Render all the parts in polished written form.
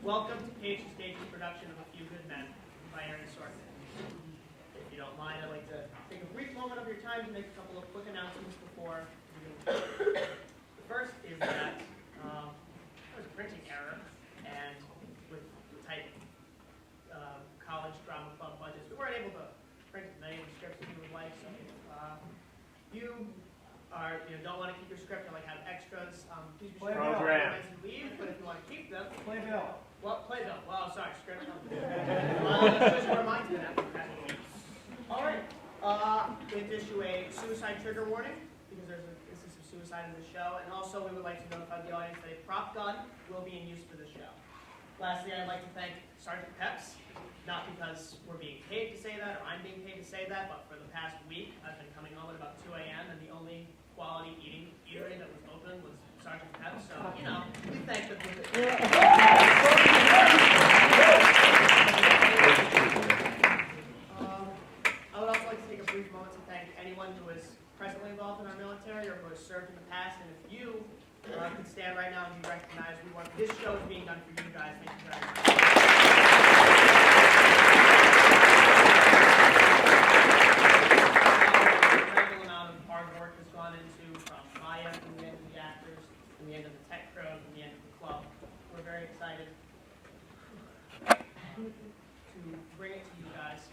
Welcome to Page to Stage's production of A Few Good Men by Aaron Sorkin. If you don't mind, I'd like to take a brief moment of your time to make a couple of quick announcements before we begin. The first is that there was a printing error, and with tight college drama club budgets, we weren't able to print as many of the scripts as we would like. So if you don't want to keep your script or like have extras, please be sure to as you leave. But if you want to keep them, Playbill. Well, playbill. Well, sorry, script. Let's just remind you that. All right. We have to issue a suicide trigger warning because there's an instance of suicide in the show, and also we would like to notify the audience that a prop gun will be in use for the show. Lastly, I'd like to thank Sergeant Peps, not because we're being paid to say that or I'm being paid to say that, but for the past week I've been coming home at about 2 a.m. and the only quality eatery that was open was Sergeant Peps, so, we thank them for it. I would also like to take a brief moment to thank anyone who is presently involved in our military or who has served in the past, and if you could stand right now and be recognized, this show is being done for you guys. Thank you very much. The end of the tech crew, and the end of the club. We're very excited to bring it to you guys.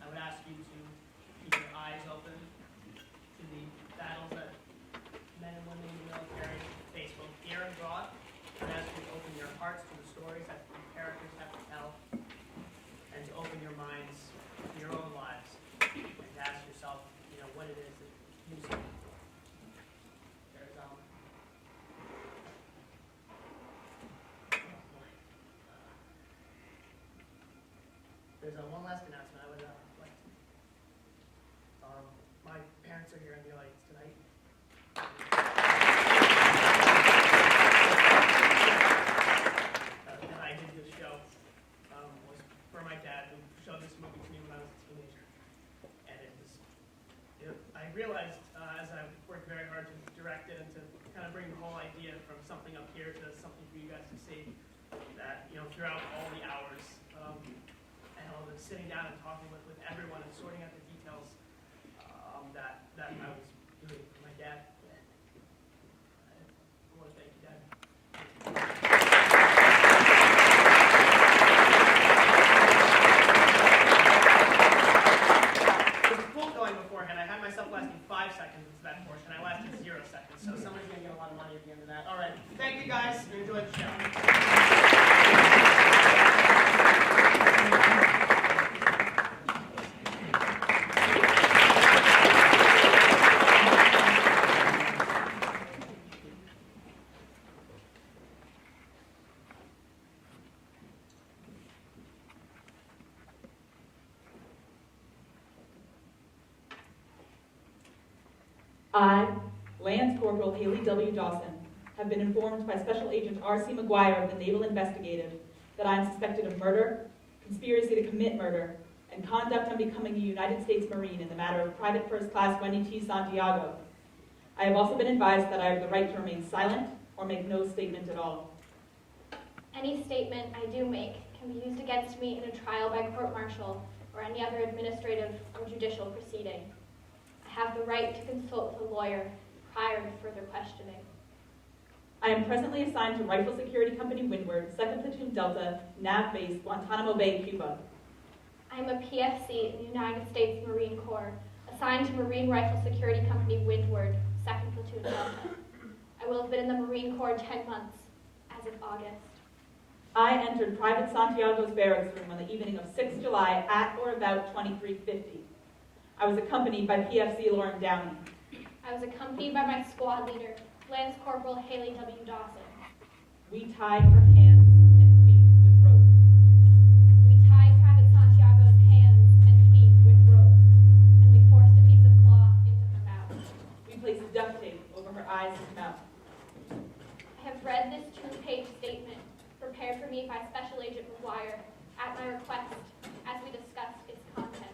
I would ask you to keep your eyes open to the battles that men and women in the military face both here and abroad. I would ask you to open your hearts to the stories that the characters have to tell, and to open your minds to your own lives, and to ask yourself, what it is that you see. There's one last announcement I would like to. My parents are here in the audience tonight. And I did this show was for my dad, who showed this movie to me when I was a teenager. And it was, I realized as I worked very hard to direct it and to kind of bring the whole idea from something up here to something for you guys to see, that throughout all the hours. Sitting down and talking with everyone and sorting out the details that I was doing for my dad. I want to thank you, Dad. It was cool going beforehand. I had myself lasting 5 seconds into that portion. I lasted 0 seconds, so somebody's going to get a lot of money at the end of that. All right. Thank you, guys. Enjoy the show. I, Lance Corporal Haley W. Dawson, have been informed by Special Agent R.C. McGuire of the Naval Investigative that I am suspected of murder, conspiracy to commit murder, and conduct on becoming a United States Marine in the matter of Private First Class Wendy T. Santiago. I have also been advised that I have the right to remain silent or make no statement at all. Any statement I do make can be used against me in a trial by court-martial or any other administrative or judicial proceeding. I have the right to consult with a lawyer prior to further questioning. I am presently assigned to Rifle Security Company Windward, 2nd Platoon Delta, NAV Base, Guantanamo Bay, Cuba. I am a PFC in the United States Marine Corps, assigned to Marine Rifle Security Company Windward, 2nd Platoon Delta. I will have been in the Marine Corps 10 months, as of August. I entered Private Santiago's barracks room on the evening of 6 July at or about 2350. I was accompanied by PFC Lauren Downey. I was accompanied by my squad leader, Lance Corporal Haley W. Dawson. We tied her hands and feet with rope. We tied Private Santiago's hands and feet with rope, and we forced a piece of cloth into her mouth. We placed duct tape over her eyes and mouth. I have read this 2-page statement prepared for me by Special Agent McGuire at my request as we discussed its content.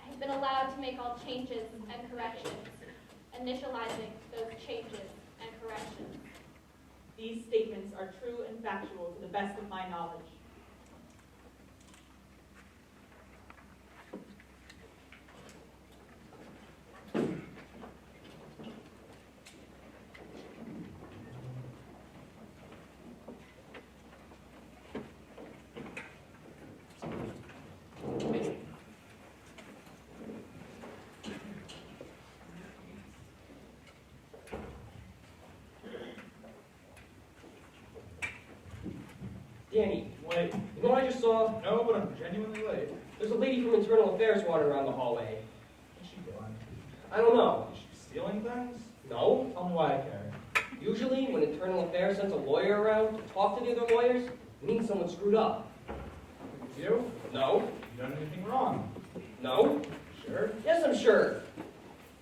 I have been allowed to make all changes and corrections, initializing those changes and corrections. These statements are true and factual to the best of my knowledge. Danny, wait. You know what I just saw? No, but I'm genuinely late. There's a lady from Internal Affairs wandering around the hallway. What's she doing? I don't know. Is she stealing things? No? Tell me why I care. Usually, when Internal Affairs sends a lawyer around to talk to the other lawyers, it means someone screwed up. You? No? You done anything wrong? No? Sure. Yes, I'm sure.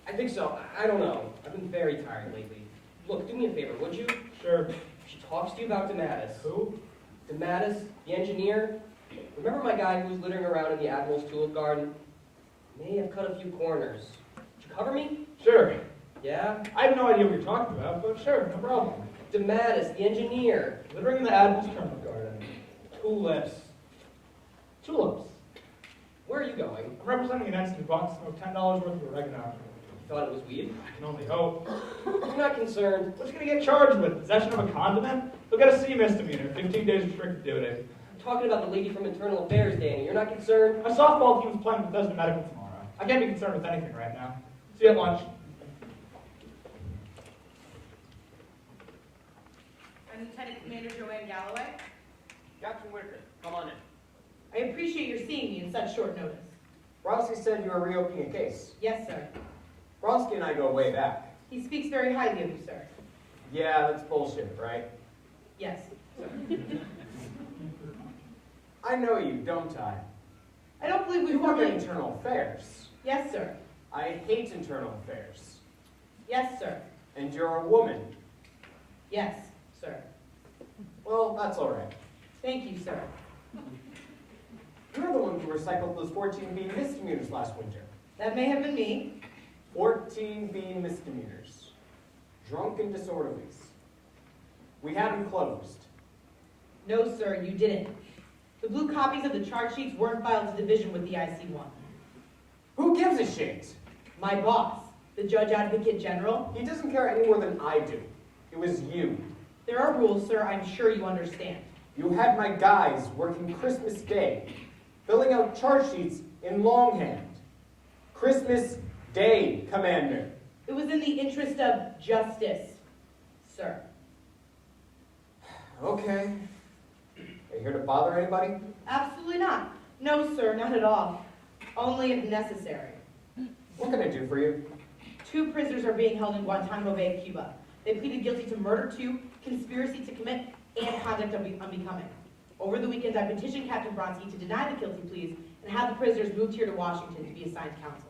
I think so. I don't know. I've been very tired lately. Look, do me a favor, would you? Sure. She talks to you about DeMattis. Who? DeMattis, the engineer. Remember my guy who was littering around in the Admiral's tulip garden? May have cut a few corners. Did you cover me? Sure. Yeah? I have no idea what you're talking about, but sure, no problem. DeMattis, the engineer. Littering in the Admiral's terminal garden. Tulips. Tulips. Where are you going? I'm representing an entity who bought and smoked $10 worth of oregano. You thought it was weed? I can only hope. You're not concerned. What's he gonna get charged with? Possession of a condiment? He'll get a C misdemeanor, 15 days restricted duty. I'm talking about the lady from Internal Affairs, Danny. You're not concerned? My softball team is playing with Bethesda Medical tomorrow. I can't be concerned with anything right now. See you at lunch. I'm Lieutenant Commander Joanne Galloway. Captain Whitaker, come on in. I appreciate your seeing me in such short notice. Bronsky said you were reopening a case. Yes, sir. Bronsky and I go way back. He speaks very highly of you, sir. Yeah, that's bullshit, right? Yes, sir. I know you, don't I? I don't believe we You work in formally... internal affairs. Yes, sir. I hate internal affairs. Yes, sir. And you're a woman. Yes, sir. Well, that's all right. Thank you, sir. You're the one who recycled those 14B misdemeanors last winter. That may have been me. 14B misdemeanors. Drunk and disorderlies. We had them closed. No, sir, you didn't. The blue copies of the charge sheets weren't filed to division with the IC1. Who gives a shit? My boss, the Judge Advocate General. He doesn't care any more than I do. It was you. There are rules, sir, I'm sure you understand. You had my guys working Christmas Day, filling out charge sheets in longhand. Christmas Day, Commander. It was in the interest of justice, sir. Okay. Are you here to bother anybody? Absolutely not. No, sir, not at all. Only if necessary. What can I do for you? 2 prisoners are being held in Guantanamo Bay, Cuba. They pleaded guilty to murder 2, conspiracy to commit, and conduct unbecoming. Over the weekend, I petitioned Captain Bronsky to deny the guilty pleas and have the prisoners moved here to Washington to be assigned counsel.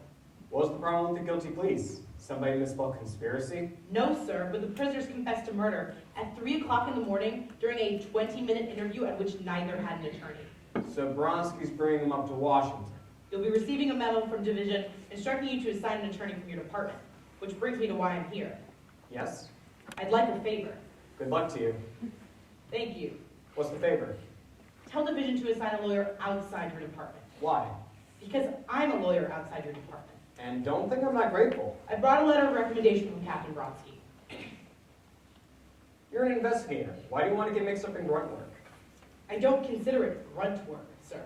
What was the problem with the guilty pleas? Somebody misspelled conspiracy? No, sir, but the prisoners confessed to murder at 3 o'clock in the morning during a 20-minute interview at which neither had an attorney. So Bronsky's bringing them up to Washington. You'll be receiving a memo from Division instructing you to assign an attorney from your department, which brings me to why I'm here. Yes? I'd like a favor. Good luck to you. Thank you. What's the favor? Tell Division to assign a lawyer outside your department. Why? Because I'm a lawyer outside your department. And don't think I'm not grateful. I brought a letter of recommendation from Captain Bronsky. You're an investigator. Why do you want to get mixed up in grunt work? I don't consider it grunt work, sir.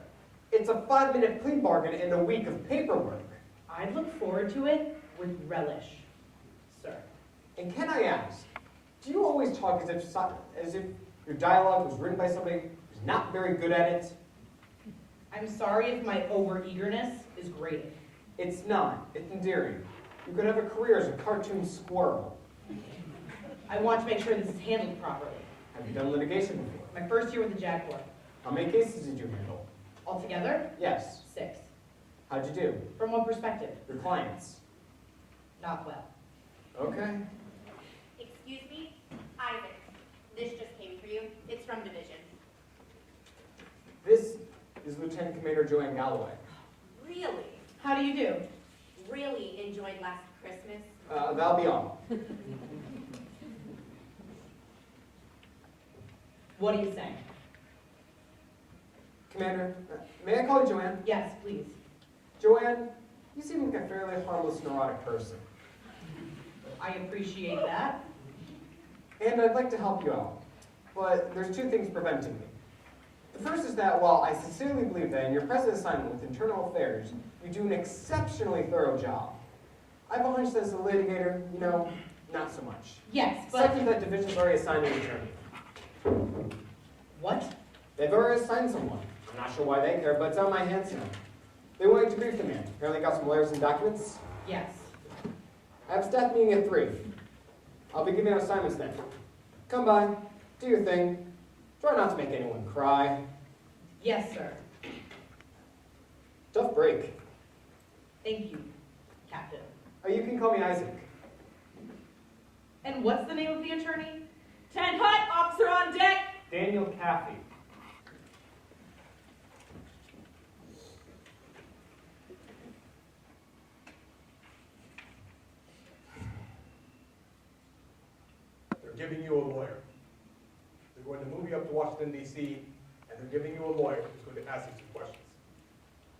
It's a 5-minute plea bargain and a week of paperwork. I look forward to it with relish, sir. And can I ask, do you always talk as if your dialogue was written by somebody who's not very good at it? I'm sorry if my overeagerness is grating. It's not. It's endearing. You could have a career as a cartoon squirrel. I want to make sure this is handled properly. Have you done litigation before? My first year with the Jaguar. How many cases did you handle? Altogether, Yes. 6. How'd you do? From what perspective? Your clients? Not well. Okay. Excuse me? Isaac, this just came for you. It's from Division. This is Lieutenant Commander Joanne Galloway. Really? How do you do? Really enjoyed last Christmas? That'll be all. What are you saying? Commander, may I call you Joanne? Yes, please. Joanne, you seem like a fairly harmless, neurotic person. I appreciate that. And I'd like to help you out. But there's two things preventing me. The first is that while I sincerely believe that in your present assignment with Internal Affairs, you do an exceptionally thorough job, I have a hunch that as a litigator, not so much. Yes, but... Second, that division's already assigned an attorney. What? They've already assigned someone. I'm not sure why they care, but it's on my hands now. They wanted to brief the man. Apparently got some lawyers and documents. Yes. I have staff meeting at 3. I'll be giving out assignments then. Come by, do your thing. Try not to make anyone cry. Yes, sir. Tough break. Thank you, Captain. You can call me Isaac. And what's the name of the attorney? 10 hut, officer on deck. Daniel Caffey. They're giving you a lawyer. They're going to move you up to Washington, D.C., and they're giving you a lawyer who's going to ask you some questions.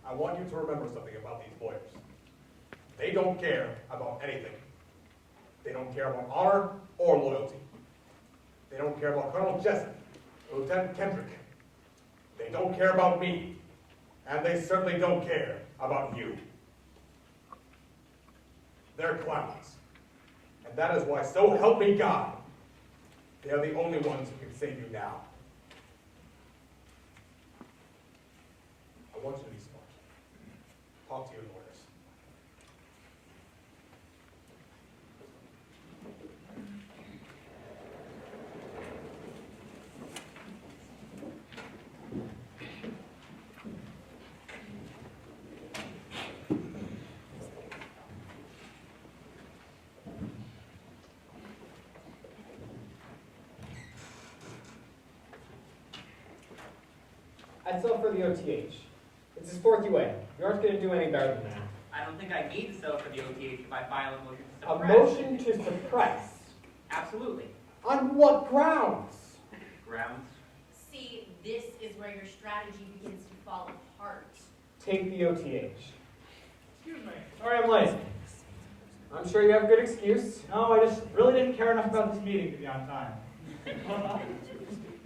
I want you to remember something about these lawyers. They don't care about anything. They don't care about honor or loyalty. They don't care about Colonel Jessup or Lieutenant Kendrick. They don't care about me. And they certainly don't care about you. They're clowns. And that is why, so help me God, they are the only ones who can save you now. I want you to be smart. Talk to your lawyers. I'd sell for the OTH. It's his 4th UA. You aren't going to do any better than that. I don't think I need to settle for the OTH if I file a motion to A suppress. motion to suppress? Absolutely. On what grounds? Grounds. See, this is where your strategy begins to fall apart. Take the OTH. Excuse me. Sorry I'm late. I'm sure you have a good excuse. No, I just really didn't care enough about this meeting to be on time.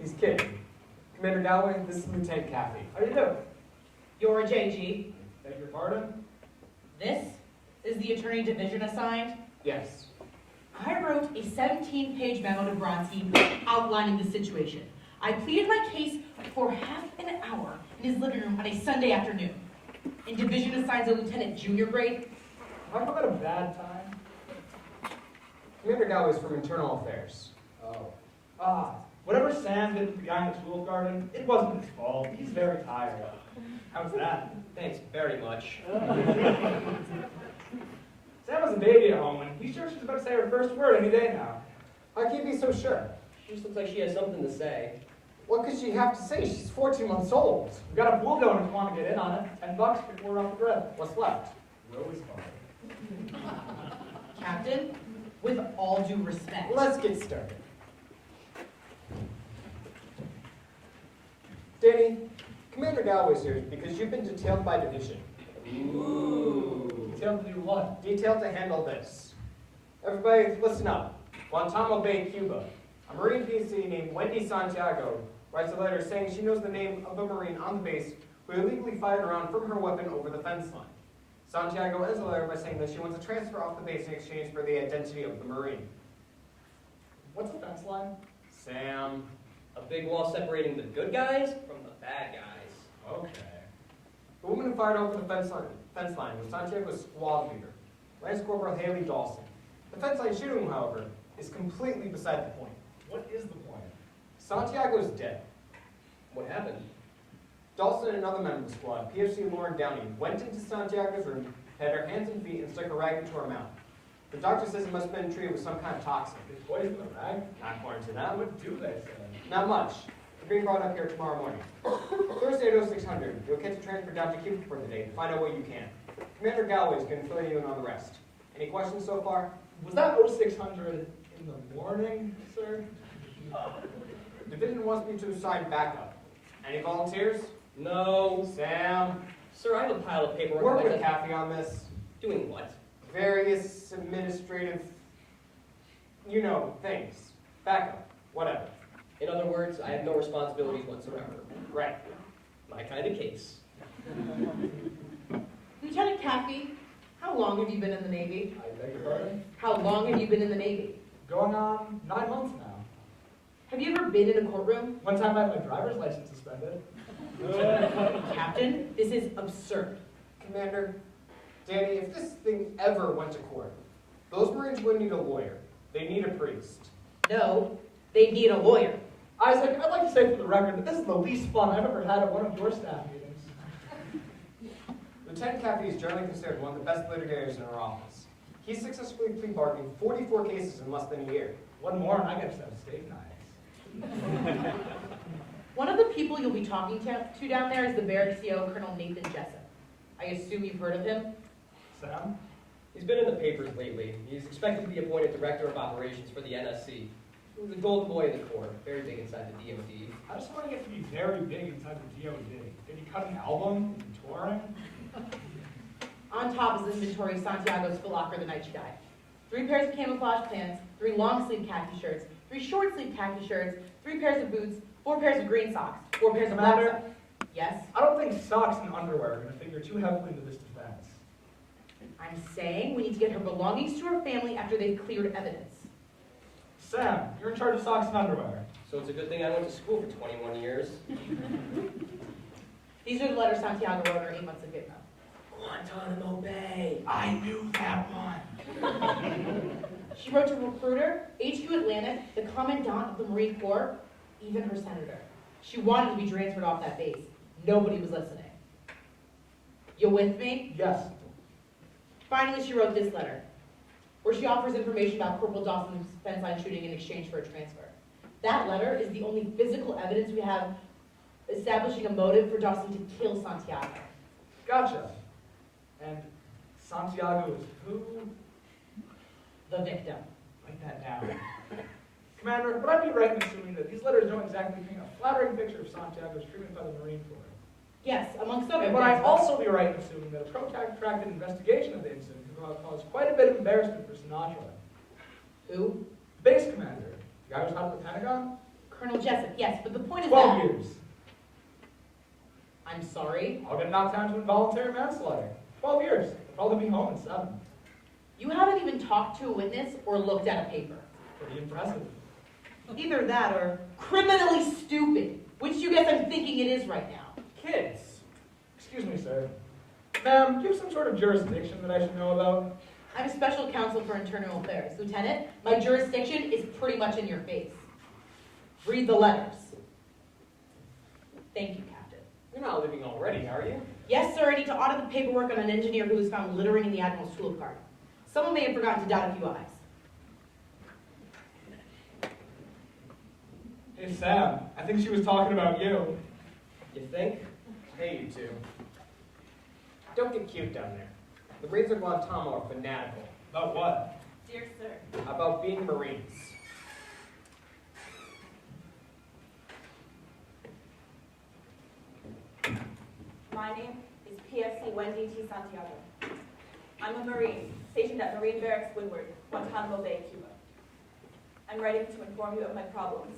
He's kidding. Commander Dalloway, this is Lieutenant Caffey. How do you do? You're a JG. Beg your pardon? This is the attorney division assigned. Yes. I wrote a 17-page memo to Bronte outlining the situation. I pleaded my case for half an hour in his living room on a Sunday afternoon. And division assigns a lieutenant junior grade. Have I come at a bad time? Commander Dalloway's from Internal Affairs. Oh. Whatever Sam did with the guy in the tulip garden, it wasn't his fault. He's very tired. How's that? Thanks very much. Sam has a baby at home, and he's sure she's about to say her first word any day now. How can you be so sure? She just looks like she has something to say. What could she have to say? She's 14 months old. We've got a pool going if you want to get in on it. $10 before we're off the bread. What's left? Rose fine. Captain, with all due respect. Let's get started. Danny, Commander Dalloway's here because you've been detailed by division. Ooh. Detailed to do what? Detailed to handle this. Everybody, listen up. Guantanamo Bay, Cuba. A Marine PC named Wendy Santiago writes a letter saying she knows the name of a Marine on the base who illegally fired a round from her weapon over the fence line. Santiago ends the letter by saying that she wants a transfer off the base in exchange for the identity of the Marine. What's the fence line? Sam. A big wall separating the good guys from the bad guys. Okay. The woman who fired over the fence line was Santiago's squad leader, Lance Corporal Haley Dawson. The fence line shooting, however, is completely beside the point. What is the point? Santiago's dead. What happened? Dawson and another member of the squad, PFC Lauren Downey, went into Santiago's room, had her hands and feet, and stuck a rag into her mouth. The doctor says it must have been treated with some kind of toxin. They poisoned the rag? Not according to them. What do they say? Not much. They're being brought up here tomorrow morning. Thursday at 0600, you'll catch a transfer down to Cuba for the day. Find out what you can. Commander Galloway is going to fill you in on the rest. Any questions so far? Was that 0600 in the morning, sir? Division wants me to assign backup. Any volunteers? No. Sam, Sir, I have a pile of paperwork. work on my with desk. Kathy on this. Doing what? Various administrative, things. Backup, whatever. In other words, I have no responsibilities whatsoever. Right. My kind of case. Lieutenant Caffey, how long have you been in the Navy? I beg your pardon? How long have you been in the Navy? Going on 9 months now. Have you ever been in a courtroom? One time I had my driver's license suspended. Captain, this is absurd. Commander, Danny, if this thing ever went to court, those Marines wouldn't need a lawyer. They need a priest. No, they need a lawyer. Isaac, I'd like to say for the record that this is the least fun I've ever had at one of your staff meetings. Lieutenant Caffey is generally considered one of the best litigators in our office. He successfully plea bargained 44 cases in less than a year. One more and I get to have steak knives. One of the people you'll be talking to down there is the barracks CO, Colonel Nathan Jessup. I assume you've heard of him? Sam? He's been in the papers lately. He's expected to be appointed Director of Operations for the NSC. He was a golden boy of the Corps, very big inside the DoD. I just want to get to be very big inside the DoD. Did he cut an album? Is he touring? On top is inventory of Santiago's Foot Locker the night she died. 3 pairs of camouflage pants, 3 long-sleeve khaki shirts, 3 short-sleeve khaki shirts, 3 pairs of boots, 4 pairs of green socks, 4 pairs of black Commander? socks. Yes? I don't think socks and underwear are going to figure too heavily into this defense. I'm saying we need to get her belongings to her family after they've cleared evidence. Sam, you're in charge of socks and underwear. So it's a good thing I went to school for 21 years. These are the letters Santiago wrote her 8 months in Vietnam. Guantanamo Bay. I knew that one. She wrote to recruiter, HQ Atlantic, the commandant of the Marine Corps, even her senator. She wanted to be transferred off that base. Nobody was listening. You with me? Yes. Finally, she wrote this letter, where she offers information about Corporal Dawson's fence line shooting in exchange for a transfer. That letter is the only physical evidence we have establishing a motive for Dawson to kill Santiago. Gotcha. And Santiago is who? The victim. Write that down. Commander, would I be right in assuming that these letters don't exactly paint a flattering picture of Santiago's treatment by the Marine Corps? Yes, amongst other And things. would I also be right in assuming that a protracted investigation of the incident could cause quite a bit of embarrassment for Sinatra? Who? Base commander, the guy who's hot at the Pentagon? Colonel Jessup, yes, but the point is 12 that... years. I'm sorry? I'll get knocked down to involuntary manslaughter. 12 years. I'll probably be home in 7. You haven't even talked to a witness or looked at a paper. Pretty impressive. Either that or criminally stupid, which you guess I'm thinking it is right now. Kids. Excuse me, sir. Ma'am, do you have some sort of jurisdiction that I should know about? I'm special counsel for internal affairs. Lieutenant, my jurisdiction is pretty much in your face. Read the letters. Thank you, Captain. You're not leaving already, are you? Yes, sir, I need to audit the paperwork on an engineer who was found littering in the Admiral's tulip garden. Someone may have forgotten to dot a few I's. Hey, Sam, I think she was talking about you. You think? Hey, you two. Don't get cute down there. The Marines of Guantanamo are fanatical About what? Dear sir, about being Marines. my name is PFC Wendy T. Santiago. I'm a Marine, stationed at Marine Barracks Windward, Guantanamo Bay, Cuba. I'm writing to inform you of my problems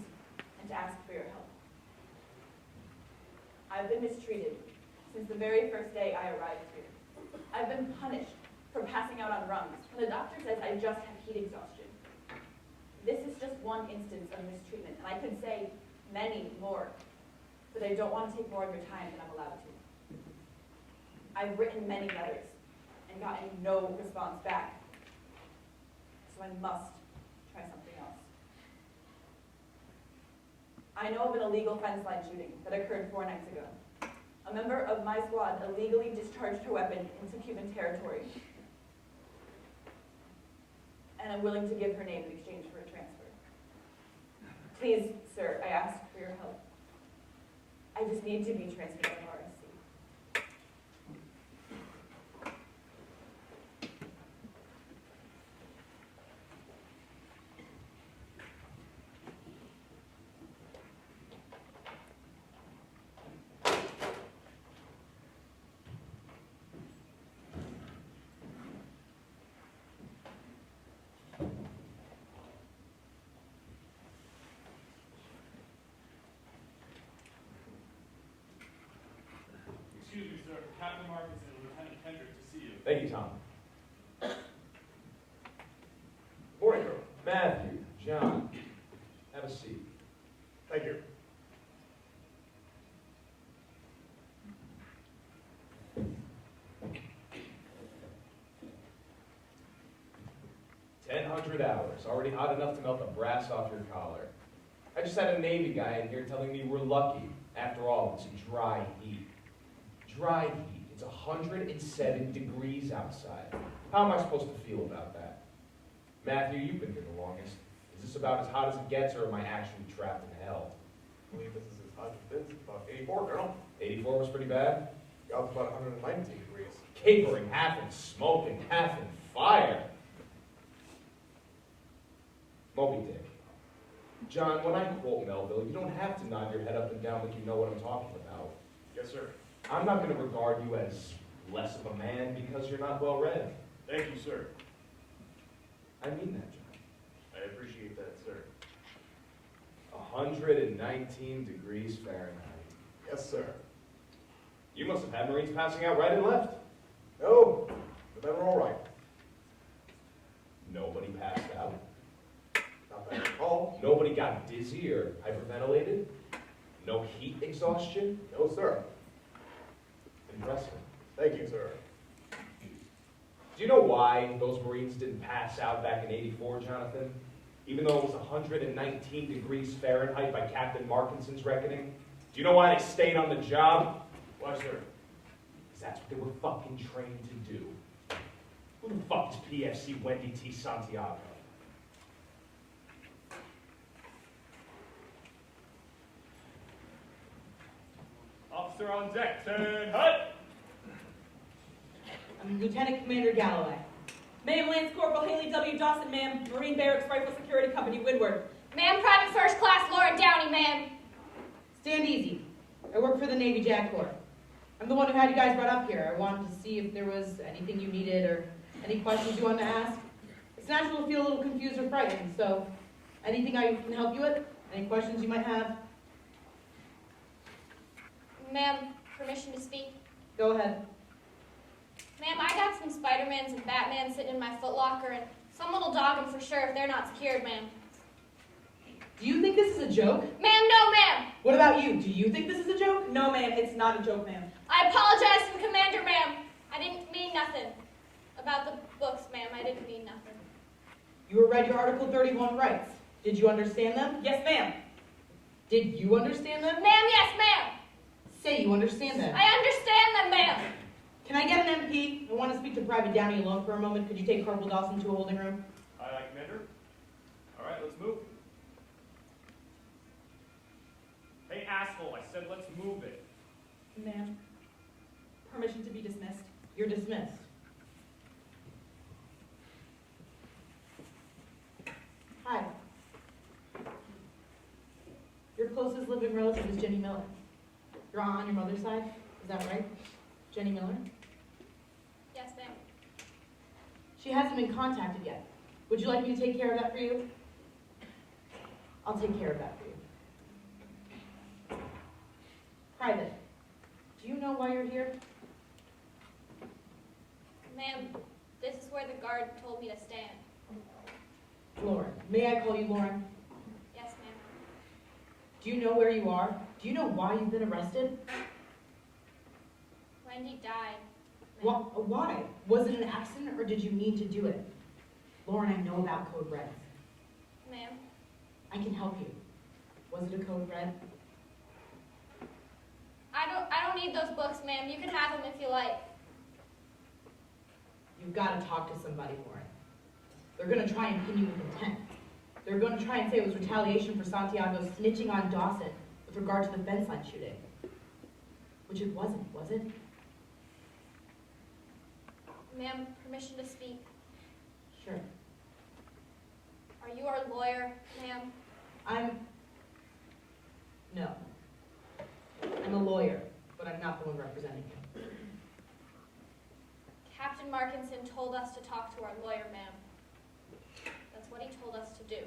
and to ask for your help. I've been mistreated since the very first day I arrived here. I've been punished for passing out on runs, and the doctor says I just have heat exhaustion. This is just one instance of mistreatment, and I could say many more, but I don't want to take more of your time than I'm allowed to. I've written many letters and gotten no response back, so I must try something else. I know of an illegal fence line shooting that occurred 4 nights ago. A member of my squad illegally discharged her weapon into Cuban territory, and I'm willing to give her name in exchange for a transfer. Please, sir, I ask for your help. I just need to be transferred to RSC. Captain Marcus and Lieutenant Kendrick to see you. Thank you, Tom. Morning, girl. Matthew, John, have a seat. Thank you. $1,000 already hot enough to melt the brass off your collar. I just had a Navy guy in here telling me we're lucky. After all, it's dry heat. Dry heat. It's 107 degrees outside. How am I supposed to feel about that? Matthew, you've been here the longest. Is this about as hot as it gets, or am I actually trapped in hell? I believe this is as hot as it is. About 84, Colonel. 84 was pretty bad. Got up to about 119 degrees. Capering, half in smoke and half in fire. Moby Dick. John, when I quote Melville, you don't have to nod your head up and down like you know what I'm talking about. Yes, sir. I'm not going to regard you as less of a man because you're not well read. Thank you, sir. I mean that, John. I appreciate that, sir. 119 degrees Fahrenheit. Yes, sir. You must have had Marines passing out right and left. No, but they were all right. Nobody passed out. Not that I recall. Nobody got dizzy or hyperventilated. No heat exhaustion. No, sir. Impressive. Thank you, sir. Do you know why those Marines didn't pass out back in '84, Jonathan? Even though it was 119 degrees Fahrenheit by Captain Markinson's reckoning? Do you know why they stayed on the job? Why, sir? Because that's what they were fucking trained to do. Who the fuck is PFC Wendy T. Santiago? Officer on deck, turn hut! I'm Lieutenant Commander Galloway. Ma'am, Lance Corporal Haley W. Dawson, ma'am. Marine Barracks Rifle Security Company, Windward. Ma'am, Private First Class Laura Downey, ma'am. Stand easy. I work for the Navy JAG Corps. I'm the one who had you guys brought up here. I wanted to see if there was anything you needed or any questions you wanted to ask. It's natural to feel a little confused or frightened, so anything I can help you with? Any questions you might have? Ma'am, permission to speak? Go ahead. Ma'am, I got some Spider-Mans and Batmans sitting in my footlocker, and someone will dog them for sure if they're not secured, ma'am. Do you think this is a joke? Ma'am, no, ma'am. What about you? Do you think this is a joke? No, ma'am, it's not a joke, ma'am. I apologize to the commander, ma'am. I didn't mean nothing. About the books, ma'am, I didn't mean nothing. You read your Article 31 rights. Did you understand them? Yes, ma'am. Did you understand them? Ma'am, yes, ma'am. Say you understand them. I understand them, ma'am. Can I get an MP? I want to speak to Private Downey alone for a moment. Could you take Corporal Dawson to a holding room? Aye, aye, Commander. All right, let's move. Hey, asshole, I said let's move it. Ma'am, permission to be dismissed. You're dismissed. Hi. Your closest living relative is Jenny Miller. You're on your mother's side, is that right? Jenny Miller? Yes, ma'am. She hasn't been contacted yet. Would you like me to take care of that for you? I'll take care of that for you. Private, do you know why you're here? Ma'am, this is where the guard told me to stand. Lauren. May I call you Lauren? Yes, ma'am. Do you know where you are? Do you know why you've been arrested? Wendy died. ma'am. Why? Was it an accident or did you mean to do it? Lauren, I know about Code Red. Ma'am, I can help you. Was it a Code Red? I don't need those books, ma'am. You can have them if you like. You've got to talk to somebody, Lauren. They're going to try and pin you with intent. They're going to try and say it was retaliation for Santiago snitching on Dawson with regard to the fence line shooting. Which it wasn't, was it? Ma'am, permission to speak. Sure. Are you our lawyer, ma'am? No. I'm a lawyer, but I'm not the one representing him. Captain Markinson told us to talk to our lawyer, ma'am. That's what he told us to do.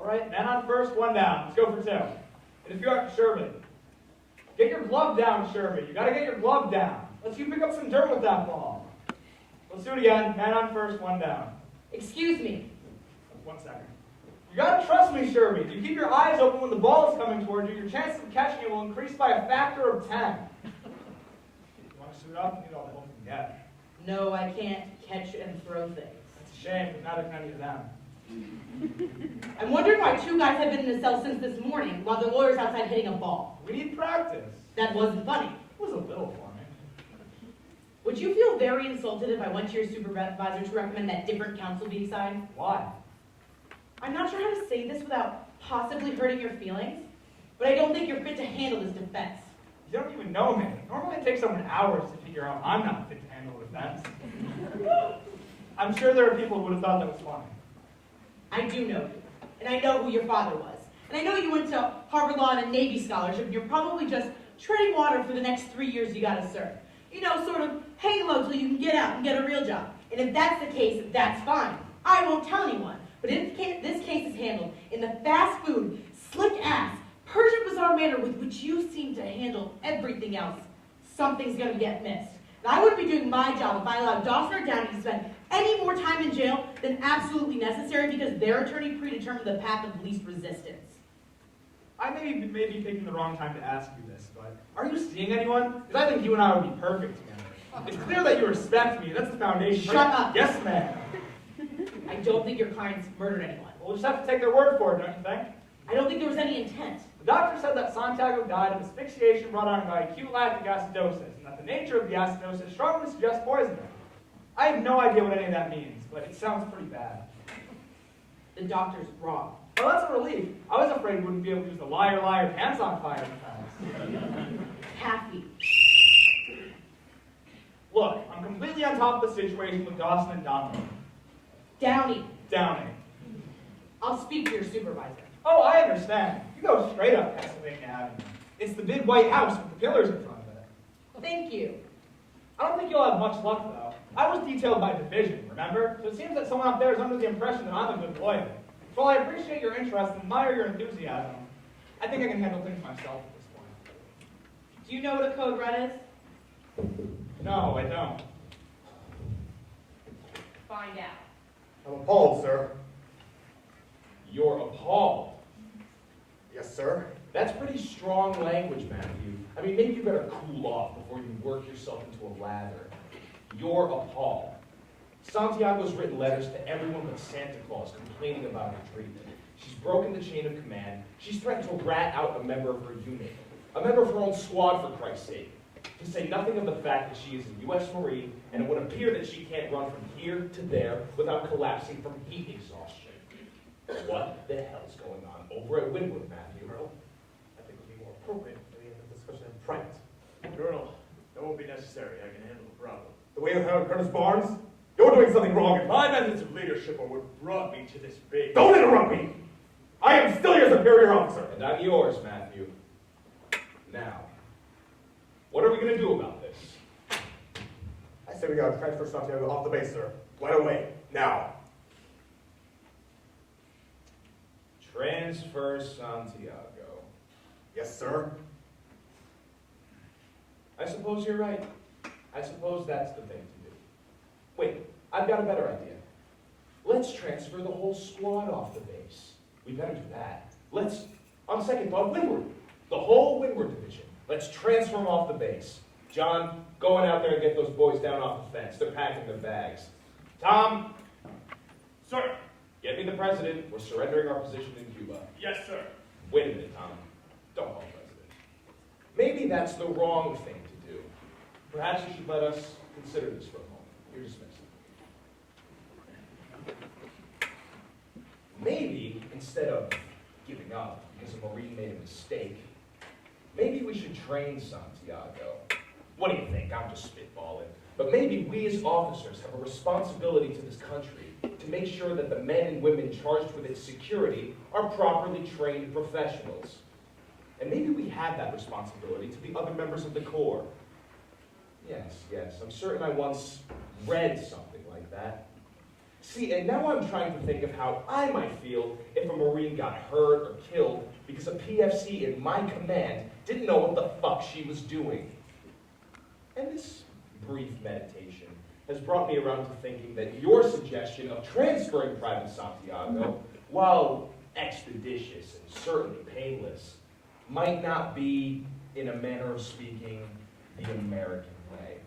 All right, man on first, one down. Let's go for 2. And if you're up, Sherman, get your glove down, Sherman. You gotta get your glove down. Let's you pick up some dirt with that ball. Let's do it again. Man on first, 1 down. Excuse me. 1 second. You gotta trust me, Sherman. If you keep your eyes open when the ball is coming towards you, your chances of catching it will increase by a factor of 10. You want to suit up? You need all the help you can get. No, I can't catch and throw things. It's a shame, but neither can any of them. I'm wondering why 2 guys have been in the cell since this morning while the lawyer's outside hitting a ball. We need practice. That wasn't funny. It was a little for me. Would you feel very insulted if I went to your supervisor to recommend that different counsel be assigned? Why? I'm not sure how to say this without possibly hurting your feelings, but I don't think you're fit to handle this defense. You don't even know me. Normally it takes someone hours to figure out I'm not fit to handle a defense. I'm sure there are people who would have thought that was funny. I do know you, and I know who your father was. And I know you went to Harvard Law and a Navy scholarship, and you're probably just treading water for the next 3 years you gotta serve. You know, sort of hang low till you can get out and get a real job. And if that's the case, that's fine. I won't tell anyone. But if this case is handled in the fast food, slick-ass, Persian bizarre manner with which you seem to handle everything else, something's gonna get missed. And I wouldn't be doing my job if I allowed Dawson or Downey to spend any more time in jail than absolutely necessary because their attorney predetermined the path of least resistance. I may be picking the wrong time to ask you this, but are you seeing anyone? Because I think you and I would be perfect together. It's clear that you respect me. That's the foundation. Shut up. Yes, ma'am. I don't think your clients murdered anyone. We'll just have to take their word for it, don't you think? I don't think there was any intent. The doctor said that Santiago died of asphyxiation brought on by acute lactic acidosis, and that the nature of the acidosis strongly suggests poisoning. I have no idea what any of that means, but it sounds pretty bad. The doctor's wrong. Well, that's a relief. I was afraid we wouldn't be able to use the liar, liar, pants on fire defense. Kathy. Look, I'm completely on top of the situation with Dawson and Dominic. Downey. Downey. I'll speak to your supervisor. Oh, I understand. You go straight up Pennsylvania Avenue. It's the big white house with the pillars in front of it. Thank you. I don't think you'll have much luck, though. I was detailed by division, remember? So it seems that someone up there is under the impression that I'm a good lawyer. So while I appreciate your interest and admire your enthusiasm, I think I can handle things myself at this point. Do you know what a code red is? No, I don't. Find out. I'm appalled, sir. You're appalled. Yes, sir. That's pretty strong language, Matthew. I mean, maybe you better cool off before you work yourself into a lather. You're appalled. Santiago's written letters to everyone but Santa Claus complaining about her treatment. She's broken the chain of command. She's threatened to rat out a member of her unit, a member of her own squad, for Christ's sake. To say nothing of the fact that she is a U.S. Marine, and it would appear that she can't run from here to there without collapsing from heat exhaustion. What the hell's going on over at Windward, Matthew? Colonel, I think it would be more appropriate for the end of the discussion in private. Colonel, that won't be necessary. I can handle the problem. The way you handled Colonel Barnes, you're doing something wrong. My methods of leadership are what brought me to this base. Don't interrupt me! I am still your superior officer. And I'm yours, Matthew. Now, what are we going to do about this? I say we gotta transfer Santiago off the base, sir. Right away. Now. Transfer Santiago. Yes, sir. I suppose you're right. I suppose that's the thing to do. Wait, I've got a better idea. Let's transfer the whole squad off the base. We better do that. Let's, on second thought, Windward. The whole Windward division. Let's transfer them off the base. John, go on out there and get those boys down off the fence. They're packing their bags. Tom, Sir. get me the president. We're surrendering our position in Cuba. Yes, sir. Wait a minute, Tom. Don't call president. Maybe that's the wrong thing to do. Perhaps you should let us consider this for a moment. You're dismissed. Maybe, instead of giving up because a Marine made a mistake, maybe we should train Santiago. What do you think? I'm just spitballing. But maybe we as officers have a responsibility to this country to make sure that the men and women charged with its security are properly trained professionals. And maybe we have that responsibility to the other members of the Corps. Yes, I'm certain I once read something like that. See, and now I'm trying to think of how I might feel if a Marine got hurt or killed because a PFC in my command didn't know what the fuck she was doing. And this brief meditation has brought me around to thinking that your suggestion of transferring Private Santiago, while expeditious and certainly painless, might not be, in a manner of speaking, the American way.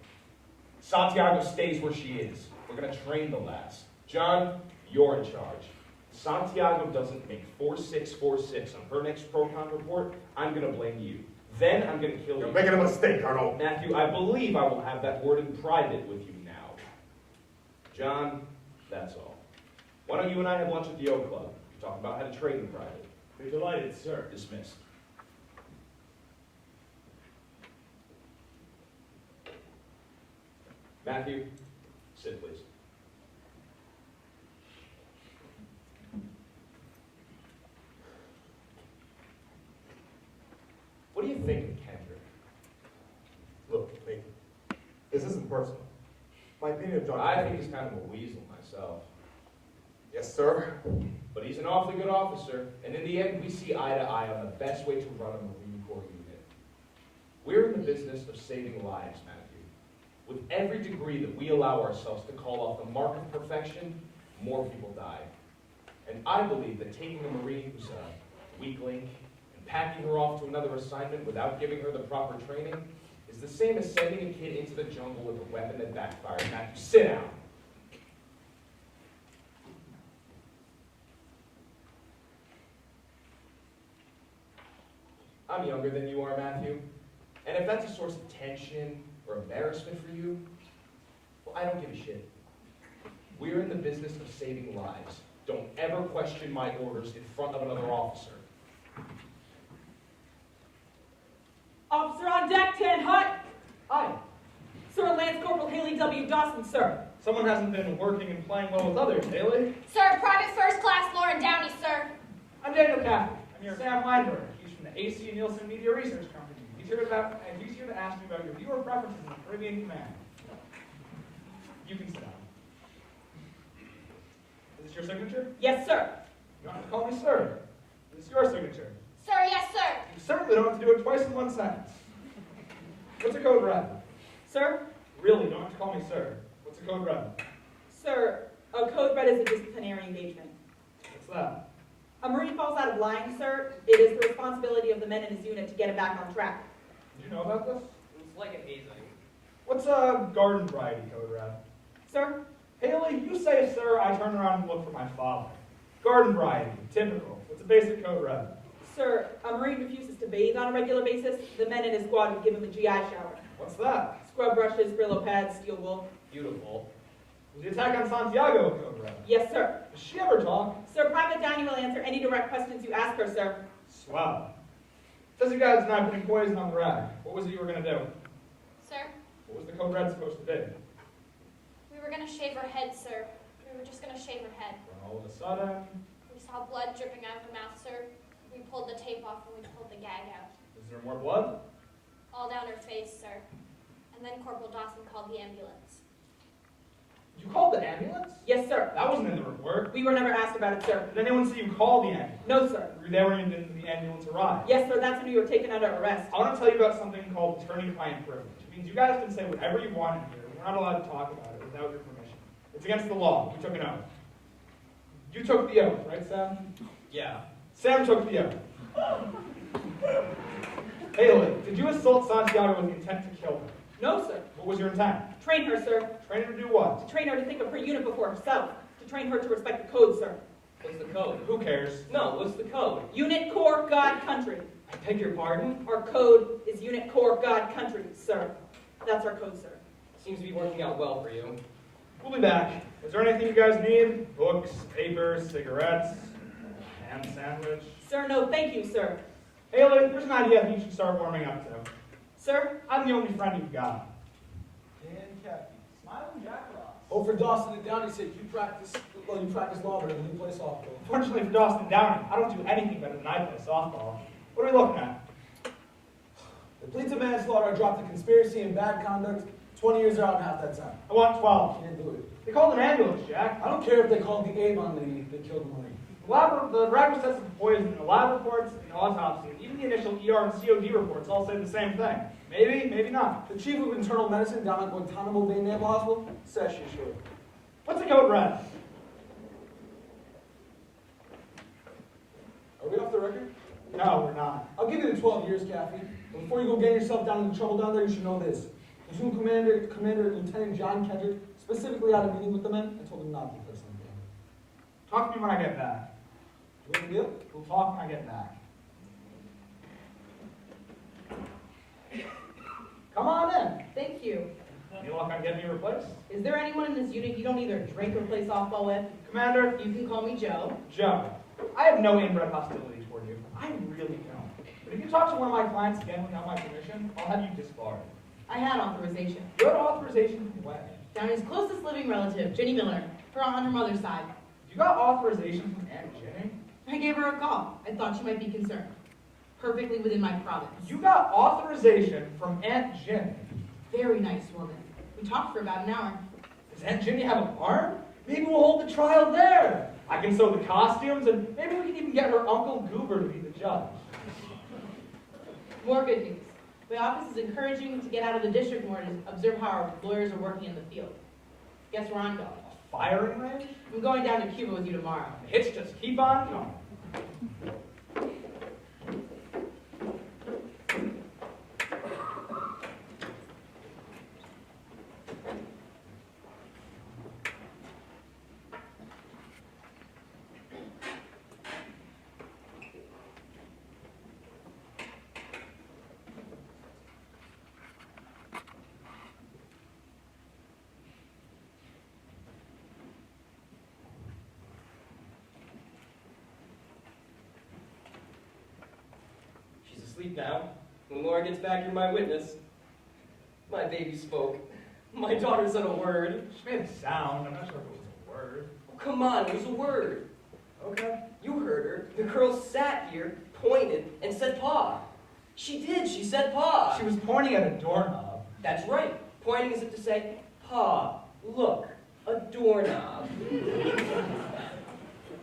Santiago stays where she is. We're going to train the lass. John, you're in charge. Santiago doesn't make 4646 on her next Procon report, I'm going to blame you. Then I'm going to kill you. You're making a mistake, Colonel. Matthew, I believe I will have that word in private with you now. John, that's all. Why don't you and I have lunch at the O Club? Talk about how to trade in private. Be delighted, sir. Dismissed. Matthew, sit please. What do you think of Kendrick? Look, Nathan, this isn't personal. My opinion of John... I think he's kind of a weasel myself. Yes, sir. But he's an awfully good officer, and in the end, we see eye to eye on the best way to run a Marine Corps unit. We're in the business of saving lives, Matthew. With every degree that we allow ourselves to call off the mark of perfection, more people die. And I believe that taking a Marine who's a weak link and packing her off to another assignment without giving her the proper training is the same as sending a kid into the jungle with a weapon that backfires. Matthew, sit down. I'm younger than you are, Matthew. And if that's a source of tension or embarrassment for you, well, I don't give a shit. We're in the business of saving lives. Don't ever question my orders in front of another officer. Officer on deck, 10 Hut. Hi. Sir, Lance Corporal Haley W. Dawson, sir. Someone hasn't been working and playing well with others, Haley. Sir, Private First Class Lauren Downey, sir. I'm Daniel Caffey. I'm here Sam Weinberg. He's from the AC Nielsen Media Research Company. He's here to ask me about your viewer preferences in the Caribbean Command. You can sit down. Is this your signature? Yes, sir. You don't have to call me sir. Is this your signature? Sir, yes, sir. You certainly don't have to do it twice in one sentence. What's a code red? Sir? Really, you don't have to call me sir. What's a code red? Sir, a code red is a disciplinary engagement. What's that? A Marine falls out of line, sir. It is the responsibility of the men in his unit to get him back on track. Did you know about this? It's like an hazing. What's a garden variety code red? Sir? Haley, you say sir, I turn around and look for my father. Garden variety, typical. What's a basic code red? Sir, a Marine refuses to bathe on a regular basis. The men in his squad would give him a GI shower. What's that? Scrub brushes, Brillo pads, steel wool. Beautiful. Was the attack on Santiago a code red? Yes, sir. Does she ever talk? Sir, Private Downey will answer any direct questions you ask her, sir. Swell. Says you guys denied putting poison on the rag. What was it you were going to do? Sir, What was the code red supposed to be? we were going to shave her head, sir. We were just going to shave her head. When all of a sudden, We saw blood dripping out of her mouth, sir. We pulled the tape off and we pulled the gag out. is there more blood? All down her face, sir. And then Corporal Dawson called the ambulance. You called the ambulance? Yes, sir. That wasn't in the report. We were never asked about it, sir. Did anyone see you call the ambulance? No, sir. Were you there when the ambulance arrived? Yes, sir, that's when you were taken under arrest. I want to tell you about something called attorney-client privilege. It means you guys can say whatever you want in here. We're not allowed to talk about it without your permission. It's against the law. You took an oath. You took the oath, right, Sam? Yeah. Sam took the oath. Haley, did you assault Santiago with the intent to kill her? No, sir. What was your intent? Train her, sir. Train her to do what? To train her to think of her unit before herself. To train her to respect the code, sir. What's the code? Who cares? No, what's the code? Unit, Corps, God, Country. I beg your pardon? Our code is Unit, Corps, God, Country, sir. That's our code, sir. Seems to be working out well for you. We'll be back. Is there anything you guys need? Books, papers, cigarettes, ham sandwich? Sir, no, thank you, sir. Haley, there's an idea that you should start warming up to. Sir? I'm the only friend you've got. Dan Cappy. Smiling Jack Ross. Oh, for Dawson and Downey sake, you practice law, but you play softball. Fortunately for Dawson Downey, I don't do anything better than I play softball. What are we looking at? The pleads of manslaughter, I dropped the conspiracy and bad conduct. 20 years are out in half that time. I want 12. Can't do it. They called an ambulance, Jack. I don't care if they called the Avon lady that killed the Marine. The lab tests the poison, the lab reports, and autopsy, and even the initial ER and COD reports all say the same thing. Maybe, maybe not. The chief of internal medicine down at Guantanamo Bay Naval Hospital says she should. What's the code red? Are we off the record? No, we're not. I'll give you the 12 years, Kathy. But before you go getting yourself down into trouble down there, you should know this. Platoon Commander Lieutenant John Kendrick specifically had a meeting with the men and told them not to touch something. Talk to me when I get back. Do we have a deal? We'll talk when I get back. Come on in. Thank you. Any luck on getting me replaced? Is there anyone in this unit you don't either drink or play softball with? Commander, You can call me Joe. Joe, I have no inbred hostility toward you. I really don't. But if you talk to one of my clients again without my permission, I'll have you disbarred. I had authorization. You had authorization from when? Downey's closest living relative, Jenny Miller, on her mother's side. You got authorization from Aunt Jenny? I gave her a call. I thought she might be concerned. Perfectly within my province. You got authorization from Aunt Jenny? Very nice woman. We talked for about an hour. Does Aunt Jenny have a barn? Maybe we'll hold the trial there. I can sew the costumes, and maybe we can even get her Uncle Goober to be the judge. More good news. My office is encouraging me to get out of the district more to observe how our lawyers are working in the field. Guess where I'm going? A firing range? I'm going down to Cuba with you tomorrow. The hits just keep on coming. She's asleep now. When Laura gets back, you're my witness. My baby spoke. My daughter said a word. She made a sound. I'm not sure if it was a word. Oh, come on, it was a word. Okay. You heard her. The girl sat here, pointed, and said paw. She did. She said paw. She was pointing at a doorknob. That's right. Pointing as if to say, paw, look, a doorknob.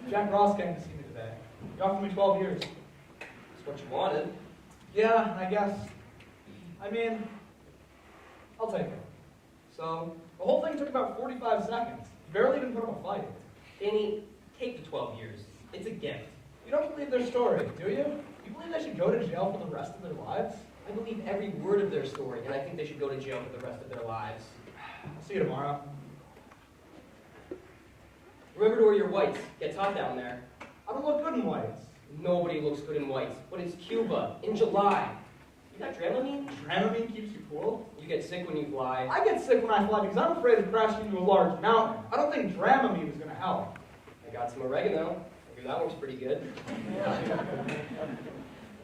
Jack Ross came to see me today. He offered me 12 years. That's what you wanted. Yeah, I guess. I mean, I'll take it. So, the whole thing took about 45 seconds. You barely even put up a fight. Danny, take the 12 years. It's a gift. You don't believe their story, do you? You believe they should go to jail for the rest of their lives? I believe every word of their story, and I think they should go to jail for the rest of their lives. I'll see you tomorrow. Remember to wear your whites. Gets hot down there. I don't look good in whites. Nobody looks good in whites, but it's Cuba, in July. You got Dramamine? Dramamine keeps you cool? You get sick when you fly. I get sick when I fly because I'm afraid of crashing into a large mountain. I don't think Dramamine is going to help. I got some oregano. I hear that works pretty good.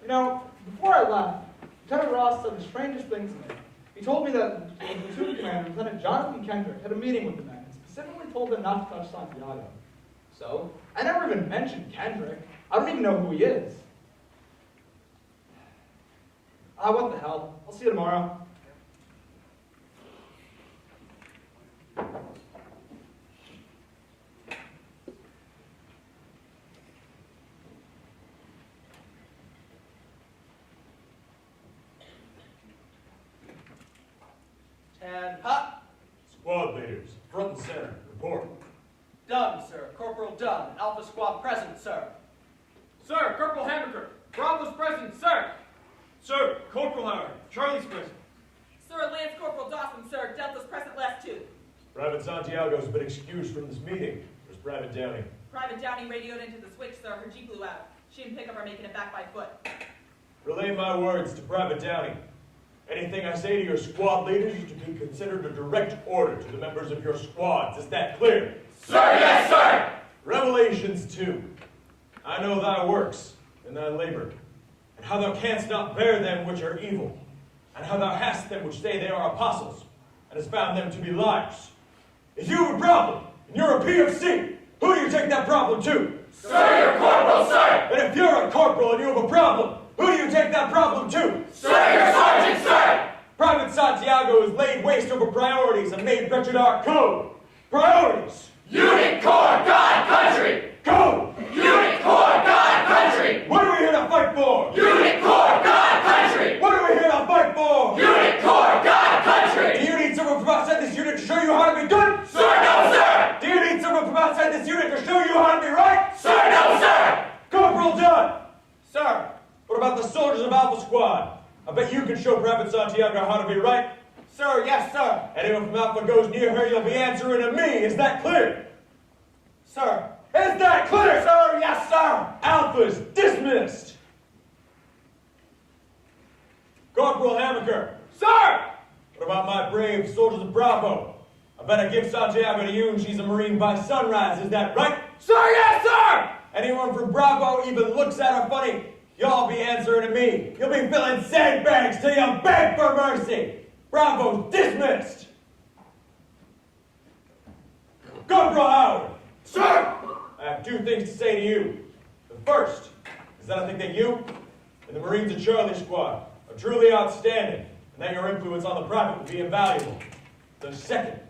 You know, before I left, Lieutenant Ross said the strangest thing to me. He told me that the platoon commander, Lieutenant Jonathan Kendrick, had a meeting with the men and specifically told them not to touch Santiago. So? I never even mentioned Kendrick. I don't even know who he is. What the hell? I'll see you tomorrow. And hot. Squad leaders, front and center, report. Done, sir. Corporal Dunn, Alpha Squad present, sir. Sir, Corporal Hamburger, Bravo's present, sir. Sir, Corporal Howard, Charlie's present. Sir, Lance Corporal Dawson, sir. Delta's present last two. Private Santiago's been excused from this meeting. There's Private Downey. Private Downey radioed into the switch, sir. Her Jeep blew out. She and Pickup are making it back by foot. Relay my words to Private Downey. Anything I say to your squad leaders is to be considered a direct order to the members of your squads. Is that clear? Sir, yes, sir! Revelations 2. I know thy works and thy labor, and how thou canst not bear them which are evil, and how thou hast them which say they are apostles, and hast found them to be liars. If you have a problem, and you're a PFC, who do you take that problem to? Sir, your corporal, sir! And if you're a corporal and you have a problem, who do you take that problem to? Sir, your sergeant, sir! Private Santiago has laid waste over priorities and made wretched our code. Priorities. Unit, core, God, country. Go. Unit, core, God, country. What are we here to fight for? Unit, core, God, country. What are we here to fight for? Unit, core, God, country. Do you need someone from outside this unit to show you how to be good? Sir, no, sir. Do you need someone from outside this unit to show you how to be right? Sir, no, sir. Corporal Dunn. Sir. What about the soldiers of Alpha Squad? I bet you can show Private Santiago how to be right. Sir, yes, sir. Anyone from Alpha goes near her, you'll be answering to me. Is that clear? Sir. Is that clear? Sir, yes, sir. Alpha's dismissed. Corporal Hammaker. Sir. What about my brave soldiers of Bravo? I bet I give Santiago to you and she's a Marine by sunrise. Is that right? Sir, yes, sir. Anyone from Bravo even looks at her funny, y'all be answering to me. You'll be filling sandbags till you beg for mercy. Bravo's dismissed. Corporal Howard. Sir. I have two things to say to you. The first is that I think that you and the Marines of Charlie Squad are truly outstanding, and that your influence on the private will be invaluable. The second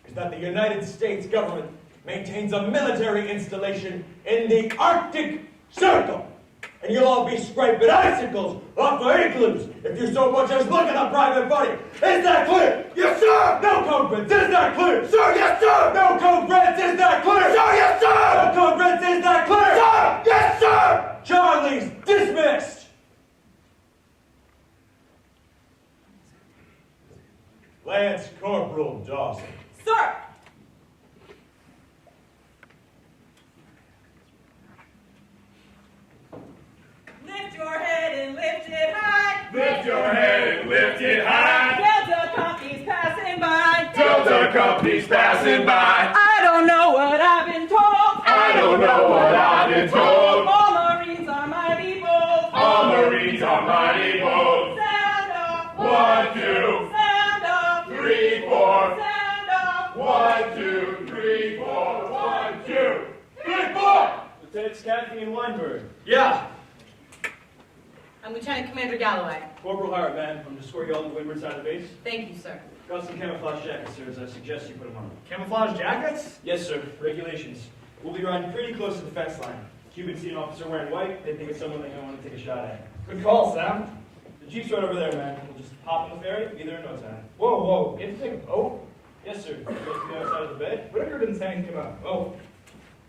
is that the United States government maintains a military installation in the Arctic Circle, and you'll all be scraping icicles off of igloos if you so much as look at a private body. Is that clear? Yes, sir. No code Brits, is that clear? Sir, yes, sir. No code Brits, is that clear? Sir, yes, sir. No code Brits, is that clear? Sir, yes, sir. Charlie's dismissed. Lance Corporal Dawson. Sir! Lift your head and lift it high. Lift your head and lift it high. Delta companies passing by. Delta companies passing by. I don't know what I've been told. I don't know what I've been told. All Marines are mighty bold. All Marines are mighty bold. Sound off. 1, 2. Sound off. 3, 4. Sound off. 1, 2, 3, 4. 1, 2, 3, 4. Lieutenant Scaffi and Weinberg. Yeah. I'm Lieutenant Commander Galloway. Corporal Howard, man. I'm just score you all on the windward side of the base. Thank you, sir. Got some camouflage jackets, sir, as I suggest you put them on. Camouflage jackets? Yes, sir. Regulations. We'll be riding pretty close to the fence line. Cubans see an officer wearing white, they think it's someone they don't want to take a shot at. Good call, Sam. The jeep's right over there, man. We'll just hop on the ferry, be there in no time. Whoa, whoa. You have to take a boat? Yes, sir. Go to the other side of the bay. Whatever didn't say anything about a boat.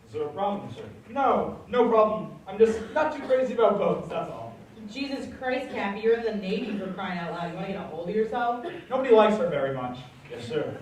Is there a problem, sir? No, no problem. I'm just not too crazy about boats, that's all. Jesus Christ, Cappy, you're in the Navy for crying out loud. You want to get a hold of yourself? Nobody likes her very much. Yes, sir.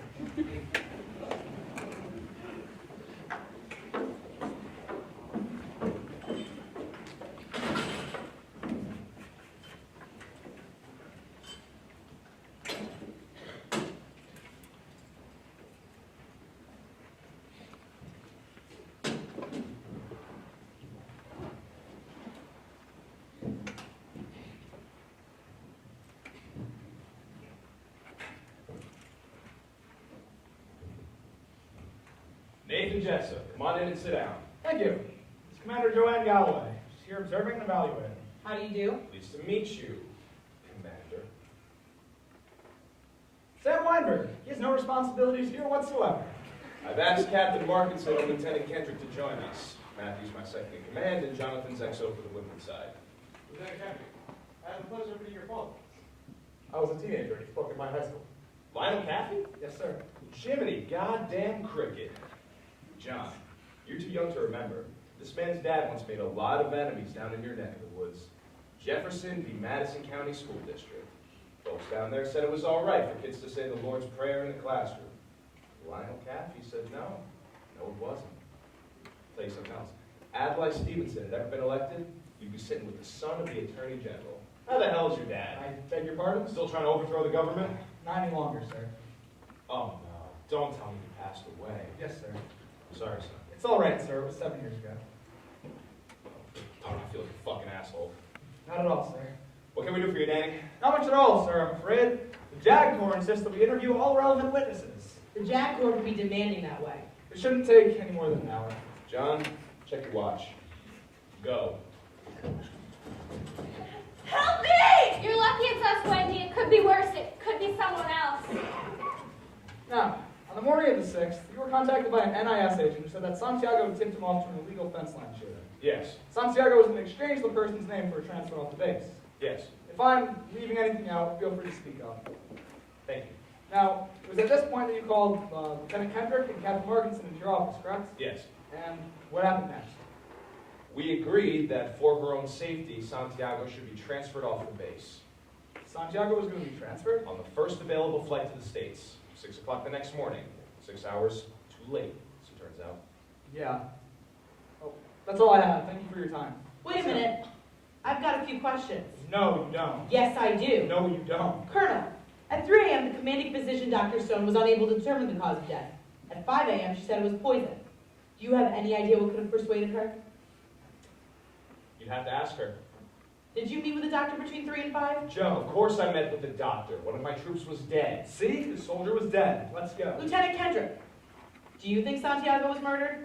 Nathan Jessup, come on in and sit down. Thank you. It's Commander Joanne Galloway. She's here observing and evaluating. How do you do? Pleased to meet you, Commander. Sam Weinberg. He has no responsibilities here whatsoever. I've asked Captain Markinson and Lieutenant Kendrick to join us. Matthew's my second in command, and Jonathan's XO for the women's side. Lieutenant Kennedy, I had the pleasure of meeting your father. I was a teenager and he spoke in my high school. Lionel Caffey? Yes, sir. Jiminy goddamn cricket. John, you're too young to remember. This man's dad once made a lot of enemies down in your neck of the woods. Jefferson v. Madison County School District. Folks down there said it was all right for kids to say the Lord's Prayer in the classroom. Lionel Caffey said no. No, it wasn't. I'll tell you something else. Adlai Stevenson had ever been elected, you'd be sitting with the son of the Attorney General. How the hell is your dad? I beg your pardon? Still trying to overthrow the government? Not any longer, sir. Oh no, don't tell me he passed away. Yes, sir. I'm sorry, son. It's all right, sir. It was 7 years ago. Don't I feel like a fucking asshole? Not at all, sir. What can we do for you, Danny? Not much at all, sir, I'm afraid. The JAG Corps insists that we interview all relevant witnesses. The JAG Corps would be demanding that way. It shouldn't take any more than an hour. John, check your watch. Go. Help me! You're lucky it's us, Wendy. It could be worse. It could be someone else. Now, On the morning of the 6th, you were contacted by an NIS agent who said that Santiago tipped him off to an illegal fence line shooting. Yes. Santiago was in exchange the person's name for a transfer off the base. Yes. If I'm leaving anything out, feel free to speak up. Thank you. Now, it was at this point that you called Lieutenant Kendrick and Captain Morganson into your office, correct? Yes. And what happened next? We agreed that for her own safety, Santiago should be transferred off the base. Santiago was going to be transferred? On the first available flight to the States. 6 o'clock the next morning. 6 hours too late, as it turns out. Yeah. Oh, that's all I have. Thank you for your time. Wait a minute. I've got a few questions. No, you don't. Yes, I do. No, you don't. Colonel, at 3 a.m., the commanding physician, Dr. Stone, was unable to determine the cause of death. At 5 a.m., she said it was poison. Do you have any idea what could have persuaded her? You'd have to ask her. Did you meet with the doctor between 3 and 5? Joe, of course I met with the doctor. One of my troops was dead. See? The soldier was dead. Let's go. Lieutenant Kendrick, do you think Santiago was murdered?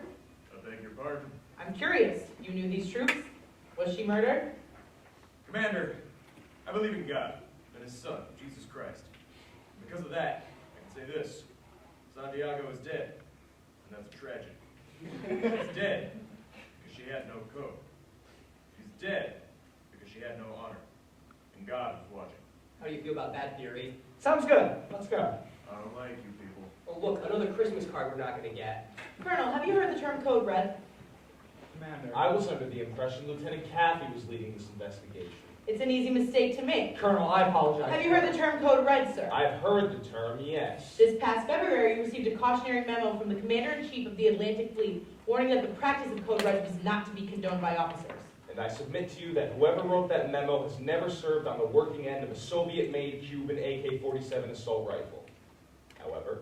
I beg your pardon? I'm curious. You knew these troops? Was she murdered? Commander, I believe in God and his son, Jesus Christ. Because of that, I can say this. Santiago is dead, and that's a tragedy. She's dead because she had no code. She's dead because she had no honor. And God is watching. How do you feel about that theory? Sounds good. Let's go. I don't like you people. Oh, look, another Christmas card we're not going to get. Colonel, have you heard the term code red? Commander. I was under the impression Lieutenant Cathy was leading this investigation. It's an easy mistake to make. Colonel, I apologize. Have you heard the term code red, sir? I've heard the term, yes. This past February, you received a cautionary memo from the Commander-in-Chief of the Atlantic Fleet warning that the practice of code red was not to be condoned by officers. And I submit to you that whoever wrote that memo has never served on the working end of a Soviet-made Cuban AK-47 assault rifle. However,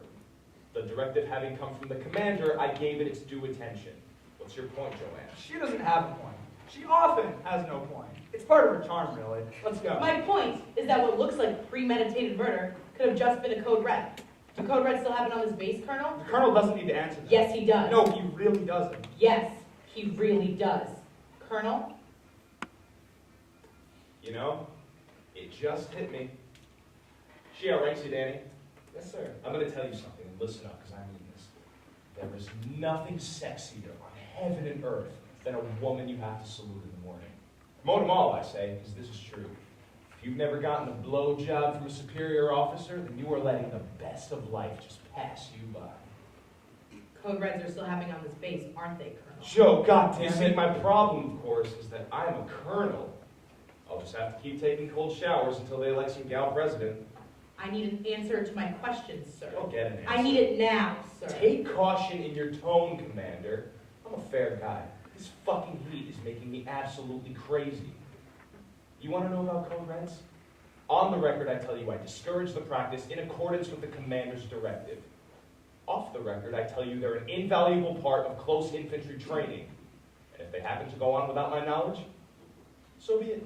the directive having come from the commander, I gave it its due attention. What's your point, Joanne? She doesn't have a point. She often has no point. It's part of her charm, really. Let's go. My point is that what looks like premeditated murder could have just been a code red. Do code red still happen on this base, Colonel? The Colonel doesn't need to answer that. Yes, he does. No, he really doesn't. Yes, he really does. Colonel? You know, it just hit me. She outrankes you, Danny. Yes, sir. I'm going to tell you something, and listen up, because I mean this. There is nothing sexier on heaven and earth than a woman you have to salute in the morning. Promote them all, I say, because this is true. If you've never gotten a blowjob from a superior officer, then you are letting the best of life just pass you by. Code reds are still happening on this base, aren't they, Colonel? Joe, goddamn it, my problem, of course, is that I am a colonel. I'll just have to keep taking cold showers until they elect some gal president. I need an answer to my question, sir. You'll get an answer. I need it now, sir. Take caution in your tone, Commander. I'm a fair guy. This fucking heat is making me absolutely crazy. You want to know about code reds? On the record, I tell you I discourage the practice in accordance with the commander's directive. Off the record, I tell you they're an invaluable part of close infantry training. And if they happen to go on without my knowledge, so be it.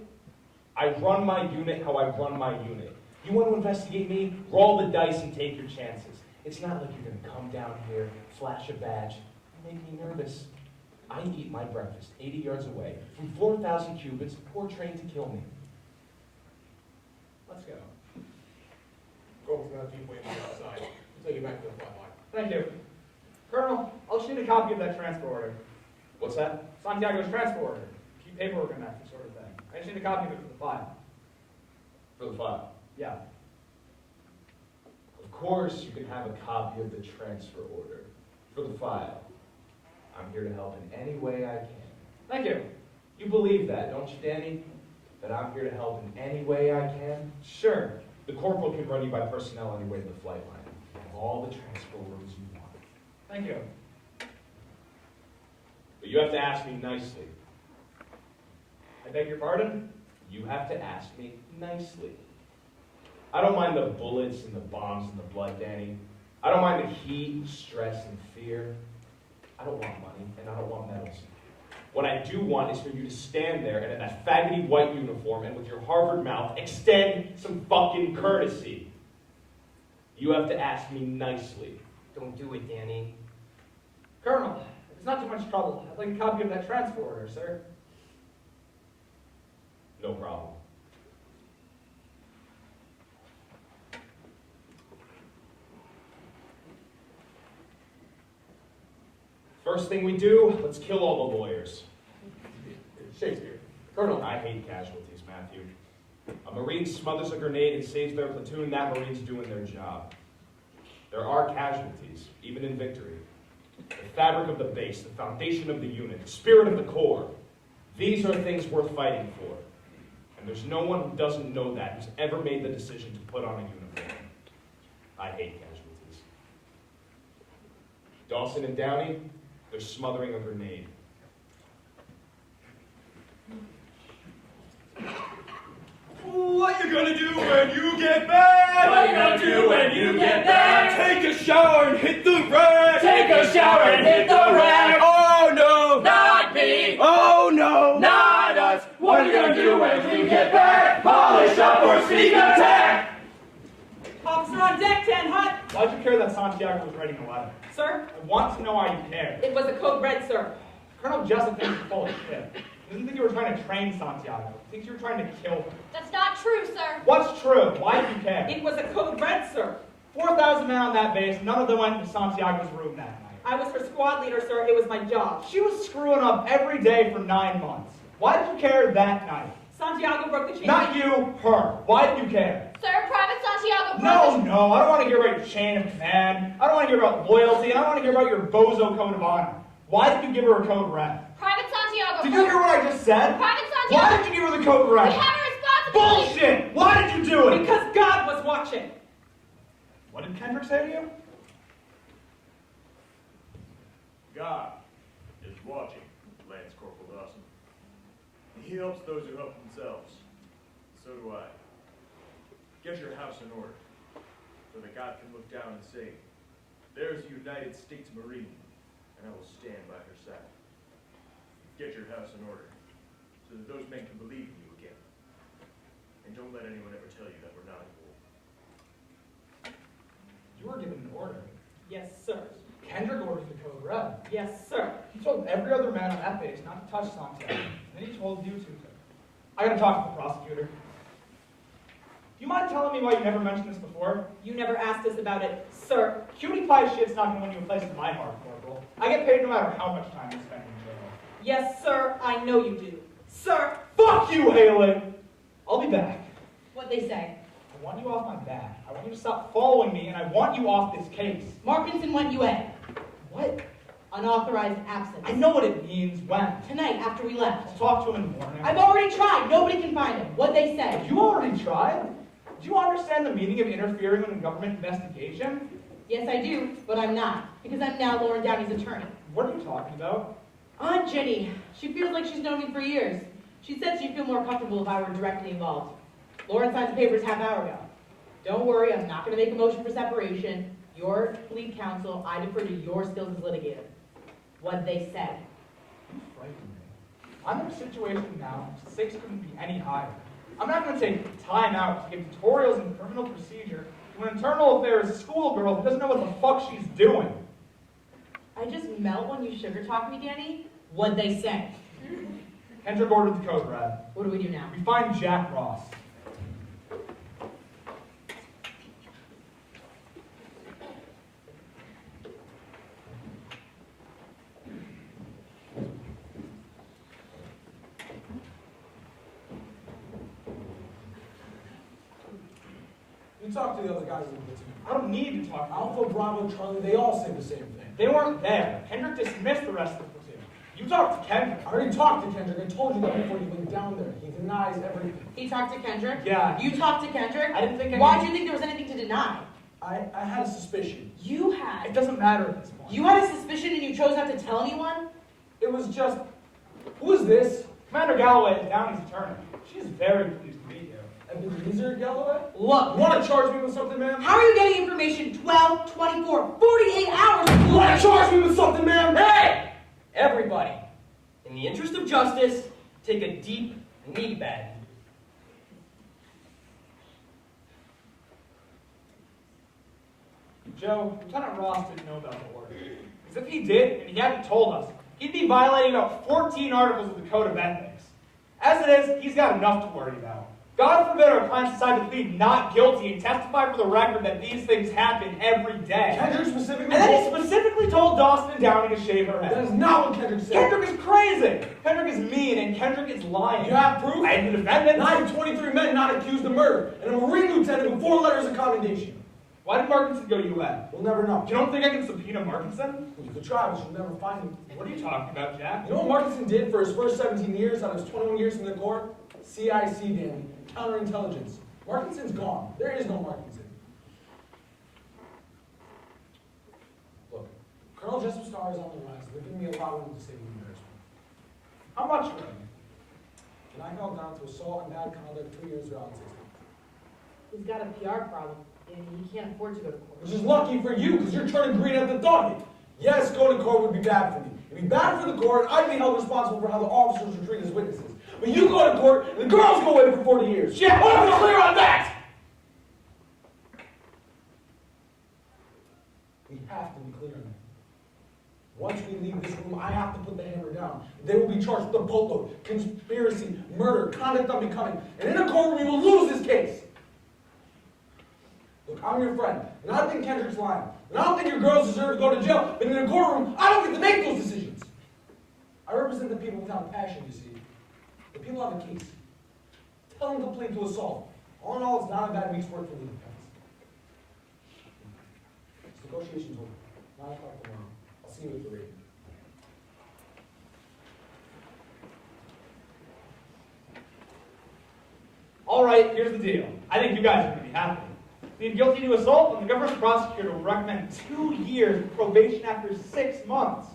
I run my unit how I run my unit. You want to investigate me? Roll the dice and take your chances. It's not like you're going to come down here, flash a badge, and make me nervous. I eat my breakfast 80 yards away from 4,000 Cubans who are trained to kill me. Let's go. Corporal's gonna keep waiting on the outside. I'll take you back to the flight line. Thank you. Colonel, I'll just need a copy of that transfer order. What's that? Santiago's transfer order. Keep paperwork in that sort of thing. I just need a copy of it for the file. For the file. Yeah. Of course, you can have a copy of the transfer order. For the file. I'm here to help in any way I can. Thank you. You believe that, don't you, Danny? That I'm here to help in any way I can? Sure. The corporal can run you by personnel anyway to the flight line. You have all the transfer orders you want. Thank you. But you have to ask me nicely. I beg your pardon? You have to ask me nicely. I don't mind the bullets and the bombs and the blood, Danny. I don't mind the heat, stress, and fear. I don't want money, and I don't want medals. What I do want is for you to stand there and in that faggoty white uniform and with your Harvard mouth extend some fucking courtesy. You have to ask me nicely. Don't do it, Danny. Colonel, if it's not too much trouble, I'd like a copy of that transfer order, sir. No problem. First thing we do, let's kill all the lawyers. Shakespeare. Colonel, I hate casualties, Matthew. A Marine smothers a grenade and saves their platoon, that Marine's doing their job. There are casualties, even in victory. The fabric of the base, the foundation of the unit, the spirit of the Corps. These are things worth fighting for. And there's no one who doesn't know that, who's ever made the decision to put on a uniform. I hate casualties. Dawson and Downey, they're smothering a grenade. What you gonna do when you get back? What you gonna do when you get back? Take a shower and hit the rack. Take a shower and hit the rack. Oh no! Not me. Oh no! Not us. What are you gonna do when we get back? Polish up or sneak attack. Officer on deck, 10 hot. Why'd you care that Santiago was writing a letter? Sir, I want to know why you care. it was a code red, sir. Colonel Jessup thinks you're full of shit. He doesn't think you were trying to train Santiago. He thinks you were trying to kill him. That's not true, sir. What's true? Why do you care? It was a code red, sir. 4,000 men on that base, none of them went into Santiago's room that night. I was her squad leader, sir. It was my job. She was screwing up every day for 9 months. Why did you care that night? Santiago broke the chain. Not you, her. Why did you care? Sir, Private Santiago No, I don't want to hear about your chain of command. I don't want to hear about loyalty. I don't want to hear about your bozo code of honor. Why did you give her a code red? Private Santiago. Did you hear what I just said? Private Santiago. Why did you give her the code red? We have a responsibility. Bullshit! Why did you do it? Because God was watching. What did Kendrick say to you? God is watching, Lance Corporal Dawson. He helps those who help themselves. So do I. Get your house in order, so that God can look down and say, there's a United States Marine, and I will stand by her side. Get your house in order, so that those men can believe in you again. And don't let anyone ever tell you that we're not at war. You were given an order. Yes, sir. Kendrick orders the code red. Yes, sir. He told every other man on that base not to touch Santiago. And then he told you to. I gotta talk to the prosecutor. Do you mind telling me why you never mentioned this before? You never asked us about it, sir. Cutie pie shit's not gonna win you a place in my heart, Corporal. I get paid no matter how much time you spend in jail. Yes, sir. I know you do. Sir. Fuck you, Haley! I'll be back. What they say? I want you off my back. I want you to stop following me, and I want you off this case. Markinson went UA. What? Unauthorized absence. I know what it means. When? Tonight, after we left. I'll talk to him in the morning. I've already tried. Nobody can find him. What'd they say? You already tried? Do you understand the meaning of interfering in a government investigation? Yes, I do, but I'm not, because I'm now Lauren Downey's attorney. What are you talking about? Aunt Jenny. She feels like she's known me for years. She said she'd feel more comfortable if I were directly involved. Lauren signed the papers half hour ago. Don't worry, I'm not going to make a motion for separation. Your lead counsel, I defer to your skills as litigator. What they said. You frighten me. I'm in a situation now, 6 couldn't be any higher. I'm not going to take time out to give tutorials in criminal procedure to an internal affairs schoolgirl who doesn't know what the fuck she's doing. I just melt when you sugar talk me, Danny. What'd they say? Kendrick ordered the code red. What do we do now? We find Jack Ross. You talk to the other guys in the platoon. I don't need to talk to them. Alpha, Bravo, Charlie, they all say the same thing. They weren't there. Kendrick dismissed the rest of the platoon. You talked to Kendrick. I already talked to Kendrick. I told you that before you went down there. He denies everything. He talked to Kendrick? Yeah. You talked to Kendrick? I didn't think Why'd you think there was anything to deny? I had a suspicion. You had? It doesn't matter at this point. You had a suspicion and you chose not to tell anyone? It was just, who is this? Commander Galloway is Downey's attorney. She's very pleased to meet you. Ebenezer Galloway? Look. You want to charge me with something, ma'am? How are you getting information 12, 24, 48 hours before? You want to charge me with something, ma'am? Hey! Everybody, in the interest of justice, take a deep knee bend. Joe, Lieutenant Ross didn't know about the order. Because if he did, and he hadn't told us, he'd be violating about 14 articles of the Code of Ethics. As it is, he's got enough to worry about. God forbid our clients decide to plead not guilty and testify for the record that these things happen every day. Kendrick specifically And then he specifically told Dawson and Downey to shave her head. That is not what Kendrick said. Kendrick is crazy. Kendrick is mean, and Kendrick is lying. You have proof? I am the defendant. 923 men not accused of murder, and a Marine lieutenant with 4 letters of commendation. Why did Markinson go to UN? We'll never know. You don't think I can subpoena Markinson? You could try, but you'll never find him. What are you talking about, Jack? You know what Markinson did for his first 17 years out of his 21 years in the Corps? CIC, Danny. Counterintelligence. Markinson's gone. There is no Markinson. Look, Colonel Jesper Starr is on the rise. They're giving me a lot of room to say the embarrassment. How much room? Can I go down to assault and bad conduct 2 years around 6 months? He's got a PR problem, and he can't afford to go to court. Which is lucky for you, because you're turning green at the target. Yes, going to court would be bad for me. It'd be bad for the court, I'd be held responsible for how the officers are treated as witnesses. But you go to court, and the girls go away for 40 years. Yeah, I want to be clear on that! We have to be clear on that. Once we leave this room, I have to put the hammer down. They will be charged with a boatload, conspiracy, murder, conduct unbecoming. And in a courtroom, we will lose this case. Look, I'm your friend, and I think Kendrick's lying. And I don't think your girls deserve to go to jail, but in a courtroom, I don't get to make those decisions. I represent the people without passion, you see. The people have a case. Tell them to plead to assault. All in all, it's not a bad week's work for the defense. This negotiation's over. 9 o'clock tomorrow. I'll see you at the raid. All right, here's the deal. I think you guys are going to be happy. Plead guilty to assault, and the government prosecutor will recommend 2 years of probation after 6 months.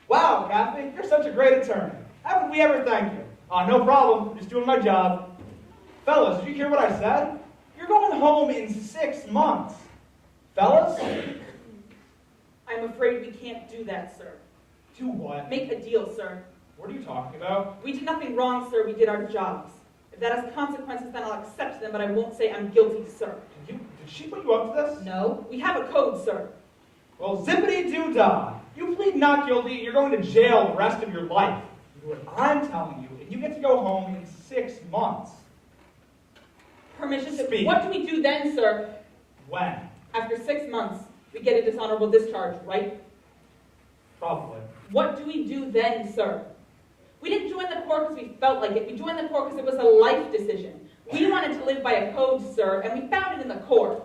Wow, Kathy, you're such a great attorney. Haven't we ever thank you? No problem. I'm just doing my job. Fellas, did you hear what I said? You're going home in 6 months. Fellas? I'm afraid we can't do that, sir. Do what? Make a deal, sir. What are you talking about? We did nothing wrong, sir. We did our jobs. If that has consequences, then I'll accept them, but I won't say I'm guilty, sir. Did she put you up to this? No. We have a code, sir. Well, zippity-doo-dah. You plead not guilty, and you're going to jail the rest of your life. You do what I'm telling you, and you get to go home in 6 months. Permission to... Speak. What do we do then, sir? When? After 6 months, we get a dishonorable discharge, right? Probably. What do we do then, sir? We didn't join the Corps because we felt like it. We joined the Corps because it was a life decision. We wanted to live by a code, sir, and we found it in the Corps.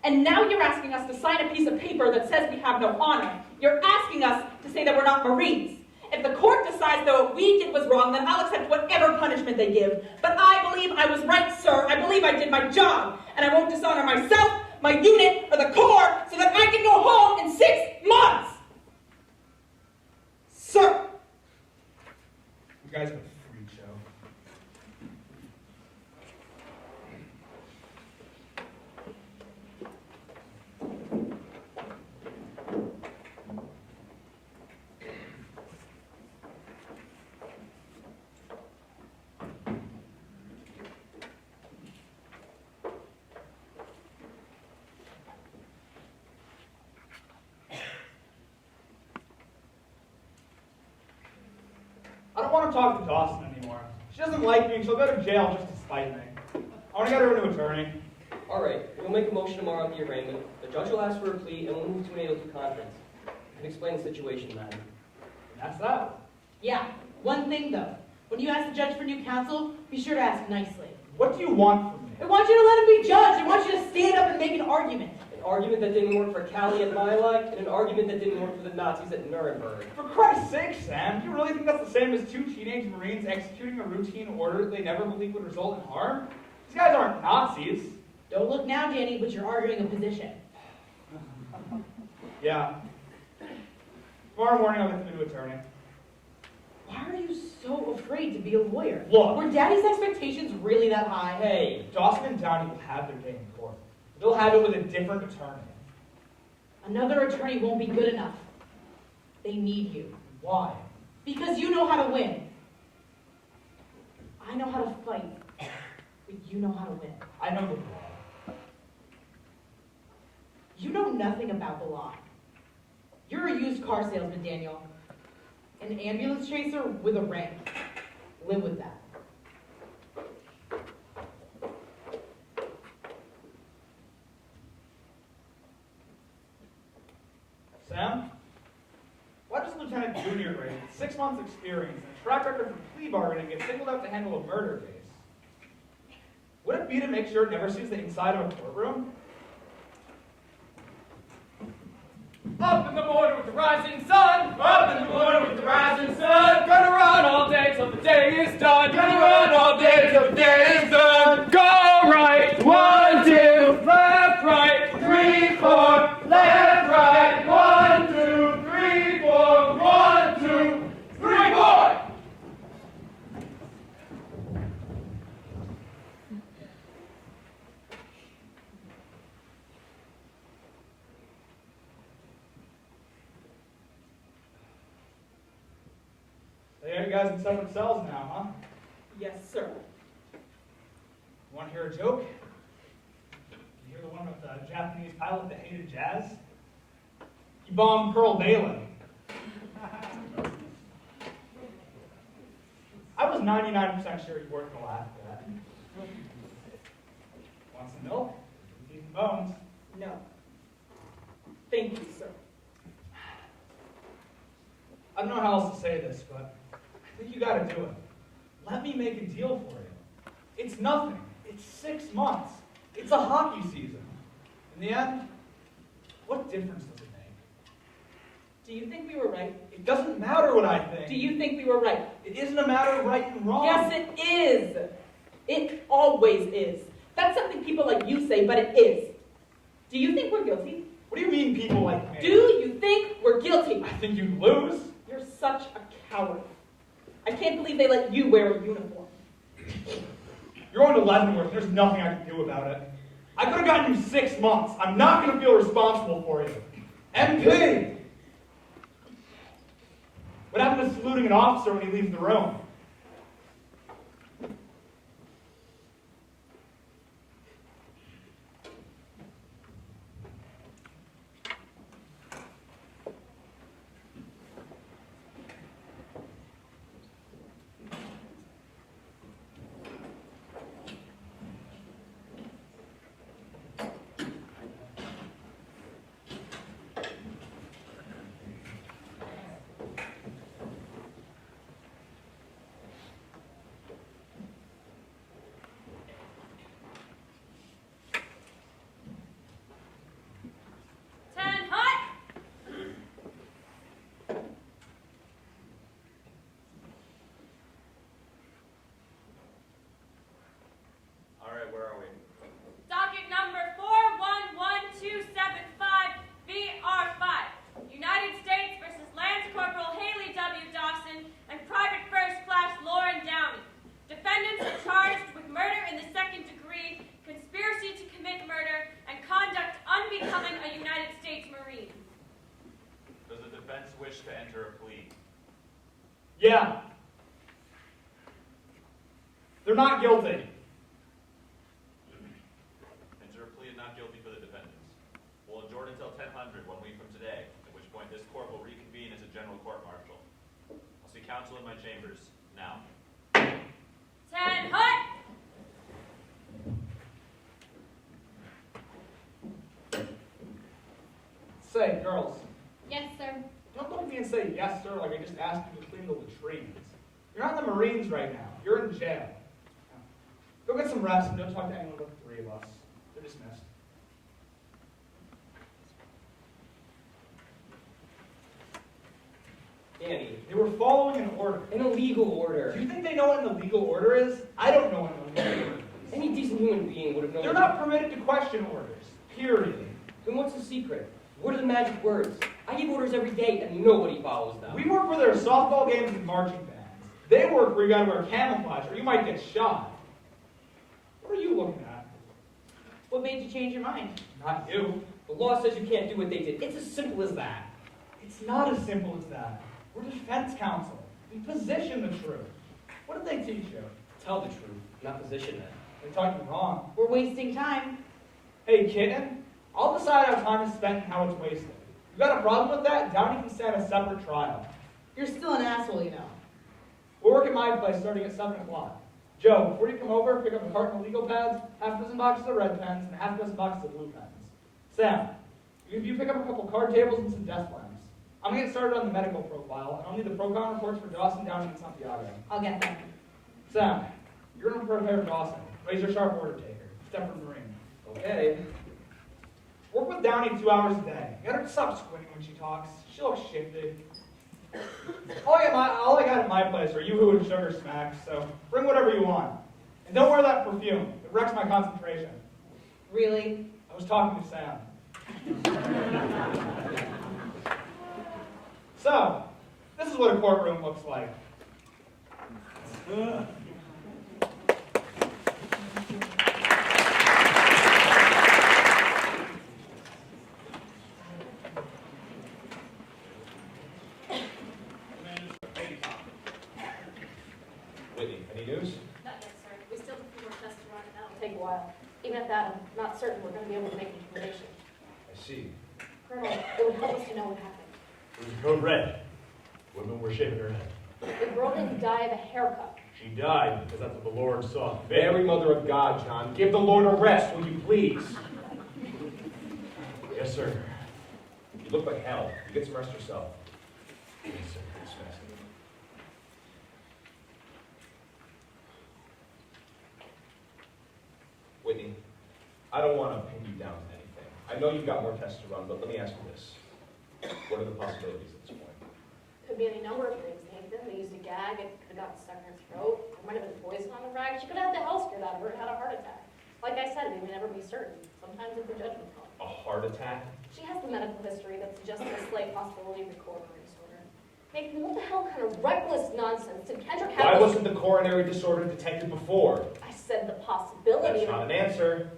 And now you're asking us to sign a piece of paper that says we have no honor. You're asking us to say that we're not Marines. If the court decides that what we did was wrong, then I'll accept whatever punishment they give. But I believe I was right, sir. I believe I did my job. And I won't dishonor myself, my unit, or the Corps so that I can go home in 6 months. Sir. You guys have a freak show. I don't want to talk to Dawson anymore. She doesn't like me, and she'll go to jail just to spite me. I want to get her a new attorney. All right, we'll make a motion tomorrow at the arraignment. The judge will ask for a plea, and we'll move to an 802 conference. You can explain the situation, madam. And that's that. Yeah, one thing though. When you ask the judge for new counsel, be sure to ask nicely. What do you want from me? I want you to let him be judged. I want you to stand up and make an argument. An argument that didn't work for Cali at my life, and an argument that didn't work for the Nazis at Nuremberg. For Christ's sake, Sam, do you really think that's the same as 2 teenage Marines executing a routine order that they never believed would result in harm? These guys aren't Nazis. Don't look now, Danny, but you're arguing a position. Yeah. Tomorrow morning I'll get the new attorney. Why are you so afraid to be a lawyer? Look. Were Daddy's expectations really that high? Hey, Dawson and Downey will have their day in court. They'll have it with a different attorney. Another attorney won't be good enough. They need you. Why? Because you know how to win. I know how to fight, but you know how to win. I know the law. You know nothing about the law. You're a used car salesman, Daniel. An ambulance chaser with a rank. Live with that. Sam? Why does Lieutenant Junior grade with 6 months experience and a track record for plea bargaining get singled out to handle a murder case? Would it be to make sure it never sees the inside of a courtroom? Up in the morning with the rising sun. Up in the morning with the rising sun. Gonna run all day till the day is done. Gonna run all day till the day is done. Go right, 1, 2, left, right, 3, 4, left, right, 1, 2, 3, 4, 1, 2, 3, 4. Hey, you guys in separate cells now, huh? Yes, sir. You want to hear a joke? You hear the one with the Japanese pilot that hated jazz? He bombed Pearl Balin. I was 99% sure you weren't going to laugh at that. Want some milk? Teeth and bones? No. Thank you, sir. I don't know how else to say this, but I think you got to do it. Let me make a deal for you. It's nothing. It's 6 months. It's a hockey season. In the end, what difference does it make? Do you think we were right? It doesn't matter what I think. Do you think we were right? It isn't a matter of right and wrong. Yes, it is. It always is. That's something people like you say, but it is. Do you think we're guilty? What do you mean people like me? Do you think we're guilty? I think you'd lose. You're such a coward. I can't believe they let you wear a uniform. You're going to Leavenworth. There's nothing I can do about it. I could have gotten you 6 months. I'm not going to feel responsible for you. MP! What happened to saluting an officer when he leaves the room? Docket number 411275, VR5. United States versus Lance Corporal Haley W. Dawson and Private First Class Lauren Downey. Defendants are charged with murder in the second degree, conspiracy to commit murder, and conduct unbecoming a United States Marine. Does the defense wish to enter a plea? Yeah. They're not guilty. Enter a plea of not guilty for the defendants. We'll adjourn until 1000, 1 week from today, at which point this court will reconvene as a general court-martial. I'll see counsel in my chambers now. 10 hut! Say, girls, Yes, sir. don't look at me and say yes, sir, like I just asked you to clean the latrines. You're not in the Marines right now. You're in jail. Go get some rest and don't talk to anyone but the 3 of us. They're dismissed. Danny, They were following an order. an illegal order. Do you think they know what an illegal order is? I don't know what an illegal order is. Any decent human being would have known. They're not permitted to question orders. Period. Then what's the secret? What are the magic words? I give orders every day and nobody follows them. We work for their softball games and marching bands. They work where you gotta wear camouflage or you might get shot. What are you looking at? What made you change your mind? Not you. The law says you can't do what they did. It's as simple as that. It's not as simple as that. We're defense counsel. We position the truth. What did they teach you? Tell the truth, not position it. They taught you wrong. We're wasting time. Hey, kitten, I'll decide how time is spent and how it's wasted. You got a problem with that? Downey can stand a separate trial. You're still an asshole, you know. We'll work at my place starting at 7 o'clock. Joe, before you come over, pick up a carton of legal pads, half a dozen boxes of red pens, and half a dozen boxes of blue pens. Sam, you pick up a couple card tables and some desk lamps. I'm gonna get started on the medical profile, and I'll need the pro-con reports for Dawson, Downey, and Santiago. I'll get them. Sam, you're gonna prepare Dawson. Razor sharp order taker. Stepford Marine. Okay. Work with Downey 2 hours a day. Get her to stop squinting when she talks. She looks shifty. All I got at my place are Yoo-hoo and sugar smacks, so bring whatever you want. And don't wear that perfume. It wrecks my concentration. Really? I was talking to Sam. So, this is what a courtroom looks like. Whitney, any news? Not yet, sir. We still have a few more tests to run, and that'll take a while. Even at that, I'm not certain we're going to be able to make a determination. I see. Colonel, it would help us to know what happened. It was code red. Women were shaving her head. The girl didn't die of a haircut. She died because that's what the Lord saw fit. Mary, Mother of God, John, give the Lord a rest, will you please? Yes, sir. You look like hell. You get some rest yourself. Yes, sir. Dismissed. Whitney, I don't want to pin you down to anything. I know you've got more tests to run, but let me ask you this. What are the possibilities at this point? Could be any number of things, Nathan. They used a gag. It could have gotten stuck in her throat. There might have been poison on the rag. She could have had the hell scared out of her and had a heart attack. Like I said, we may never be certain. Sometimes it's a judgment call. A heart attack? She has the medical history that suggests a slight possibility of coronary disorder. Nathan, what the hell kind of reckless nonsense did Kendrick have? Why wasn't the coronary disorder detected before? I said the possibility. That's not an answer.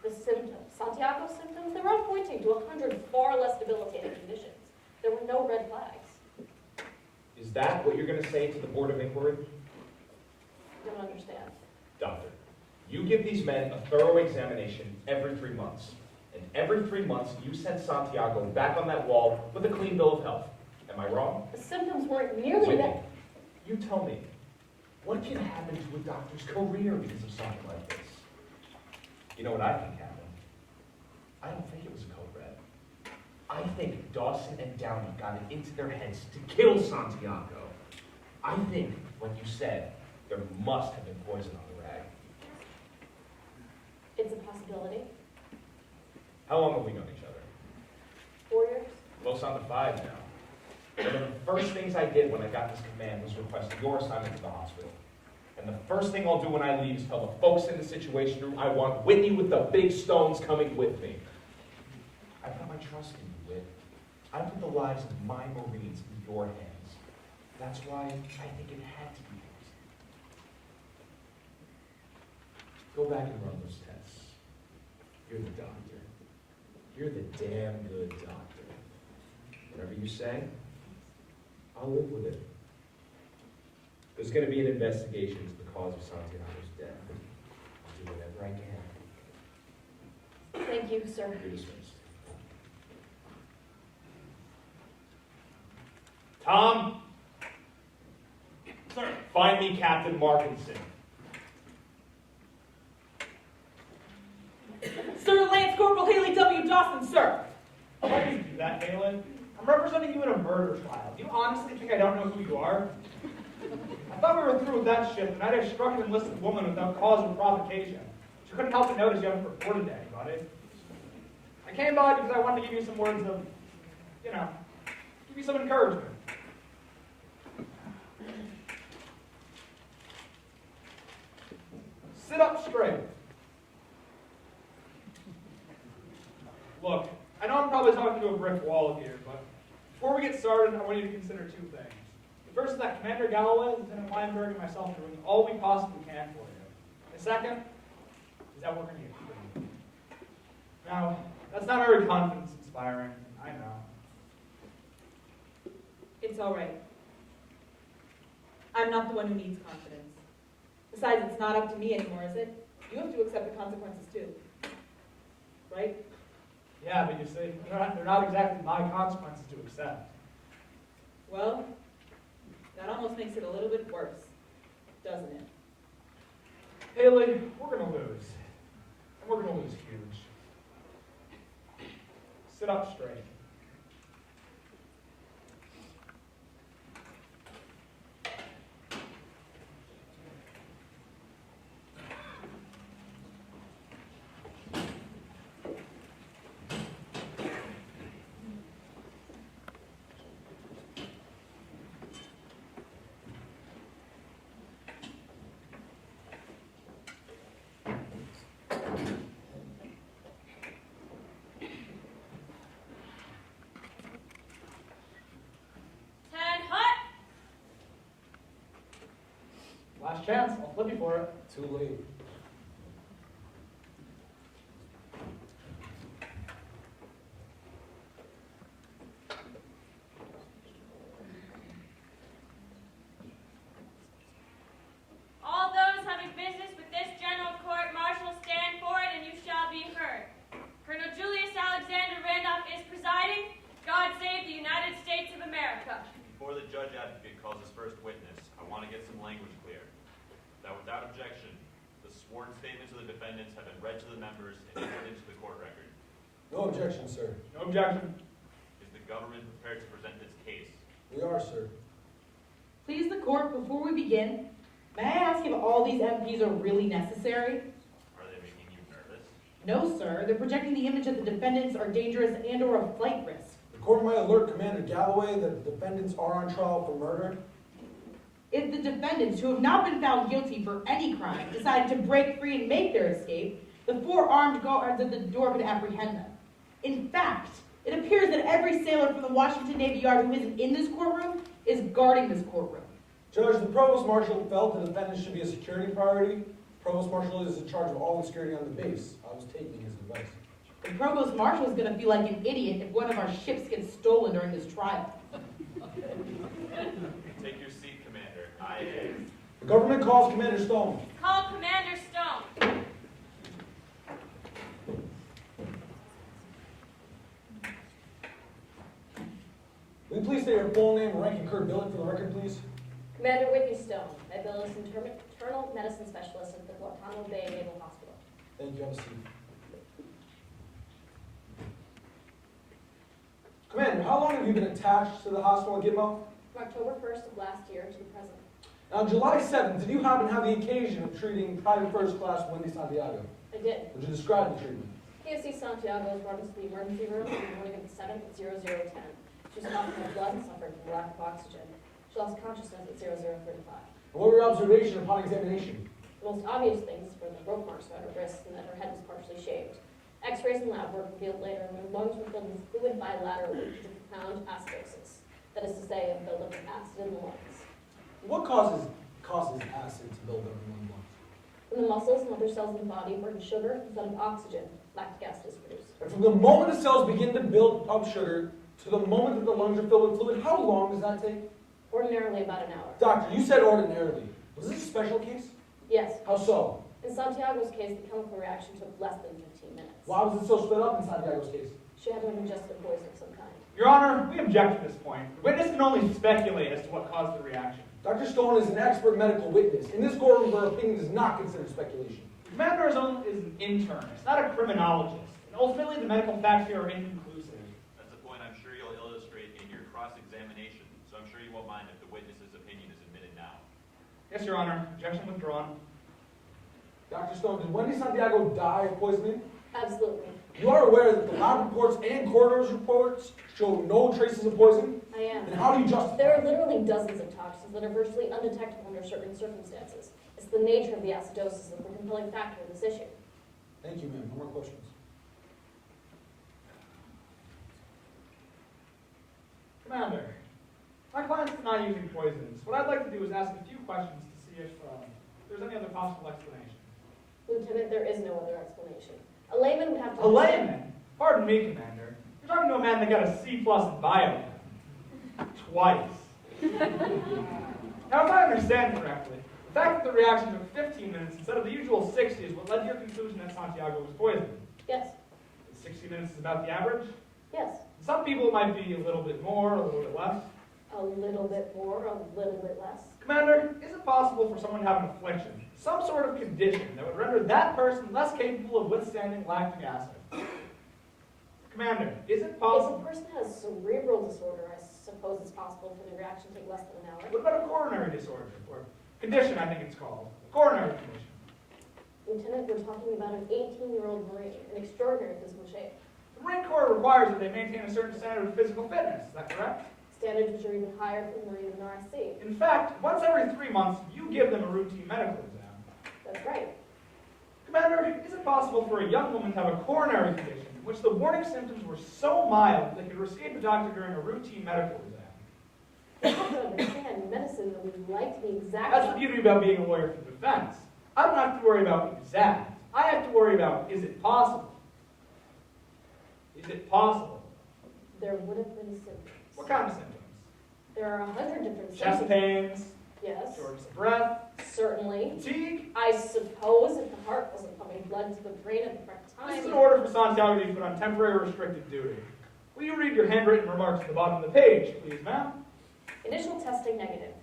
The symptoms, Santiago's symptoms, they were all pointing to 100 far less debilitating conditions. There were no red flags. Is that what you're going to say to the Board of Inquiry? I don't understand. Doctor, you give these men a thorough examination every 3 months. And every 3 months, you send Santiago back on that wall with a clean bill of health. Am I wrong? The symptoms weren't nearly Whitney, that. you tell me, what can happen to a doctor's career because of something like this? You know what I think happened? I don't think it was a code red. I think Dawson and Downey got it into their heads to kill Santiago. I think, like you said, there must have been poison on the rag. It's a possibility. How long have we known each other? 4 years? Close on to 5 now. One of the first things I did when I got this command was request your assignment to the hospital. And the first thing I'll do when I leave is tell the folks in the Situation Room I want Whitney with the big stones coming with me. I put my trust in you, Whit. I put the lives of my Marines in your hands. That's why I think it had to be yours. Go back and run those tests. You're the doctor. You're the damn good doctor. Whatever you say, I'll live with it. There's going to be an investigation into the cause of Santiago's death. I'll do whatever I can. Thank you, sir. You're dismissed. Tom? Sir. Find me Captain Markinson. Sir Lance Corporal Haley W. Dawson, sir. Why do you do that, Galen? I'm representing you in a murder trial. Do you honestly think I don't know who you are? I thought we were through with that shit, and I'd have struck an enlisted woman without cause or provocation. But you couldn't help but notice you haven't reported to anybody. I came by because I wanted to give you some words of, give you some encouragement. Sit up straight. Look, I know I'm probably talking to a brick wall here, but before we get started, I want you to consider 2 things. The first is that Commander Galloway, Lieutenant Weinberg, and myself are doing all we possibly can for you. The second is that we're going to get you. Now, that's not very confidence-inspiring, I know. It's all right. I'm not the one who needs confidence. Besides, it's not up to me anymore, is it? You have to accept the consequences too. Right? Yeah, but you see, they're not exactly my consequences to accept. Well, that almost makes it a little bit worse, doesn't it? Haley, we're going to lose. And we're going to lose huge. Sit up straight. Last chance. I'll flip you for it. Too late. All those having business with this general court-martial stand forward and you shall be heard. Colonel Julius Alexander Randolph is presiding. God save the United States of America. Before the judge advocate calls his first witness, I want to get some language clear. That without objection, the sworn statements of the defendants have been read to the members and entered into the court record. No objection, sir. No objection. Is the government prepared to present its case? We are, sir. Please, the court, before we begin, may I ask if all these MPs are really necessary? Are they making you nervous? No, sir. They're projecting the image that the defendants are dangerous and/or a flight risk. The court might alert Commander Galloway that the defendants are on trial for murder. If the defendants, who have not been found guilty for any crime, decided to break free and make their escape, the 4 armed guards at the door could apprehend them. In fact, it appears that every sailor from the Washington Navy Yard who isn't in this courtroom is guarding this courtroom. Judge, the Provost Marshal felt the defendants should be a security priority. Provost Marshal is in charge of all the security on the base. I was taking his advice. The Provost Marshal is going to feel like an idiot if one of our ships gets stolen during this trial. Take your seat, Commander. Aye. The government calls Commander Stone. Call Commander Stone. Will you please state your full name and rank and current billing for the record, please? Commander Whitney Stone. I bill as internal medicine specialist at the Guantanamo Bay Naval Hospital. Thank you. Have a seat. Commander, how long have you been attached to the hospital at Gitmo? From October 1st of last year to the present. On July 7th, did you happen to have the occasion of treating Private First Class Wendy Santiago? I did. Would you describe the treatment? PFC Santiago was brought into the emergency room on the morning of the 7th at 0010. She was coughing up blood and suffered from lack of oxygen. She lost consciousness at 0035. And what were your observations upon examination? The most obvious things were the rope marks on her wrists and that her head was partially shaved. X-rays and lab work revealed later her lungs were filled with fluid bilaterally due to profound acidosis. That is to say, a buildup of acid in the lungs. What causes acid to build up in one lungs? When the muscles and other cells in the body burn sugar instead of oxygen, lactic acid is produced. And from the moment the cells begin to build up sugar to the moment that the lungs are filled with fluid, how long does that take? Ordinarily about an hour. Doctor, you said ordinarily. Was this a special case? Yes. How so? In Santiago's case, the chemical reaction took less than 15 minutes. Why was it so split up in Santiago's case? She had to have ingested poison of some kind. Your Honor, we object to this point. The witness can only speculate as to what caused the reaction. Dr. Stone is an expert medical witness. In this courtroom, her opinion is not considered speculation. The commander is an internist, not a criminologist. And ultimately, the medical facts here are inconclusive. That's a point I'm sure you'll illustrate in your cross-examination, so I'm sure you won't mind if the witness's opinion is admitted now. Yes, Your Honor. Objection withdrawn. Dr. Stone, did Wendy Santiago die of poisoning? Absolutely. You are aware that the lab reports and coroner's reports show no traces of poison? I am. And how do you justify? There are literally dozens of toxins that are virtually undetectable under certain circumstances. It's the nature of the acidosis that's the compelling factor in this issue. Thank you, ma'am. No more questions. Commander, my client's not using poisons. What I'd like to do is ask a few questions to see if there's any other possible explanation. Lieutenant, there is no other explanation. A layman would have to... A layman? Pardon me, Commander. You're talking to a man that got a C+ in biochem. Twice. Now, if I understand correctly, the fact that the reaction took 15 minutes instead of the usual 60 is what led to your conclusion that Santiago was poisoned. Yes. 60 minutes is about the average? Yes. Some people it might be a little bit more, a little bit less. A little bit more, a little bit less. Commander, is it possible for someone to have an affliction, some sort of condition that would render that person less capable of withstanding lactic acid? Commander, is it possible... If a person has cerebral disorder, I suppose it's possible for the reaction to take less than an hour. What about a coronary disorder, or condition, I think it's called? A coronary condition. Lieutenant, we're talking about an 18-year-old Marine in extraordinary physical shape. The Marine Corps requires that they maintain a certain standard of physical fitness, is that correct? Standards which are even higher for the Marine than RSC. In fact, once every 3 months, you give them a routine medical exam. That's right. Commander, is it possible for a young woman to have a coronary condition in which the warning symptoms were so mild that they could receive the doctor during a routine medical exam? You have to understand, medicine will like me exactly. That's the beauty about being a lawyer for the defense. I don't have to worry about exact. I have to worry about, is it possible? Is it possible? There would have been symptoms. What kind of symptoms? There are 100 different Chest symptoms. pains, Yes. shortness of breath, Certainly. fatigue. I suppose if the heart wasn't pumping blood to the brain at the correct time. This is an order for Santiago to be put on temporary restricted duty. Will you read your handwritten remarks at the bottom of the page, please, ma'am? Initial testing negative.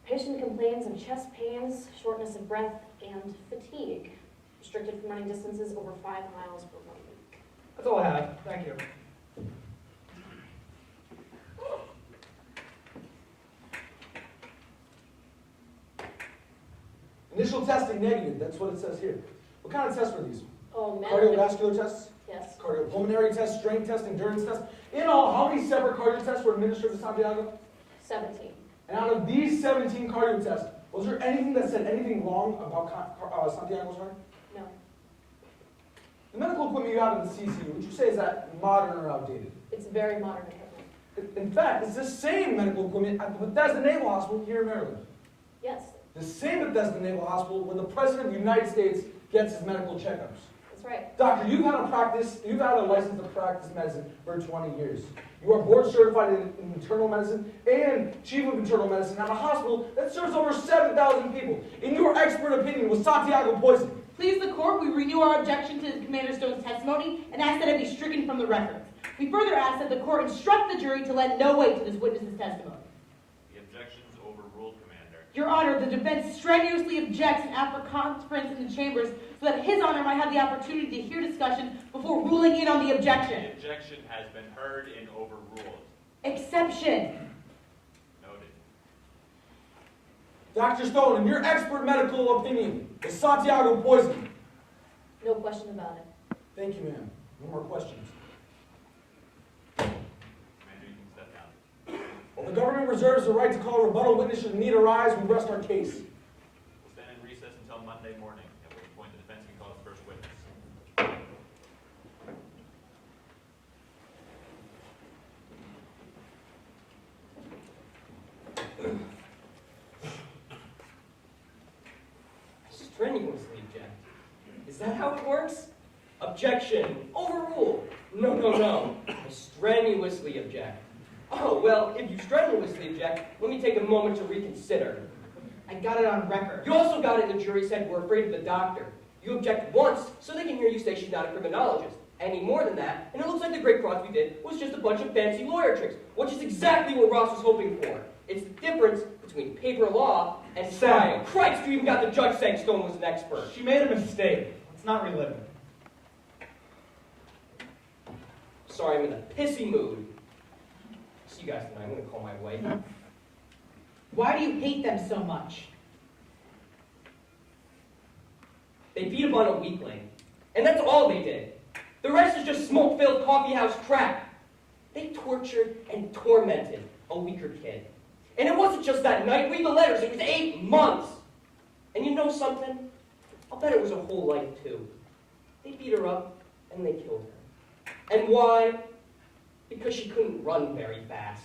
Patient complains of chest pains, shortness of breath, and fatigue. Restricted from running distances over 5 miles for 1 week. That's all I have. Thank you. Initial testing negative, that's what it says here. What kind of tests were these? Oh, man. Cardiovascular tests? Yes. Cardiopulmonary tests, strength tests, endurance tests. In all, how many separate cardio tests were administered to Santiago? 17. And out of these 17 cardio tests, was there anything that said anything wrong about Santiago's heart? No. The medical equipment you have in the CCU, would you say is that modern or outdated? It's very modern equipment. In fact, it's the same medical equipment at the Bethesda Naval Hospital here in Maryland. Yes. The same Bethesda Naval Hospital where the President of the United States gets his medical checkups. That's right. Doctor, you've had a license to practice medicine for 20 years. You are board certified in internal medicine and chief of internal medicine at a hospital that serves over 7,000 people. In your expert opinion, was Santiago poisoned? Please the court, we renew our objection to Commander Stone's testimony and ask that it be stricken from the record. We further ask that the court instruct the jury to lend no weight to this witness's testimony. The objection's overruled, Commander. Your Honor, the defense strenuously objects and asks for conference in the chambers so that His Honor might have the opportunity to hear discussion before ruling in on the objection. The objection has been heard and overruled. Exception. Noted. Dr. Stone, in your expert medical opinion, was Santiago poisoned? No question about it. Thank you, ma'am. No more questions. Commander, you can step down. While the government reserves the right to call a rebuttal witness should the need arise, we rest our case. We'll stand in recess until Monday morning, at which point the defense can call its first witness. Strenuously object. Is that how it works? Objection. Overruled. No. I strenuously object. Oh, well, if you strenuously object, let me take a moment to reconsider. I got it on record. You also got it in the jury said we're afraid of the doctor. You object once, so they can hear you say she's not a criminologist. Any more than that, and it looks like the great Crosby did was just a bunch of fancy lawyer tricks, which is exactly what Ross was hoping for. It's the difference between paper law and trial. Christ, you even got the judge saying Stone was an expert. She made a mistake. Let's not relive it. Sorry, I'm in a pissy mood. See you guys tonight. I'm going to call my wife. Why do you hate them so much? They beat up on a weakling. And that's all they did. The rest is just smoke-filled coffeehouse crap. They tortured and tormented a weaker kid. And it wasn't just that night. Read the letters. It was 8 months. And you know something? I'll bet it was a whole life, too. They beat her up, and they killed her. And why? Because she couldn't run very fast.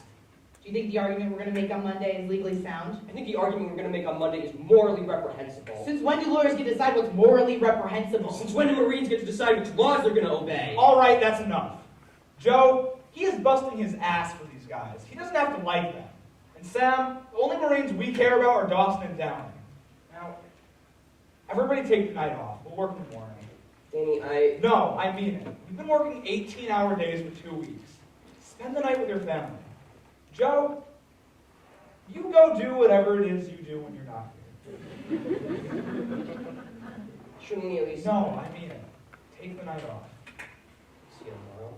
Do you think the argument we're going to make on Monday is legally sound? I think the argument we're going to make on Monday is morally reprehensible. Since when do lawyers get to decide what's morally reprehensible? Since when do Marines get to decide which laws they're going to obey? All right, that's enough. Joe, he is busting his ass for these guys. He doesn't have to like them. And Sam, the only Marines we care about are Dawson and Downey. Now, everybody take the night off. We'll work in the morning. Danny, No, I mean it. We've been working 18-hour days for 2 weeks. Spend the night with your family. Joe, you go do whatever it is you do when you're not here. Shouldn't we at least... No, I mean it. Take the night off. See you tomorrow.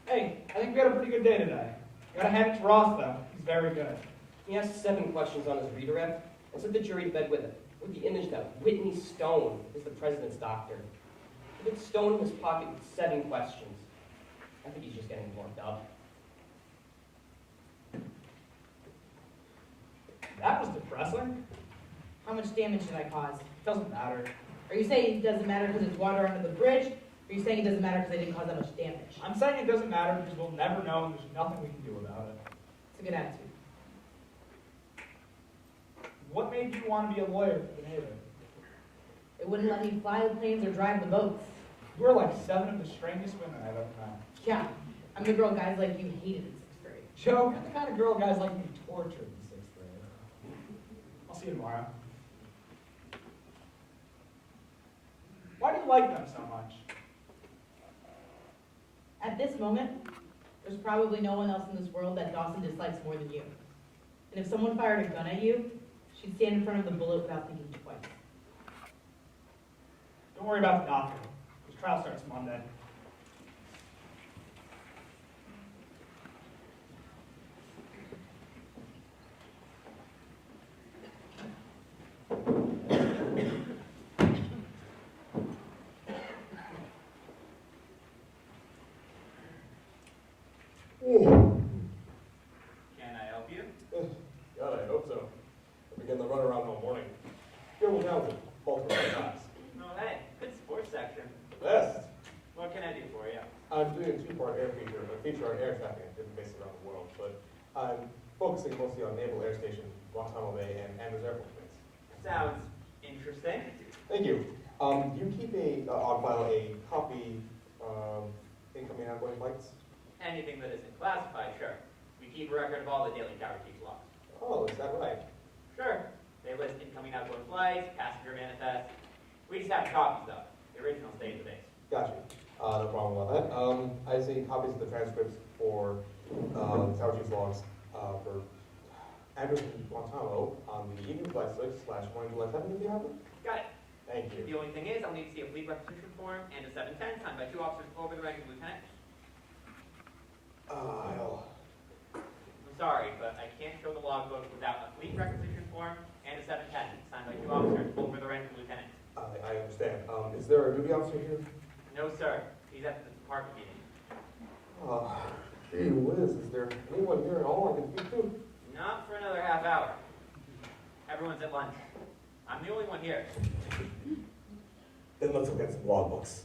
Hey, I think we had a pretty good day today. Gotta hand it to Ross, though. He's very good. He asked 7 questions on his redirect and sent the jury to bed with the image that Whitney Stone is the president's doctor. He put Stone in his pocket with 7 questions. I think he's just getting warmed up. That was depressing. How much damage did I cause? Doesn't matter. Are you saying it doesn't matter because it's water under the bridge? Or are you saying it doesn't matter because I didn't cause that much damage? I'm saying it doesn't matter because we'll never know and there's nothing we can do about it. a good attitude. What made you want to be a lawyer for the Navy? It wouldn't let me fly the planes or drive the boats. You were like 7 of the strangest women I've ever met. Yeah, I'm the girl guys like you hated in 6th grade. Joke, I'm the kind of girl guys like to be tortured in 6th grade. I'll see you tomorrow. Why do you like them so much? At this moment, there's probably no one else in this world that Dawson dislikes more than you. And if someone fired a gun at you, she'd stand in front of the bullet without thinking twice. Don't worry about the doctor. His trial starts Monday. Can I help you? God, I hope so. I begin the run around all morning. Here we'll down to multiple times. Oh, hey, good sports section. The best. What can I do for you? I'm doing a 2-part air feature, a feature on air traffic at different bases around the world, but I'm focusing mostly on Naval Air Station, Guantanamo Bay, and Andrews Air Force Base. Sounds interesting. Thank you. Do you keep on file a copy of incoming and outgoing flights? Anything that isn't classified, sure. We keep a record of all the daily tower chiefs logs. Oh, is that right? Sure. They list incoming outgoing flights, passenger manifests. We just have copies, though. The original stay at the base. Gotcha. No problem about that. I see copies of the transcripts for the tower chief's logs for Andrews and Guantanamo on the evening July 6th / morning July 7th, if you have them. Got it. Thank you. The only thing is, I'll need to see a fleet requisition form and a 710 signed by 2 officers over the rank of lieutenant. I'm sorry, but I can't show the logbook without a fleet requisition form and a 710 signed by 2 officers over the rank of lieutenant. I understand. Is there a duty officer here? No, sir. He's at the department meeting. Gee whiz, is there anyone here at all I can speak to? Not for another half hour. Everyone's at lunch. I'm the only one here. Then let's look at some logbooks.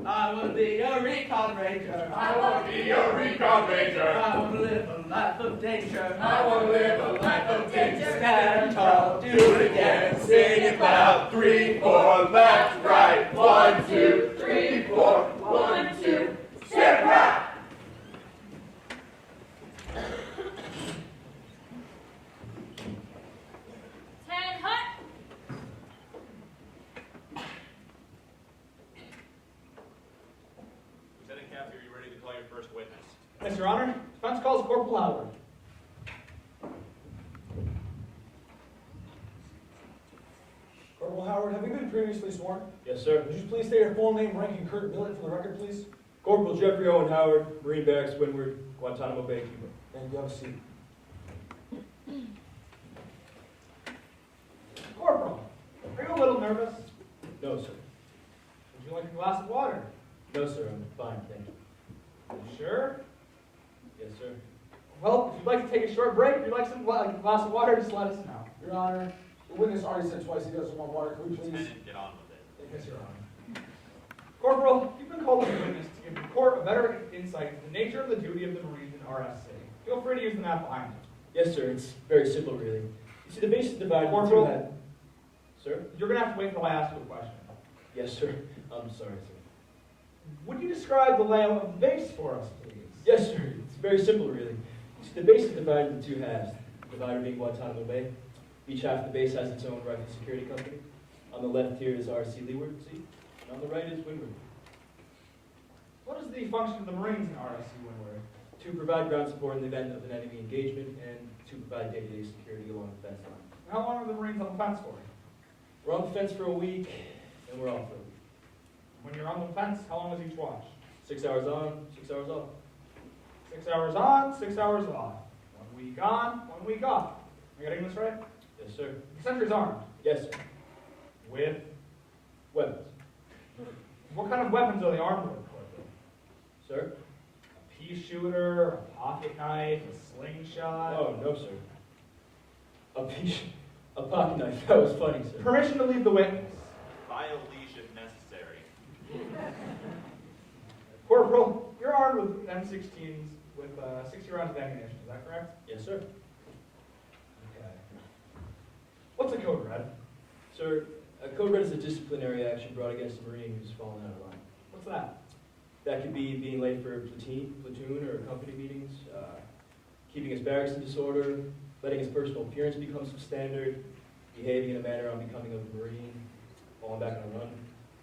I want to be a recon ranger. I want to be a recon ranger. I want to live a life of danger. I want to live a life of danger. Stand tall, do it again. Sing it loud. 3, 4, left, right. 1, 2, 3, 4. 1, 2. Step back. Lieutenant Captain, are you ready to call your first witness? Yes, Your Honor. Defense calls Corporal Howard. Corporal Howard, have you been previously sworn? Yes, sir. Would you please state your full name, rank, and current billet for the record, please? Corporal Jeffrey Owen Howard, Marine Barracks, Windward, Guantanamo Bay, Cuba. And you have a seat. Corporal, are you a little nervous? No, sir. Would you like a glass of water? No, sir. I'm fine, thank you. Are you sure? Yes, sir. Well, if you'd like to take a short break, if you'd like some like a glass of water, just let us know. Your Honor, the witness already said twice he doesn't want water. Could we please? Lieutenant, get on with it. Yes, Your Honor. Corporal, you've been called as a witness to give the court a better insight into the nature of the duty of the Marines in RSC. Feel free to use the map behind you. Yes, sir. It's very simple, really. You see, the base is divided into Corporal? two halves. Sir? You're going to have to wait until I ask you a question. Yes, sir. I'm sorry, sir. Would you describe the layout of the base for us, please? Yes, sir. It's very simple, really. You see, the base is divided into two halves. The divider being Guantanamo Bay. Each half of the base has its own rifle security company. On the left here is RC Leeward, see? And on the right is Windward. What is the function of the Marines in RSC Windward? To provide ground support in the event of an enemy engagement and to provide day-to-day security along the fence line. How long are the Marines on the fence for? We're on the fence for a week, and we're off for a week. When you're on the fence, how long is each watch? 6 hours on, 6 hours off. 6 hours on, 6 hours off. 1 week on, 1 week off. Am I getting this right? Yes, sir. The sentry's armed. Yes, sir. With? Weapons. What kind of weapons are they armed with, Corporal? Sir? A pea shooter, a pocket knife, a slingshot? Oh, no, sir. A pocket knife. That was funny, sir. Permission to leave the witness. By a leash if necessary. Corporal, you're armed with M16s with 60 rounds of ammunition. Is that correct? Yes, sir. Okay. What's a code red? Sir, a code red is a disciplinary action brought against a Marine who's fallen out of line. What's that? That could be being late for platoon or company meetings, keeping his barracks in disorder, letting his personal appearance become substandard, behaving in a manner unbecoming of a Marine, falling back on a run.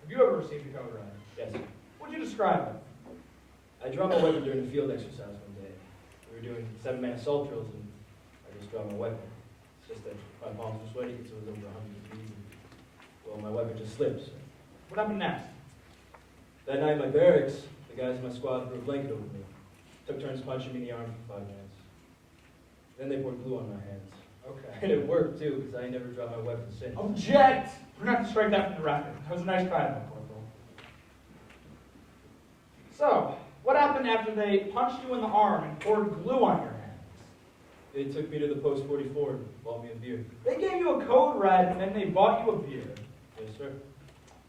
Have you ever received a code red? Yes. Would you describe it? I dropped my weapon during a field exercise one day. We were doing 7-man assault drills, and I just dropped my weapon. It's just that my palms were sweaty because it was over 100 degrees. And, well, my weapon just slipped. So. What happened next? That night in my barracks, the guys in my squad threw a blanket over me. Took turns punching me in the arm for 5 minutes. Then they poured glue on my hands. Okay. And it worked, too, because I never dropped my weapon since. Object! We're going to have to strike that from the record. That was a nice try, Corporal. So, what happened after they punched you in the arm and poured glue on your hands? They took me to the post 44 and bought me a beer. They gave you a code red and then they bought you a beer. Yes, sir.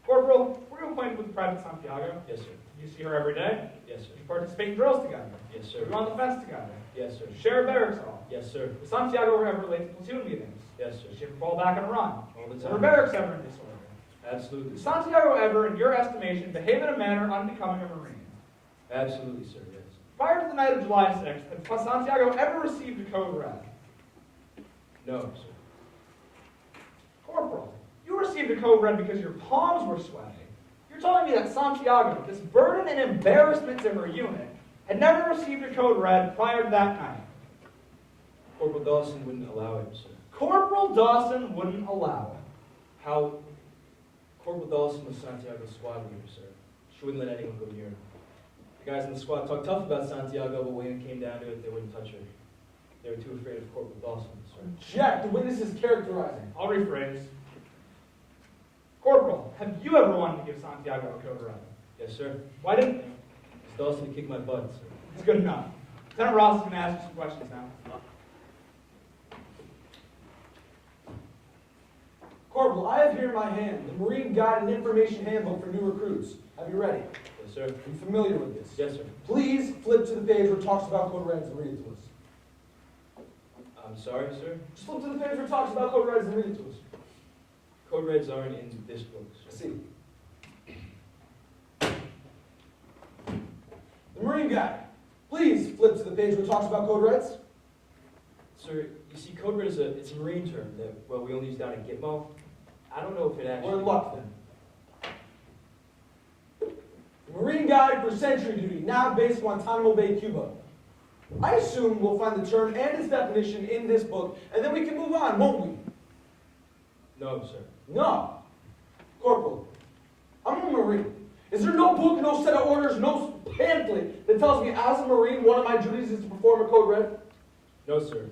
Corporal, were you acquainted with Private Santiago? Yes, sir. You see her every day? Yes, sir. You participate in drills together? Yes, sir. You on the fence together? Yes, sir. You share a barracks hall? Yes, sir. Does Santiago ever late to platoon meetings? Yes, Does sir. she ever fall back and run? All the Were time. her barracks ever in disorder? Absolutely. Does Santiago ever, in your estimation, behave in a manner unbecoming a Marine? Absolutely, sir, yes. Prior to the night of July 6th, had Santiago ever received a code red? No, sir. Corporal, you received a code red because your palms were sweating. You're telling me that Santiago, this burden and embarrassment to her unit, had never received a code red prior to that night? Corporal Dawson wouldn't allow it, sir. Corporal Dawson wouldn't allow it. How? Corporal Dawson was Santiago's squad leader, sir. She wouldn't let anyone go near her. The guys in the squad talked tough about Santiago, but when it came down to it, they wouldn't touch her. They were too afraid of Corporal Dawson, sir. Jack, the witness is characterizing. I'll rephrase. Corporal, have you ever wanted to give Santiago a code red? Yes, sir. Why didn't you? Because Dawson kicked my butt, sir. It's good enough. Lieutenant Ross is going to ask you some questions now. Corporal, I have here in my hand the Marine Guide and Information Handbook for new recruits. Have you read it? Yes, sir. Are you familiar with this? Yes, sir. Please flip to the page where it talks about code reds and read it to us. I'm sorry, sir. Just flip to the page where it talks about code reds and read it to us. Code reds aren't in this book, I sir. see. The Marine Guide. Please flip to the page where it talks about code reds. Sir, you see, code red is it's a Marine term that, well, we only use down in Gitmo. I don't know if it actually... We're in luck then. The Marine Guide for Sentry Duty, now based in Guantanamo Bay, Cuba. I assume we'll find the term and its definition in this book, and then we can move on, won't we? No, sir. No. Corporal, I'm a Marine. Is there no book, no set of orders, no pamphlet that tells me as a Marine one of my duties is to perform a code red? No, sir.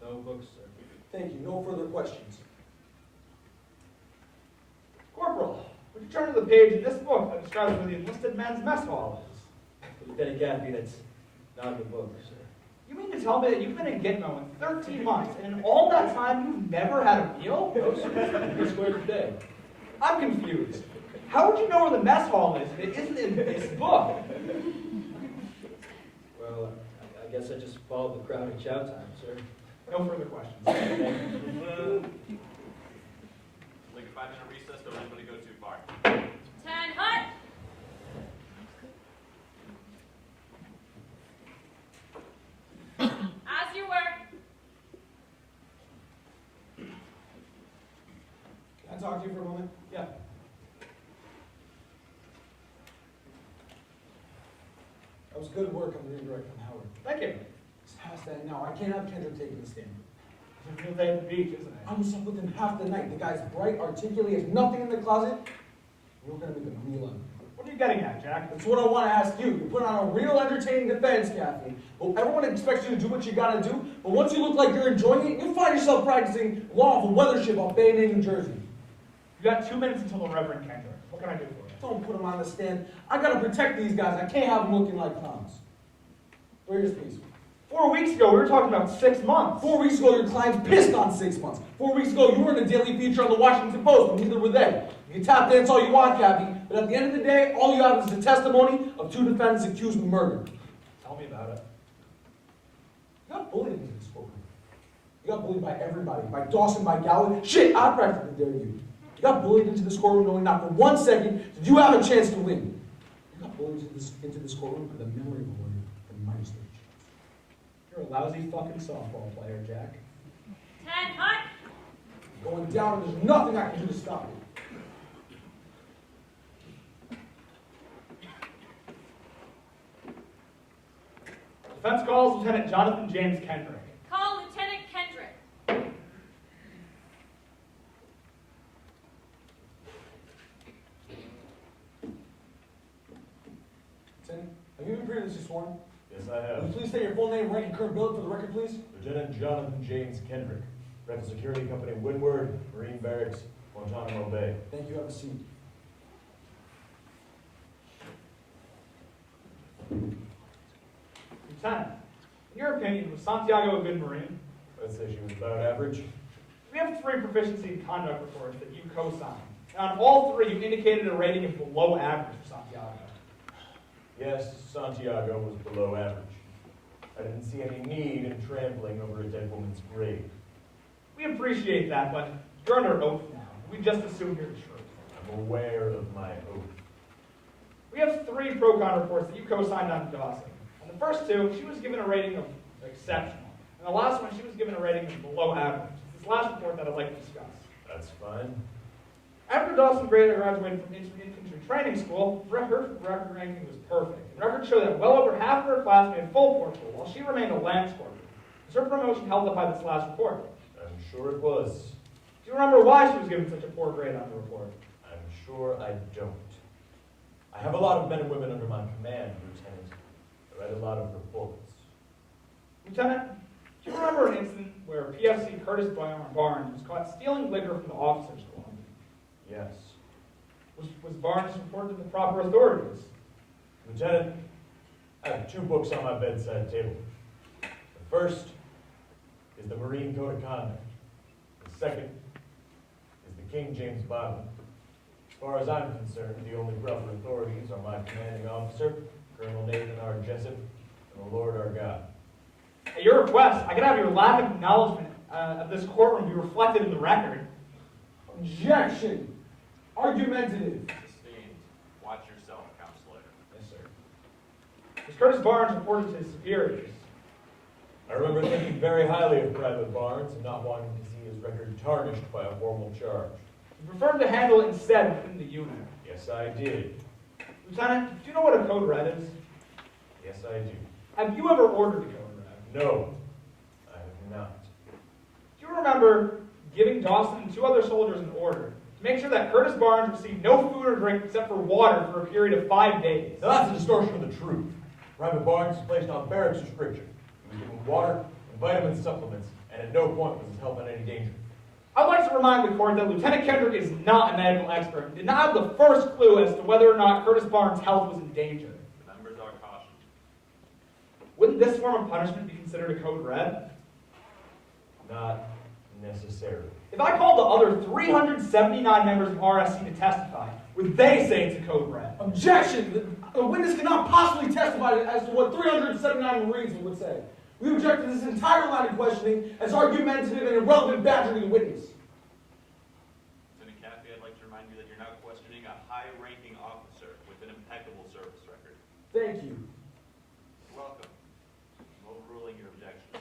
No books, sir. Thank you. No further questions. Corporal, would you turn to the page in this book that describes where the enlisted men's mess hall is? Lieutenant Gaffney, that's not in the book, sir. You mean to tell me that you've been in Gitmo in 13 months, and in all that time you've never had a meal? No, sir. It's square today. I'm confused. How would you know where the mess hall is if it isn't in this book? Well, I guess I just followed the crowd in chow time, sir. No further questions. Like a 5-minute recess, don't anybody go too far. 10 hut. As you were. Can I talk to you for a moment? Yeah. That was good work on the redirect on Howard. Thank you. It's past that now. I can't have Kendrick taking the stand. It's a real day at the beach, isn't it? I was up with him half the night. The guy's bright, articulate, he has nothing in the closet. We're going to make a meal of him. What are you getting at, Jack? That's what I want to ask you. You put on a real entertaining defense, Kathy. Well, everyone expects you to do what you got to do, but once you look like you're enjoying it, you'll find yourself practicing law of a weather ship off Bay New Jersey. You got 2 minutes until the Reverend Kendrick. What can I do for you? Don't put him on the stand. I got to protect these guys. I can't have them looking like clowns. Where's your piece? 4 weeks ago, we were talking about 6 months. 4 weeks ago, your clients pissed on 6 months. 4 weeks ago, you were in a daily feature on the Washington Post, but neither were they. You can tap dance all you want, Kathy, but at the end of the day, all you have is the testimony of 2 defendants accused of murder. Tell me about it. You got bullied into this courtroom. You got bullied by everybody. By Dawson, by Galloway. Shit, I practically dare you. You got bullied into this courtroom knowing not for 1 second did you have a chance to win. You got bullied into this courtroom with the memory of a lawyer from minus 30 chance. You're a lousy fucking softball player, Jack. 10 hut. Going down and there's nothing I can do to stop it. Defense calls Lieutenant Jonathan James Kendrick. Call Lieutenant Kendrick. Lieutenant, have you been previously sworn? Yes, I have. Will you please state your full name, rank, and current billing for the record, please? Lieutenant Jonathan James Kendrick, Rental Security Company, Windward, Marine Barracks, Guantanamo Bay. Thank you. Have a seat. Lieutenant, in your opinion, was Santiago a good Marine? I'd say she was about average. We have 3 proficiency and conduct reports that you co-signed. And on all 3, you indicated a rating of below average for Santiago. Yes, Santiago was below average. I didn't see any need in trampling over a dead woman's grave. We appreciate that, but you're under oath now. We just assume you're the truth. I'm aware of my oath. We have 3 pro-con reports that you co-signed on Dawson. On the first 2, she was given a rating of exceptional. And the last one, she was given a rating of below average. It's this last report that I'd like to discuss. That's fine. After Dawson graduated from infantry training school, her record ranking was perfect. And records show that well over half of her class made full corporal, while she remained a lance corporal. Was her promotion held up by this last report? I'm sure it was. Do you remember why she was given such a poor grade on the report? I'm sure I don't. I have a lot of men and women under my command, Lieutenant. I write a lot of reports. Lieutenant, do you remember an incident where PFC Curtis Barnes was caught stealing liquor from the officers' club? Yes. Was Barnes reported to the proper authorities? Lieutenant, I have 2 books on my bedside table. The first is the Marine Code of Conduct. The second is the King James Bible. As far as I'm concerned, the only proper authorities are my commanding officer, Colonel Nathan R. Jessup, and the Lord our God. At your request, I could have your lack of acknowledgement of this courtroom be reflected in the record. Objection! Argumentative. Sustained. Watch yourself, counselor. Yes, sir. Was Curtis Barnes reported to his superiors? I remember thinking very highly of Private Barnes and not wanting to see his record tarnished by a formal charge. You preferred to handle it instead within the unit. Yes, I did. Lieutenant, do you know what a code red is? Yes, I do. Have you ever ordered a code red? No, I have not. Do you remember giving Dawson and 2 other soldiers an order to make sure that Curtis Barnes received no food or drink except for water for a period of 5 days? Now that's a distortion of the truth. Private Barnes was placed on barracks restriction. He was given water and vitamin supplements, and at no point was his health in any danger. I'd like to remind the court that Lieutenant Kendrick is not a medical expert and did not have the first clue as to whether or not Curtis Barnes' health was in danger. The members are cautioned. Wouldn't this form of punishment be considered a code red? Not necessarily. If I called the other 379 members of RSC to testify, would they say it's a code red? Objection! The witness cannot possibly testify as to what 379 Marines would say. We object to this entire line of questioning as argumentative and irrelevant badgering the witness. Lieutenant Caffey, I'd like to remind you that you're now questioning a high-ranking officer with an impeccable service record. Thank you. You're welcome. I'm overruling your objection.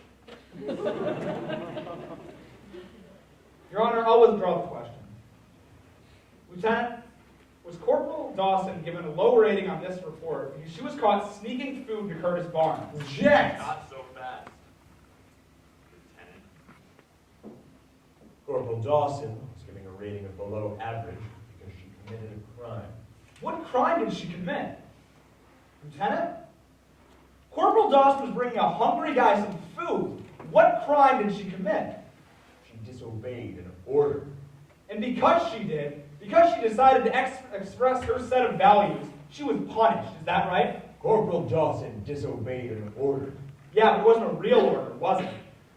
Your Honor, I'll withdraw the question. Lieutenant, was Corporal Dawson given a low rating on this report because she was caught sneaking food to Curtis Barnes? Object! Not so fast. Lieutenant. Corporal Dawson was giving a rating of below average because she committed a crime. What crime did she commit? Lieutenant? Corporal Dawson was bringing a hungry guy some food. What crime did she commit? She disobeyed an order. And because she decided to express her set of values, she was punished. Is that right? Corporal Dawson disobeyed an order. Yeah, but it wasn't a real order, was it?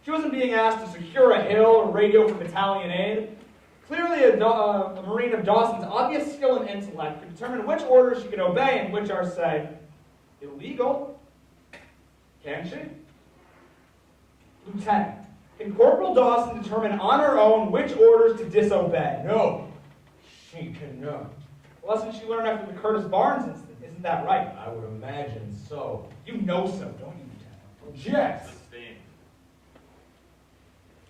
She wasn't being asked to secure a hill or radio for battalion aid. Clearly, a Marine of Dawson's obvious skill and intellect could determine which orders she could obey and which are, say, illegal. Can she? Lieutenant, can Corporal Dawson determine on her own which orders to disobey? No, she cannot. Well, that's what she learned after the Curtis Barnes incident. Isn't that right? I would imagine so. You know so, don't you, Lieutenant? Yes. Abstain.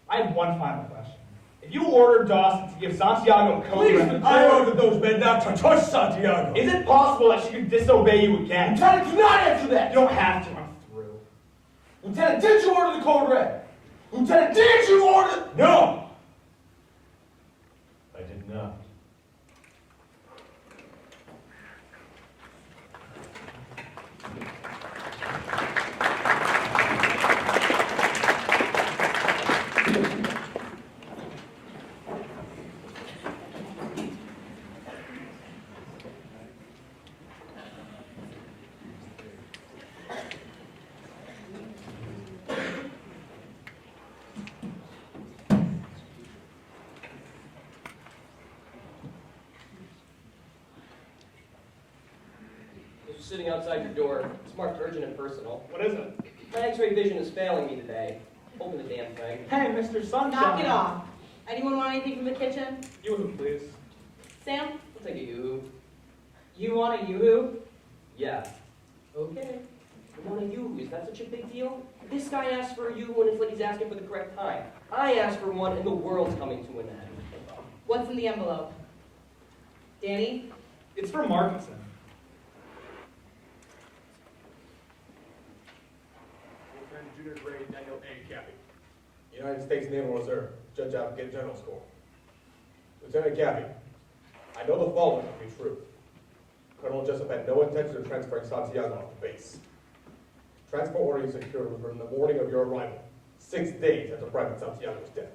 I have one final question. If you ordered Dawson to give Santiago a code Please, red, I ordered those men not to touch Santiago. is it possible that she could disobey you again? Lieutenant, do not answer that. You don't have to. I'm through. Lieutenant, did you order the code red? Lieutenant, did you order? No! I did not. Sitting outside your door. It's marked urgent and personal. What is it? My x-ray vision is failing me today. Open the damn thing. Hey, Mr. Sunshine. Knock it off. Anyone want anything from the kitchen? You please. Sam? I'll take a yoo-hoo. You want a yoo-hoo? Yeah. Okay. I want a yoo-hoo. Is that such a big deal? This guy asked for a yoo-hoo and it's like he's asking for the correct time. I asked for one and the world's coming to an end. What's in the envelope? Danny? It's from Markinson. Lieutenant Junior Grade Daniel A. Cappy, United States Naval Reserve, Judge Advocate General School. Lieutenant Cappy, I know the following to be true. Colonel Jessup had no intention of transferring Santiago off the base. Transport order you secured was from the morning of your arrival, 6 days after Private Santiago's death.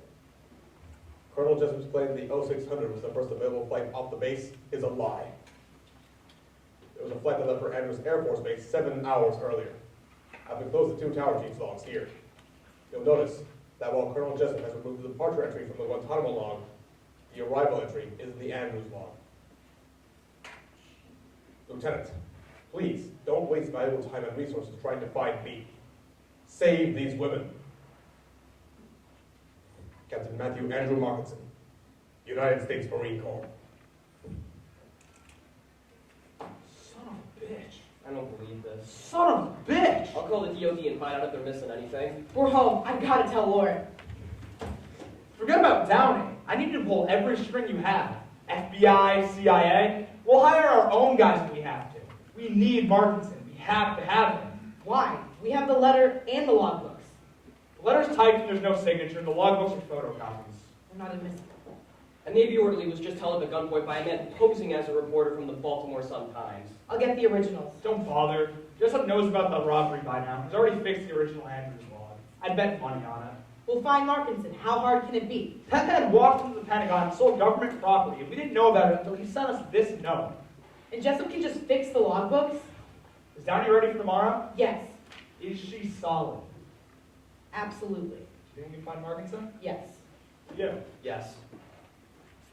Colonel Jessup's claim the 0600 was the first available flight off the base is a lie. It was a flight that left for Andrews Air Force Base 7 hours earlier. I've enclosed the 2 tower chief's logs here. You'll notice that while Colonel Jessup has removed the departure entry from the Guantanamo log, the arrival entry is in the Andrews log. Lieutenant, please don't waste valuable time and resources trying to find me. Save these women. Captain Matthew Andrew Markinson, United States Marine Corps. Son of a bitch. I don't believe this. Son of a bitch! I'll call the DOD and find out if they're missing anything. We're home. I've got to tell Lauren. Forget about Downing. I need to pull every string you have. FBI, CIA. We'll hire our own guys if we have to. We need Markinson. We have to have him. Why? We have the letter and the logbooks. The letter's typed and there's no signature, and the logbooks are photocopies. They're not admissible. A Navy orderly was just held at gunpoint by a man posing as a reporter from the Baltimore Sun-Times. I'll get the originals. Don't bother. Jessup knows about the robbery by now. He's already fixed the original Andrews log. I'd bet money on it. We'll find Markinson. How hard can it be? That man walked into the Pentagon and sold government property, and we didn't know about it until he sent us this note. And Jessup can just fix the logbooks? Is Downey ready for tomorrow? Yes. Is she solid? Absolutely. Do you think we can find Markinson? Yes. Yeah. Yes.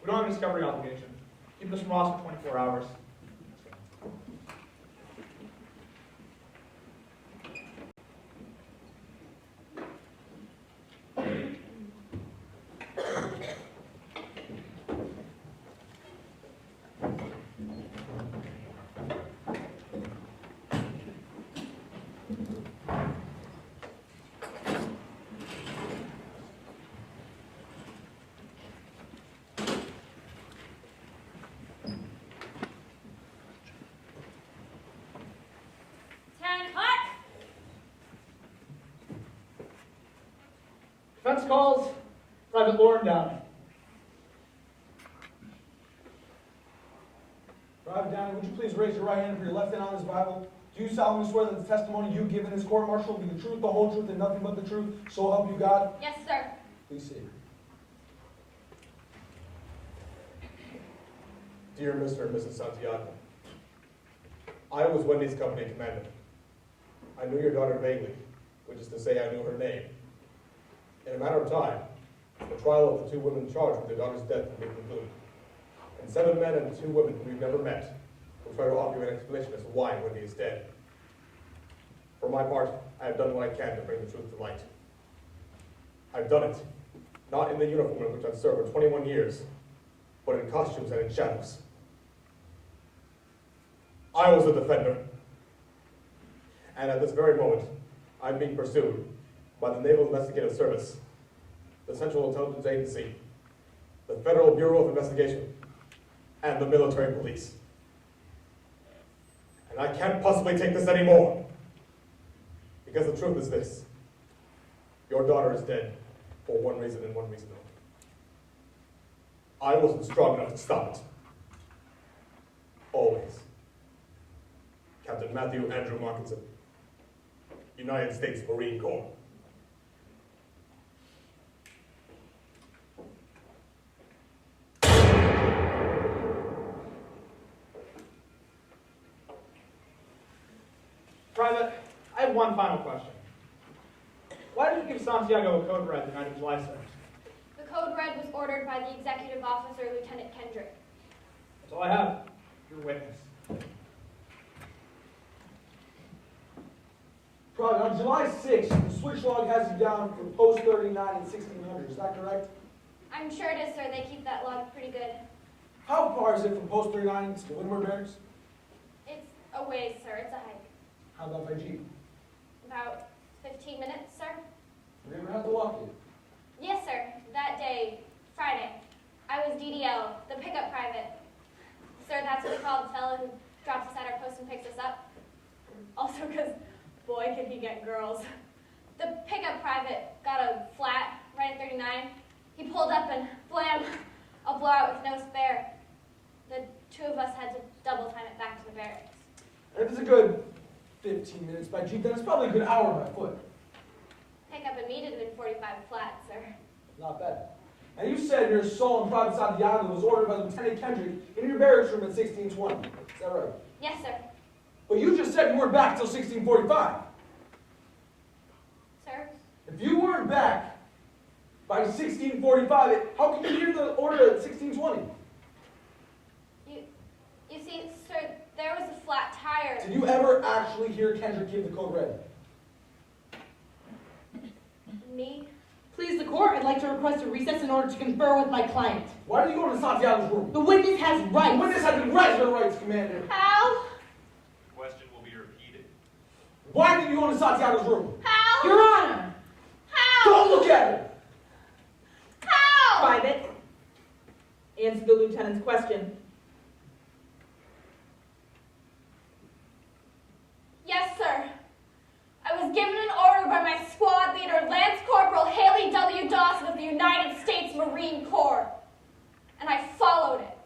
We don't have a discovery obligation. Keep this from Ross for 24 hours. Defense calls Private Lauren Downey. Private Downey, would you please raise your right hand and put your left hand on this Bible? Do you solemnly swear that the testimony you give in this court-martial will be the truth, the whole truth, and nothing but the truth, so help you God? Yes, sir. Please sit. Dear Mr. and Mrs. Santiago, I was Wendy's company commander. I knew your daughter vaguely, which is to say I knew her name. In a matter of time, the trial of the 2 women charged with their daughter's death will be concluded. And 7 men and 2 women whom you've never met will try to offer you an explanation as to why Wendy is dead. For my part, I have done what I can to bring the truth to light. I've done it, not in the uniform in which I've served for 21 years, but in costumes and in shadows. I was a defender. And at this very moment, I'm being pursued by the Naval Investigative Service, the Central Intelligence Agency, the Federal Bureau of Investigation, and the military police. And I can't possibly take this anymore. Because the truth is this. Your daughter is dead for one reason and one reason only. I wasn't strong enough to stop it. Always. Captain Matthew Andrew Markinson, United States Marine Corps. Private, I have one final question. Why did you give Santiago a code red the night of July 6th? The code red was ordered by the executive officer, Lieutenant Kendrick. That's all I have. Your witness. Private, on July 6th, the switch log has you down for post 39 and 1600. Is that correct? I'm sure it is, sir. They keep that log pretty good. How far is it from post 39 to Windward Barracks? It's a ways, sir. It's a hike. How about by Jeep? About 15 minutes, sir. Have you ever had to walk it? Yes, sir. That day, Friday, I was DDL, the pickup private. Sir, that's what we call the fellow who drops us at our post and picks us up. Also because, boy, can he get girls. The pickup private got a flat right at 39. He pulled up and blam, a blowout with no spare. The two of us had to double time it back to the barracks. If it's a good 15 minutes by Jeep, then it's probably a good hour by foot. Pickup and me did have been 45 flat, sir. Not bad. And you said your assault on Private Santiago was ordered by Lieutenant Kendrick in your barracks room at 1620. Is that right? Yes, sir. But you just said you weren't back till 1645. Sir? If you weren't back by 1645, how can you hear the order at 1620? You see, sir, there was a flat tire. Did you ever actually hear Kendrick give the code red? Me? Please, the court, I'd like to request a recess in order to confer with my client. Why did you go to Santiago's room? The witness has rights. The witness has congressional rights, Commander. How? The question will be repeated. Why did you go to Santiago's room? How? Your Honor. How? Don't look at her! How? Private, answer the lieutenant's question. Yes, sir. I was given an order by my squad leader, Lance Corporal Haley W. Dawson of the United States Marine Corps, and I followed it.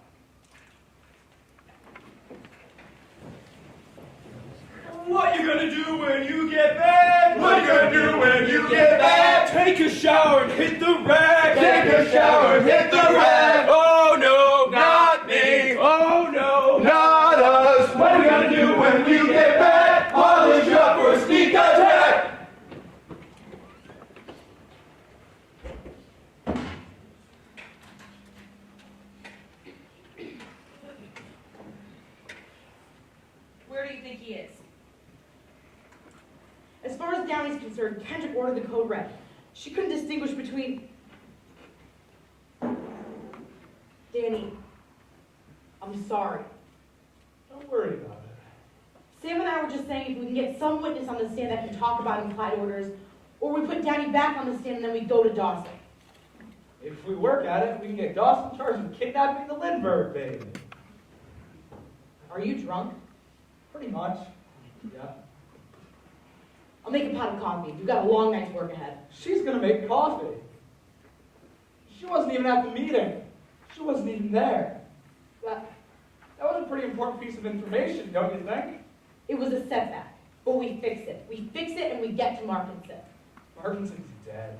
What you gonna do when you get back? What you gonna do when you get back? Take a shower and hit the rack. Take a shower and hit the rack. Oh no, Not me. Oh no, Not us. What you gonna do when you get back? Polish you up for a sneak attack. Where do you think he is? As far as Downey's concerned, Kendrick ordered the code red. She couldn't distinguish between... Danny, I'm sorry. Don't worry about it. Sam and I were just saying if we can get some witness on the stand that can talk about implied orders, or we put Downey back on the stand and then we go to Dawson. If we work at it, we can get Dawson charged with kidnapping the Lindbergh baby. Are you drunk? Pretty much. Yeah. I'll make a pot of coffee. You've got a long night's work ahead. She's gonna make coffee. She wasn't even at the meeting. She wasn't even there. That was a pretty important piece of information, don't you think? It was a setback, but we fix it. We fix it and we get to Markinson. Markinson's dead.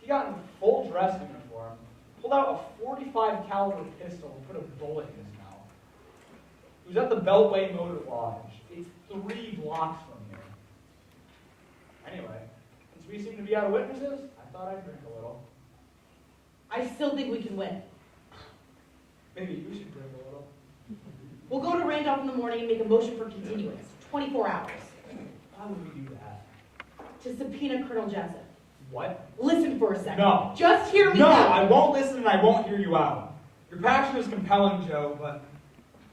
He got in full dress uniform, pulled out a .45 caliber pistol and put a bullet in his mouth. He was at the Beltway Motor Lodge. It's 3 blocks from here. Anyway, since we seem to be out of witnesses, I thought I'd drink a little. I still think we can win. Maybe you should drink a little. We'll go to Randolph in the morning and make a motion for continuance. 24 hours. Why would we do that? To subpoena Colonel Jessup. What? Listen for a second. No. Just hear me No, out. I won't listen and I won't hear you out. Your passion is compelling, Joe, but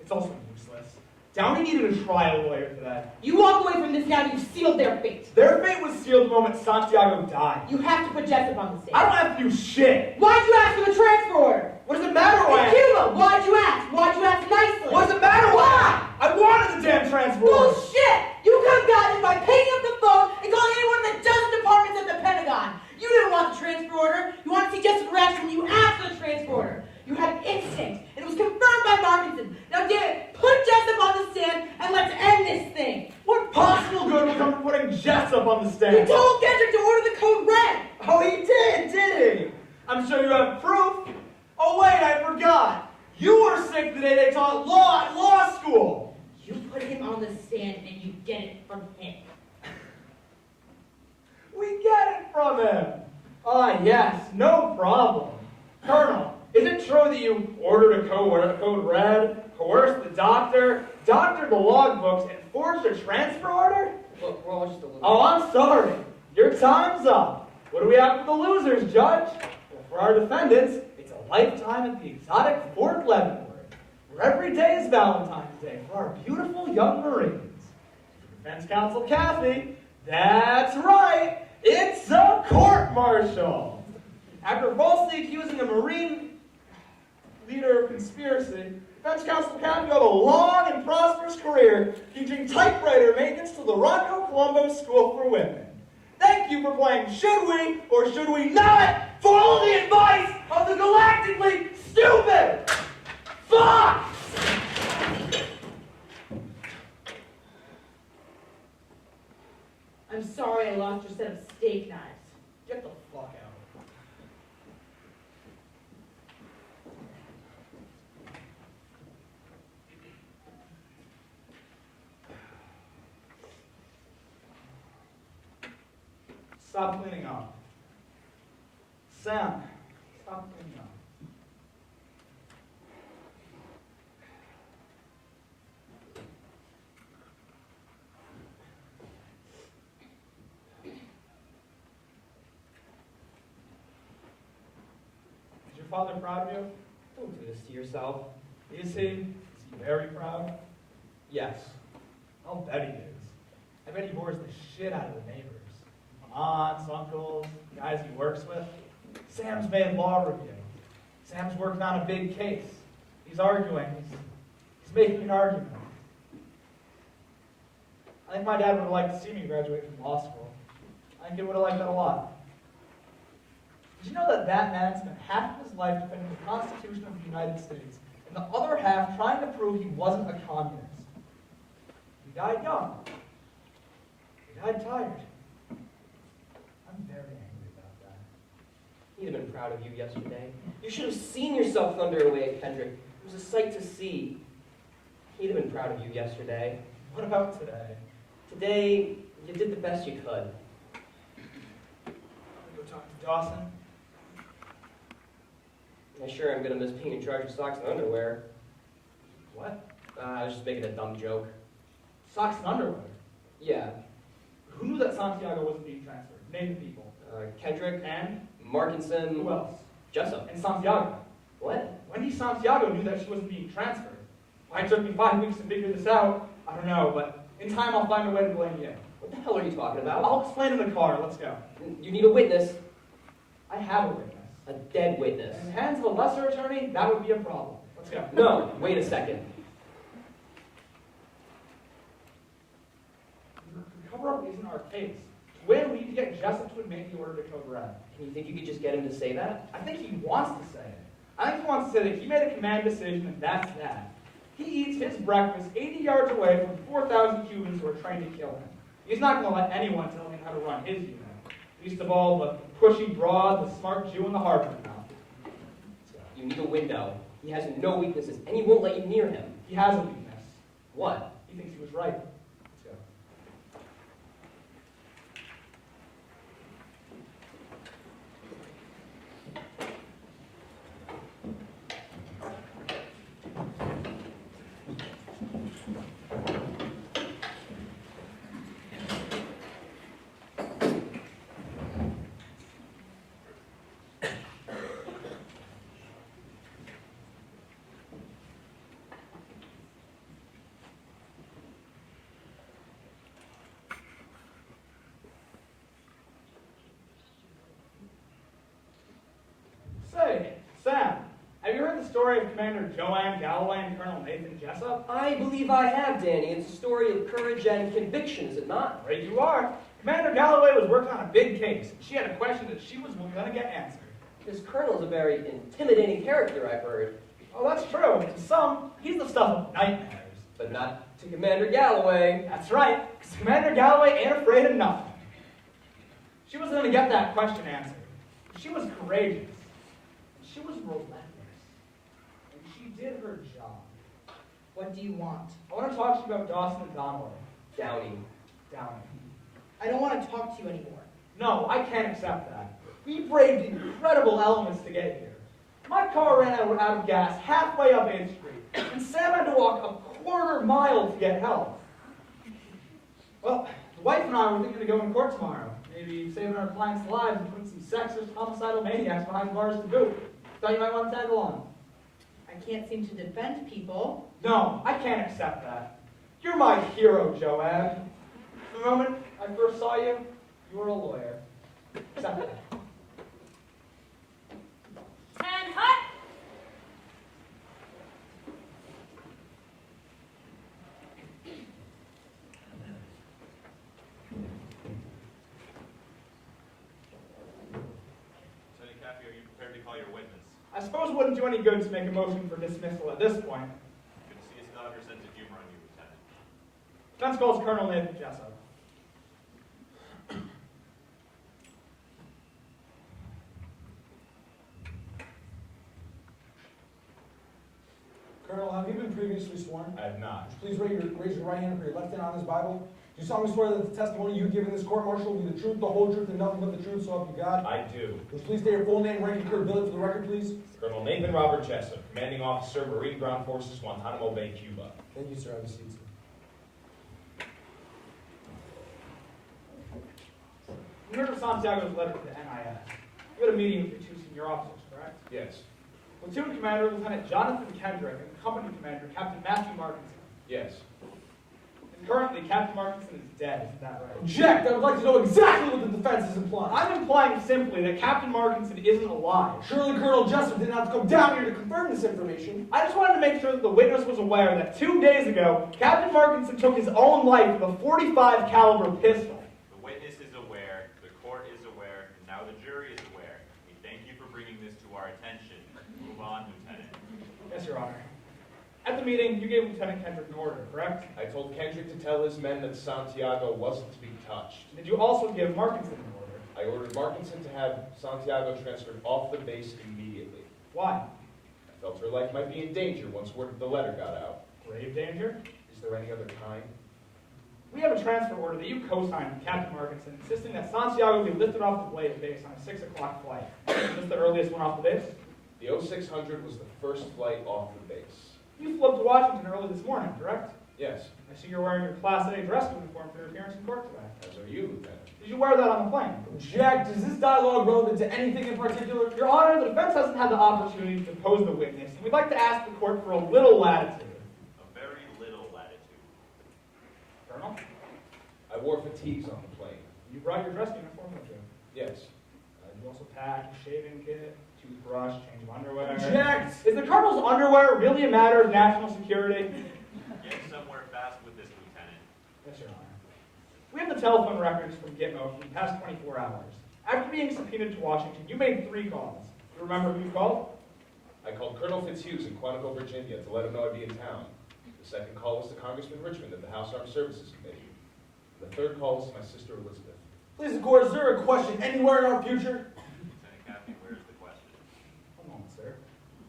it's also useless. Downey needed a trial lawyer for that. You walk away from this now and you've sealed their fate. Their fate was sealed the moment Santiago died. You have to put Jessup on the stand. I don't have to do shit. Why'd you ask for the transfer order? What does it matter In why? Cuba, why'd you ask? Why'd you ask nicely? What does it matter why? I wanted the damn transfer order. Bullshit! You could have gotten it by picking up the phone and calling any one of the dozen departments at the Pentagon. You didn't want the transfer order. You wanted to see Jessup's reaction when you asked for the transfer order. You had an instinct, and it was confirmed by Markinson. Now, damn it, put Jessup on the stand and let's end this thing. What possible good will come from putting Jessup on the stand? You told Kendrick to order the code red. Oh, he did he? I'm sure you have proof. Oh, wait, I forgot. You were sick the day they taught law at law school. You put him on the stand and you get it from him. We get it from him. Ah, yes, no problem. Colonel, is it true that you ordered a code red, coerced the doctor, doctored the logbooks, and forged a transfer order? Look, we're all just a little... Oh, I'm sorry. Your time's up. What do we have for the losers, Judge? Well, for our defendants, it's a lifetime at the exotic Fort Leavenworth, where every day is Valentine's Day for our beautiful young Marines. For defense counsel Kathy, that's right, it's a court-martial. After falsely accusing a Marine leader of conspiracy, defense counsel Kathy got a long and prosperous career teaching typewriter maintenance to the Rocco Colombo School for Women. Thank you for playing Should We or Should We Not? Follow the advice of the galactically stupid Fox! I'm sorry I lost your set of steak knives. Get the fuck out. Stop cleaning up. Sam, stop cleaning up. Is your father proud of you? Don't do this to yourself. Is he? Is he very proud? Yes. I'll bet he is. I bet he bores the shit out of the neighbors. Aunts, uncles, guys he works with. Sam's made law review. Sam's working on a big case. He's arguing. He's making an argument. I think my dad would have liked to see me graduate from law school. I think he would have liked that a lot. Did you know that that man spent half of his life defending the Constitution of the United States, and the other half trying to prove he wasn't a communist? He died young. He died tired. I'm very angry about that. He'd have been proud of you yesterday. You should have seen yourself thunder away at Kendrick. It was a sight to see. He'd have been proud of you yesterday. What about today? Today, you did the best you could. Go talk to Dawson. I sure am gonna miss being in charge of socks and underwear. What? I was just making a dumb joke. Socks and underwear? Yeah. Who knew that Santiago wasn't being transferred? Name the people. Kendrick. And? Markinson. Who else? Jessup. And Santiago. What? Wendy Santiago knew that she wasn't being transferred. Why it took me 5 weeks to figure this out, I don't know, but in time I'll find a way to blame you. What the hell are you talking about? I'll explain in the car. Let's go. You need a witness. I have a witness. A dead witness. In the hands of a lesser attorney, that would be a problem. Let's go. No, wait a second. The cover-up isn't our case. To win, we need to get Jessup to admit he ordered a code red. And you think you could just get him to say that? I think he wants to say it. I think he wants to say that he made a command decision and that's that. He eats his breakfast 80 yards away from 4,000 Cubans who are trained to kill him. He's not going to let anyone tell him how to run his unit. Least of all, the pushy broad, the smart Jew in the Harvard mouth. You need a window. He has no weaknesses, and he won't let you near him. He has a weakness. What? He thinks he was right. Let's go. story of Commander Joanne Galloway and Colonel Nathan Jessup? I believe I have, Danny. It's a story of courage and conviction, is it not? Right you are. Commander Galloway was working on a big case. She had a question that she was going to get answered. This colonel's a very intimidating character, I've heard. Oh, that's true. To some, he's the stuff of nightmares. But not to Commander Galloway. That's right, because Commander Galloway ain't afraid of nothing. She was going to get that question answered. She was courageous. She was relentless. And she did her job. What do you want? I want to talk to you about Dawson and Donnelly. Downey. I don't want to talk to you anymore. No, I can't accept that. We braved incredible elements to get here. My car ran out of gas halfway up 8th Street, and Sam had to walk a quarter mile to get help. Well, the wife and I were thinking of going to court tomorrow. Maybe saving our clients' lives and putting some sexist, homicidal maniacs behind bars to boot. Thought you might want to tag along. I can't seem to defend people. No, I can't accept that. You're my hero, Joab. The moment I first saw you, you were a lawyer. Accept that. 10 hut! Lieutenant Caffey, are you prepared to call your witness? I suppose it wouldn't do any good to make a motion for dismissal at this point. Good to see you still have your sense of humor on you, Lieutenant. Defense calls Colonel Nathan Jessup. Colonel, have you been previously sworn? I have not. Would you please raise your right hand and put your left hand on this Bible? Do you solemnly swear that the testimony you give in this court-martial will be the truth, the whole truth, and nothing but the truth, so help you God? I do. Would you please state your full name, rank, and career ability for the record, please? Colonel Nathan Robert Jessup, Commanding Officer, Marine Ground Forces, Guantanamo Bay, Cuba. Thank you, sir. Have a seat, sir. You heard of Santiago's letter to the NIS. You had a meeting with your two senior officers, correct? Yes. Platoon Commander Lieutenant Jonathan Kendrick and Company Commander Captain Matthew Markinson. Yes. And currently, Captain Markinson is dead, isn't that right? Object! I would like to know exactly what the defense is implying. I'm implying simply that Captain Markinson isn't alive. Surely Colonel Jessup didn't have to come down here to confirm this information. I just wanted to make sure that the witness was aware that 2 days ago, Captain Markinson took his own life with a .45 caliber pistol. The witness is aware, the court is aware, and now the jury is aware. We thank you for bringing this to our attention. Move on, Lieutenant. Yes, Your Honor. At the meeting, you gave Lieutenant Kendrick an order, correct? I told Kendrick to tell his men that Santiago wasn't to be touched. Did you also give Markinson an order? I ordered Markinson to have Santiago transferred off the base immediately. Why? I felt her life might be in danger once word of the letter got out. Grave danger? Is there any other kind? We have a transfer order that you co-signed from Captain Markinson, insisting that Santiago be lifted off the base on a 6 o'clock flight. Is this the earliest one off the base? The 0600 was the first flight off the base. You flew up to Washington early this morning, correct? Yes. I see you're wearing your Class A dress uniform for your appearance in court today. As are you, Lieutenant. Did you wear that on the plane? Object! Is this dialogue relevant to anything in particular? Your Honor, the defense hasn't had the opportunity to depose the witness, and we'd like to ask the court for a little latitude. A very little latitude. Colonel? I wore fatigues on the plane. You brought your dress uniform with you. Yes. You also packed a shaving kit, toothbrush, change of underwear. Object! Is the Colonel's underwear really a matter of national security? Get somewhere fast with this, Lieutenant. Yes, Your Honor. We have the telephone records from Gitmo from the past 24 hours. After being subpoenaed to Washington, you made 3 calls. Do you remember who you called? I called Colonel Fitzhughes in Quantico, Virginia to let him know I'd be in town. The second call was to Congressman Richmond at the House Armed Services Committee. And the third call was to my sister Elizabeth. Please, of course, is there a question anywhere in our future? Lieutenant Caffey, where's the question? One moment, sir.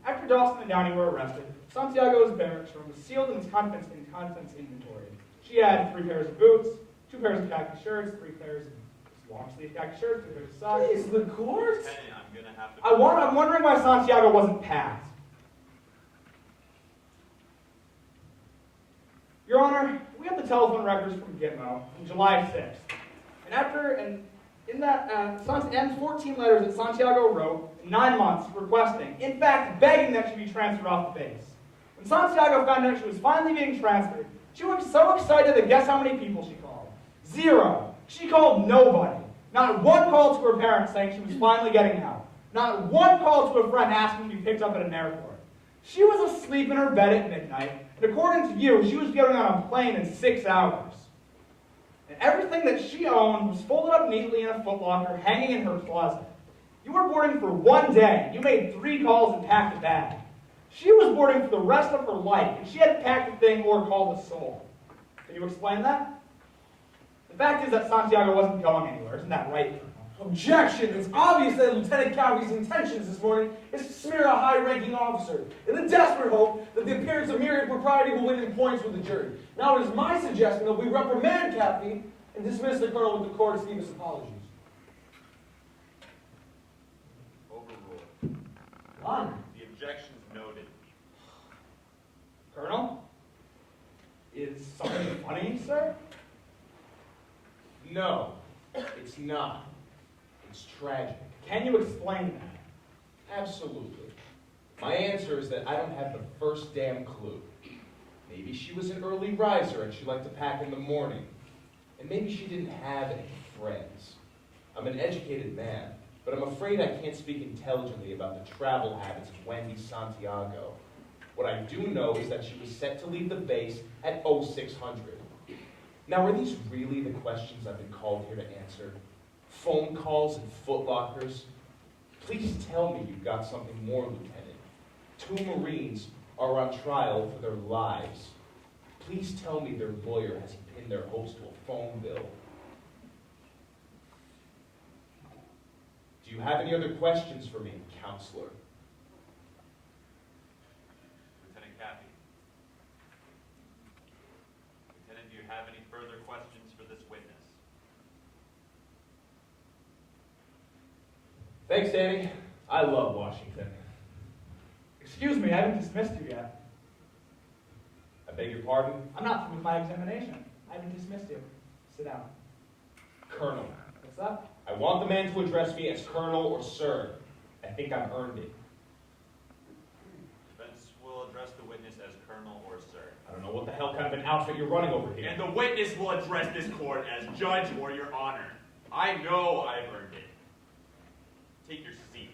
After Dawson and Downey were arrested, Santiago's barracks room was sealed and its contents inventoried. She had 3 pairs of boots, 2 pairs of khaki shirts, 3 pairs of long-sleeve khaki shirts, 2 pairs of socks. Please, the court? Lieutenant, I'm gonna have to... I'm wondering why Santiago wasn't passed. Your Honor, we have the telephone records from Gitmo from July 6th. And 14 letters that Santiago wrote in 9 months requesting, in fact, begging that she be transferred off the base. When Santiago found out she was finally being transferred, she was so excited that guess how many people she called? 0. She called nobody. Not 1 call to her parents saying she was finally getting out. Not 1 call to a friend asking to be picked up at an airport. She was asleep in her bed at midnight, and according to you, she was getting on a plane in 6 hours. And everything that she owned was folded up neatly in a footlocker hanging in her closet. You were boarding for 1 day. You made 3 calls and packed a bag. She was boarding for the rest of her life, and she hadn't packed a thing or called a soul. Can you explain that? The fact is that Santiago wasn't going anywhere. Isn't that right, Colonel? Objection! It's obvious that Lieutenant Calvi's intentions this morning is to smear a high-ranking officer in the desperate hope that the appearance of mere impropriety will win him points with the jury. Now it is my suggestion that we reprimand Calvi and dismiss the Colonel with the court's deepest apologies. Overruled. Honor. The objections noted. Colonel? Is something funny, sir? No, it's not. It's tragic. Can you explain that? Absolutely. My answer is that I don't have the first damn clue. Maybe she was an early riser and she liked to pack in the morning. And maybe she didn't have any friends. I'm an educated man, but I'm afraid I can't speak intelligently about the travel habits of Wendy Santiago. What I do know is that she was set to leave the base at 0600. Now, are these really the questions I've been called here to answer? Phone calls and footlockers? Please tell me you've got something more, Lieutenant. 2 Marines are on trial for their lives. Please tell me their lawyer hasn't pinned their hopes to a phone bill. Do you have any other questions for me, Counselor? Lieutenant Cappy. Lieutenant, do you have any further questions for this witness? Thanks, Danny. I love Washington. Excuse me, I haven't dismissed you yet. I beg your pardon? I'm not through with my examination. I haven't dismissed you. Sit down. Colonel. What's up? I want the man to address me as Colonel or Sir. I think I've earned it. Defense will address the witness as Colonel or Sir. I don't know what the hell kind of an outfit you're running over here. And the witness will address this court as Judge or Your Honor. I know I've earned it. Take your seat,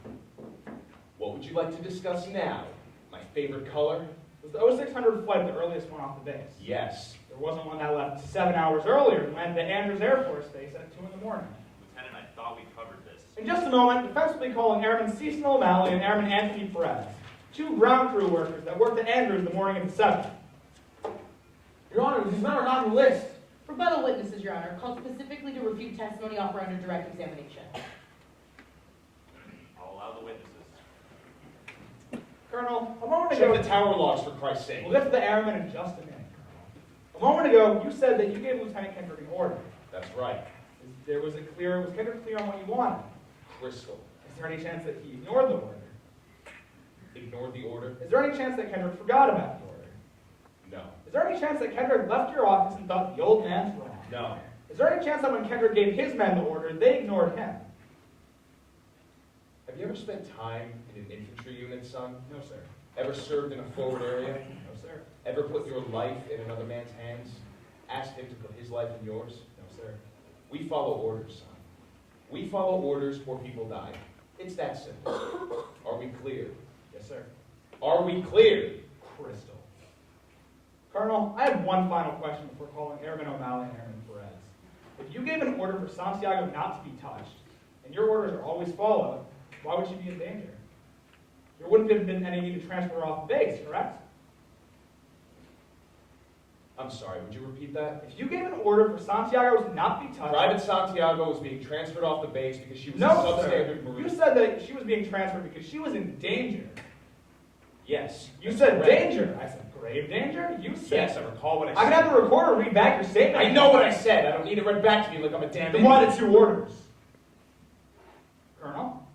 Colonel. What would you like to discuss now? My favorite color? Was the 0600 flight the earliest one off the base? Yes. There wasn't one that left 7 hours earlier and landed at Andrews Air Force Base at 2 in the morning. Lieutenant, I thought we covered this. In just a moment, defense will be calling Airman Cecil O'Malley and Airman Anthony Perez, 2 ground crew workers that worked at Andrews the morning of the 7th. Your Honor, these men are not on the list. Rebuttal witnesses, Your Honor, called specifically to refute testimony offered under direct examination. I'll allow the witnesses. Colonel, a moment ago... Check the tower logs, for Christ's sake. We'll get to the airmen in just a minute, Colonel. A moment ago, you said that you gave Lieutenant Kendrick an order. That's right. Was Kendrick clear on what you wanted? Crystal. Is there any chance that he ignored the order? Ignored the order? Is there any chance that Kendrick forgot about the order? No. Is there any chance that Kendrick left your office and thought the old man's wrong? No. Is there any chance that when Kendrick gave his men the order, they ignored him? Have you ever spent time in an infantry unit, son? No, sir. Ever served in a forward area? No, sir. Ever put your life in another man's hands? Asked him to put his life in yours? No, sir. We follow orders, son. We follow orders or people die. It's that simple. Are we clear? Yes, sir. Are we clear? Crystal. Colonel, I have one final question before calling Airman O'Malley and Airman Perez. If you gave an order for Santiago not to be touched, and your orders are always followed, why would she be in danger? There wouldn't have been any need to transfer her off the base, correct? I'm sorry, would you repeat that? If you gave an order for Santiago to not be touched... Private Santiago was being transferred off the base because she was a No, substandard sir. Marine. You said that she was being transferred because she was in danger. Yes. You said correct. danger. I said grave danger? You said... Yes, I recall what I said. I can have the recorder read back your statement. I know what I said. I don't need it read back to me like I'm a damn Then idiot. why did you orders? Colonel?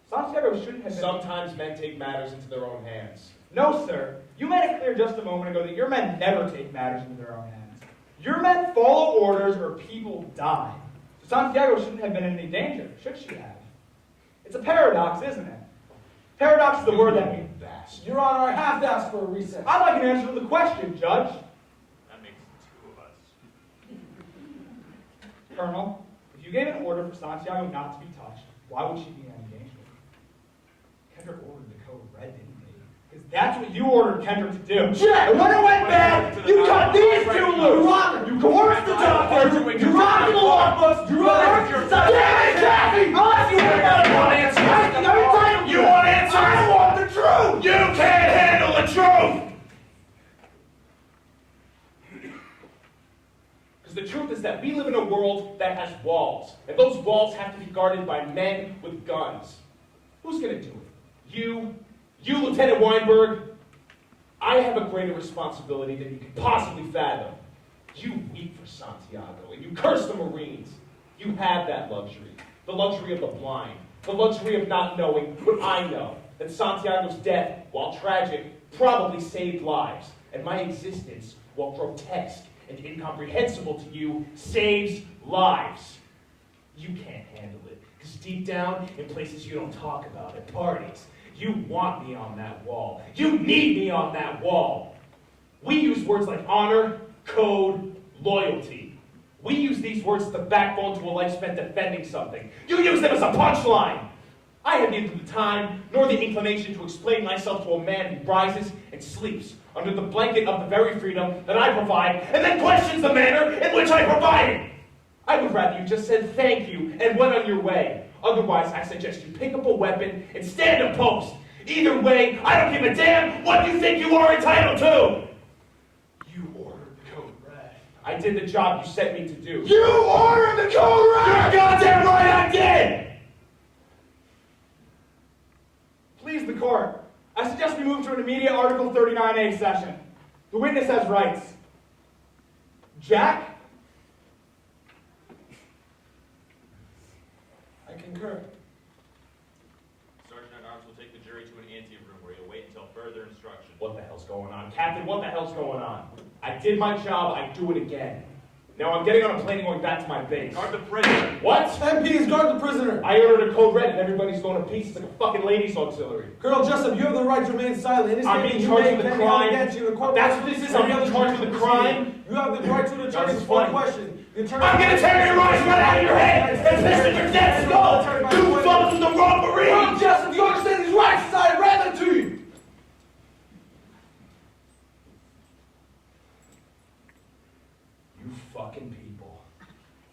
Santiago shouldn't have been... Sometimes men take matters into their own hands. No, sir. You made it clear just a moment ago that your men never take matters into their own hands. Your men follow orders or people die. So Santiago shouldn't have been in any danger, should she have? It's a paradox, isn't it? Paradox is the word that means... Your Honor, I have to ask for a recess. I'd like an answer to the question, Judge. That makes 2 of us. Colonel, You gave an order for Santiago not to be touched. Why would she be in any danger? Kendrick ordered the code red, didn't he? Because that's what you ordered Kendrick to do. Jack, when it went bad, you cut these two loose. You coerced the doctor. You robbed the logbooks. You robbed Damn it, Kathy! Unless you want answers. You want answers? I want the truth. You can't handle the truth! Because the truth is that we live in a world that has walls, and those walls have to be guarded by men with guns. Who's gonna do it? You, Lieutenant Weinberg? I have a greater responsibility than you can possibly fathom. You weep for Santiago, and you curse the Marines. You have that luxury. The luxury of the blind. The luxury of not knowing what I know. That Santiago's death, while tragic, probably saved lives. And my existence, while grotesque and incomprehensible to you, saves lives. You can't handle it. Because deep down, in places you don't talk about, at parties, you want me on that wall. You need me on that wall. We use words like honor, code, loyalty. We use these words as the backbone to a life spent defending something. You use them as a punchline. I have neither the time nor the inclination to explain myself to a man who rises and sleeps under the blanket of the very freedom that I provide and then questions the manner in which I provide it. I would rather you just said thank you and went on your way. Otherwise, I suggest you pick up a weapon and stand a post. Either way, I don't give a damn what you think you are entitled to. You ordered the code red. I did the job you sent me to do. You ordered the code red! You're goddamn right I did! Please, the court. I suggest we move to an immediate Article 39A session. The witness has rights. Jack? I concur. Sergeant at Arms will take the jury to an anteroom where he'll wait until further instruction. What the hell's going on? Captain, what the hell's going on? I did my job, I do it again. Now I'm getting on a plane and going back to my base. Guard the prisoner. What? MPs, guard the prisoner. I ordered a code red and everybody's going to pieces like a fucking ladies' auxiliary. Colonel Jessup, you have the right to remain silent. Any I'm statement being you charged make with a can be crime. held against you. The court That's will what this is. any I'm other charged with a judicial crime. proceeding. You have the right to an attorney That's before fine. question. The attorney I'm gonna tear your eyes right out of your head and piss in your dead skull! You fucked with the wrong Marine! Colonel Jessup, you understand these rights as I read them to you. You fucking people.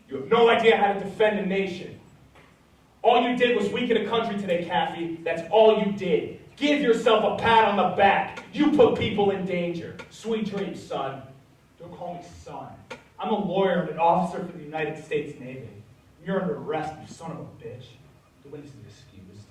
You have no idea how to defend a nation. All you did was weaken a country today, Kathy. That's all you did. Give yourself a pat on the back. You put people in danger. Sweet dreams, son. Don't call me son. I'm a lawyer and an officer for the United States Navy. You're under arrest, you son of a bitch. The witness is excused.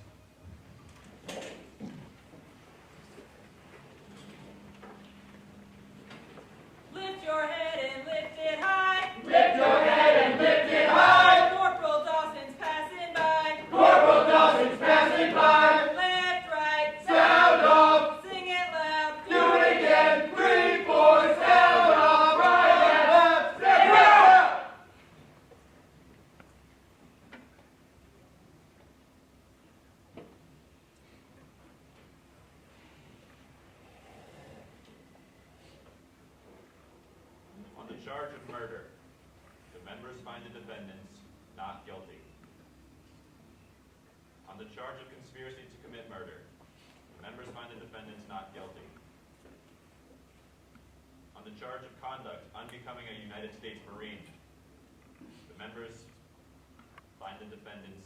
Lift your head and lift it high. Lift your head and lift it high. Corporal Dawson's passing by. Corporal Dawson's passing by. Left, right, Sound off. Sing it loud. Do it again. 3, 4, sound off. Right and left. Step out. On the charge of murder, the members find the defendants not guilty. On the charge of conspiracy to commit murder, the members find the defendants not guilty. On the charge of conduct unbecoming a United States Marine, the members find the defendants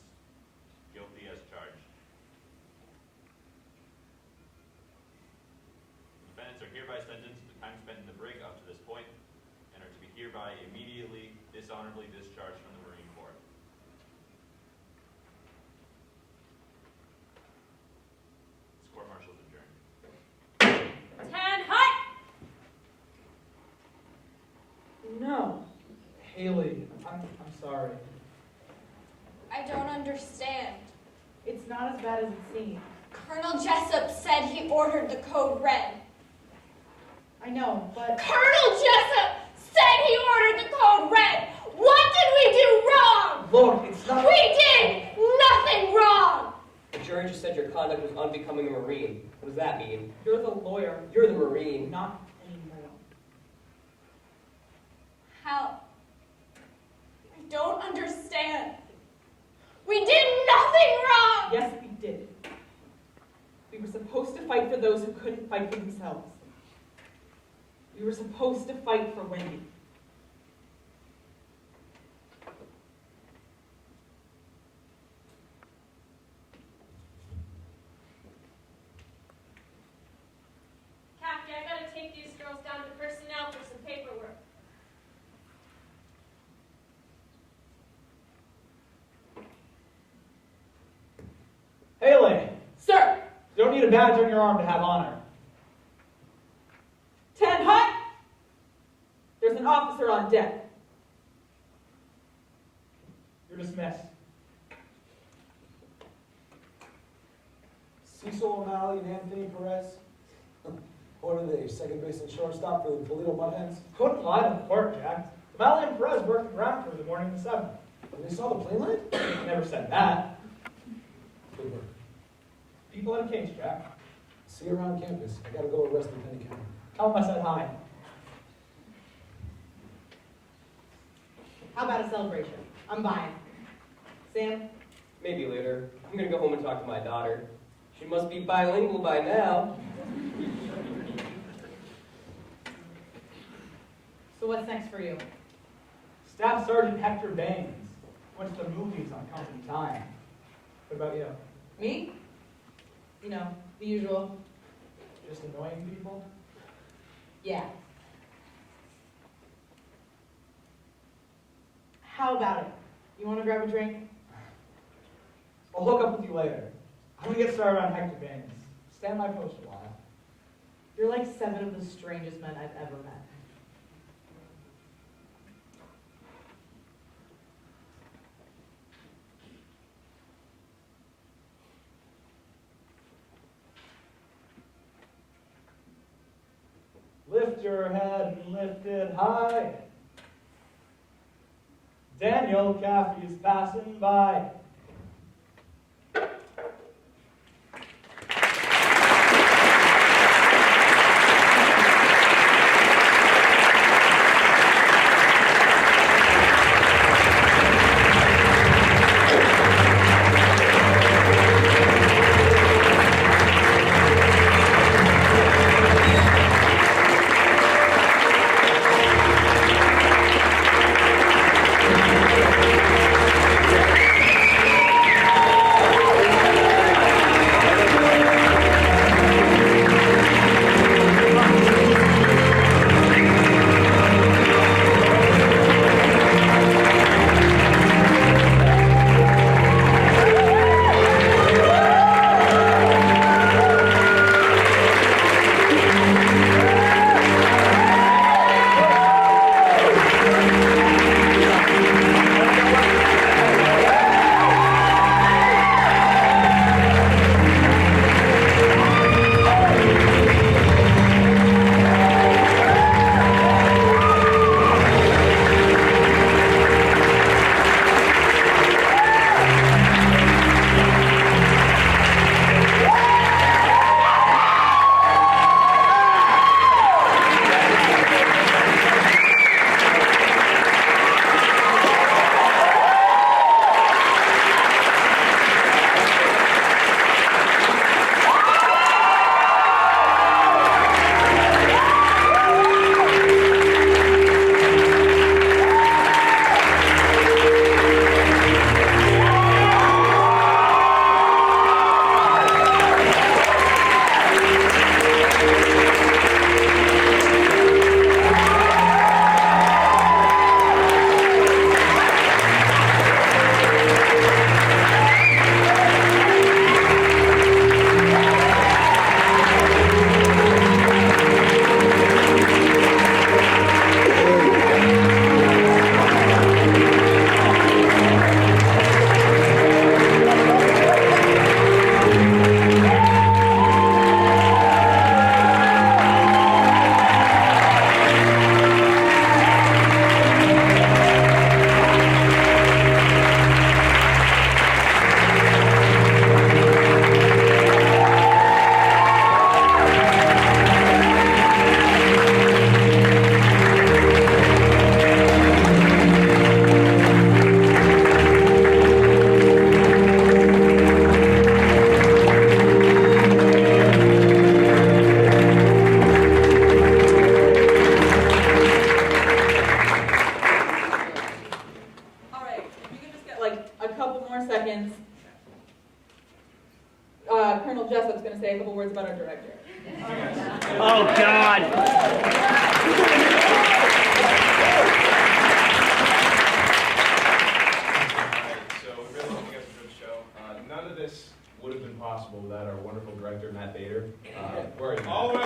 guilty as charged. The defendants are hereby sentenced to the time spent in the brig up to this point and are to be hereby immediately dishonorably discharged from the Marine Corps. This court-martial is adjourned. 10 hut! No. Haley, I'm sorry. I don't understand. It's not as bad as it seems. Colonel Jessup said he ordered the code red. I know, but... Colonel Jessup said he ordered the code red! What did we do wrong? Look, it's not... We did nothing wrong! The jury just said your conduct was unbecoming a Marine. What does that mean? You're the lawyer, You're the Marine. not anymore. How? I don't understand. understand. We did nothing wrong! Yes, we did. We were supposed to fight for those who couldn't fight for themselves. We were supposed to fight for Wendy. Kathy, I gotta take these girls down to personnel for some paperwork. Haley, Sir! you don't need a badge on your arm to have honor. 10 Hut! There's an officer on deck. You're dismissed. Cecil O'Malley and Anthony Perez. What are they, second base and shortstop for the Toledo Mudhens? Couldn't lie to the court, Jack. Malley and Perez worked the ground crew the morning of the 7th. And they saw the plane land? Never said that. Good work. People in a case, Jack. See you around campus. I gotta go arrest Lieutenant County. Tell them I said hi. How about a celebration? I'm buying. Sam? Maybe later. I'm gonna go home and talk to my daughter. She must be bilingual by now. So what's next for you? Staff Sergeant Hector Baines went to the movies on company time. What about you? Me? You know, the usual. Just annoying people? Yeah. How about it? You want to grab a drink? I'll hook up with you later. I'm gonna get started on Hector Baines. Stand by post a while. You're like 7 of the strangest men I've ever met. Lift your head and lift it high. Daniel Caffey's passing by. God. So we really hope you guys enjoyed the show. None of this would have been possible without our wonderful director, Matt Bader. Where are you, Matt? Always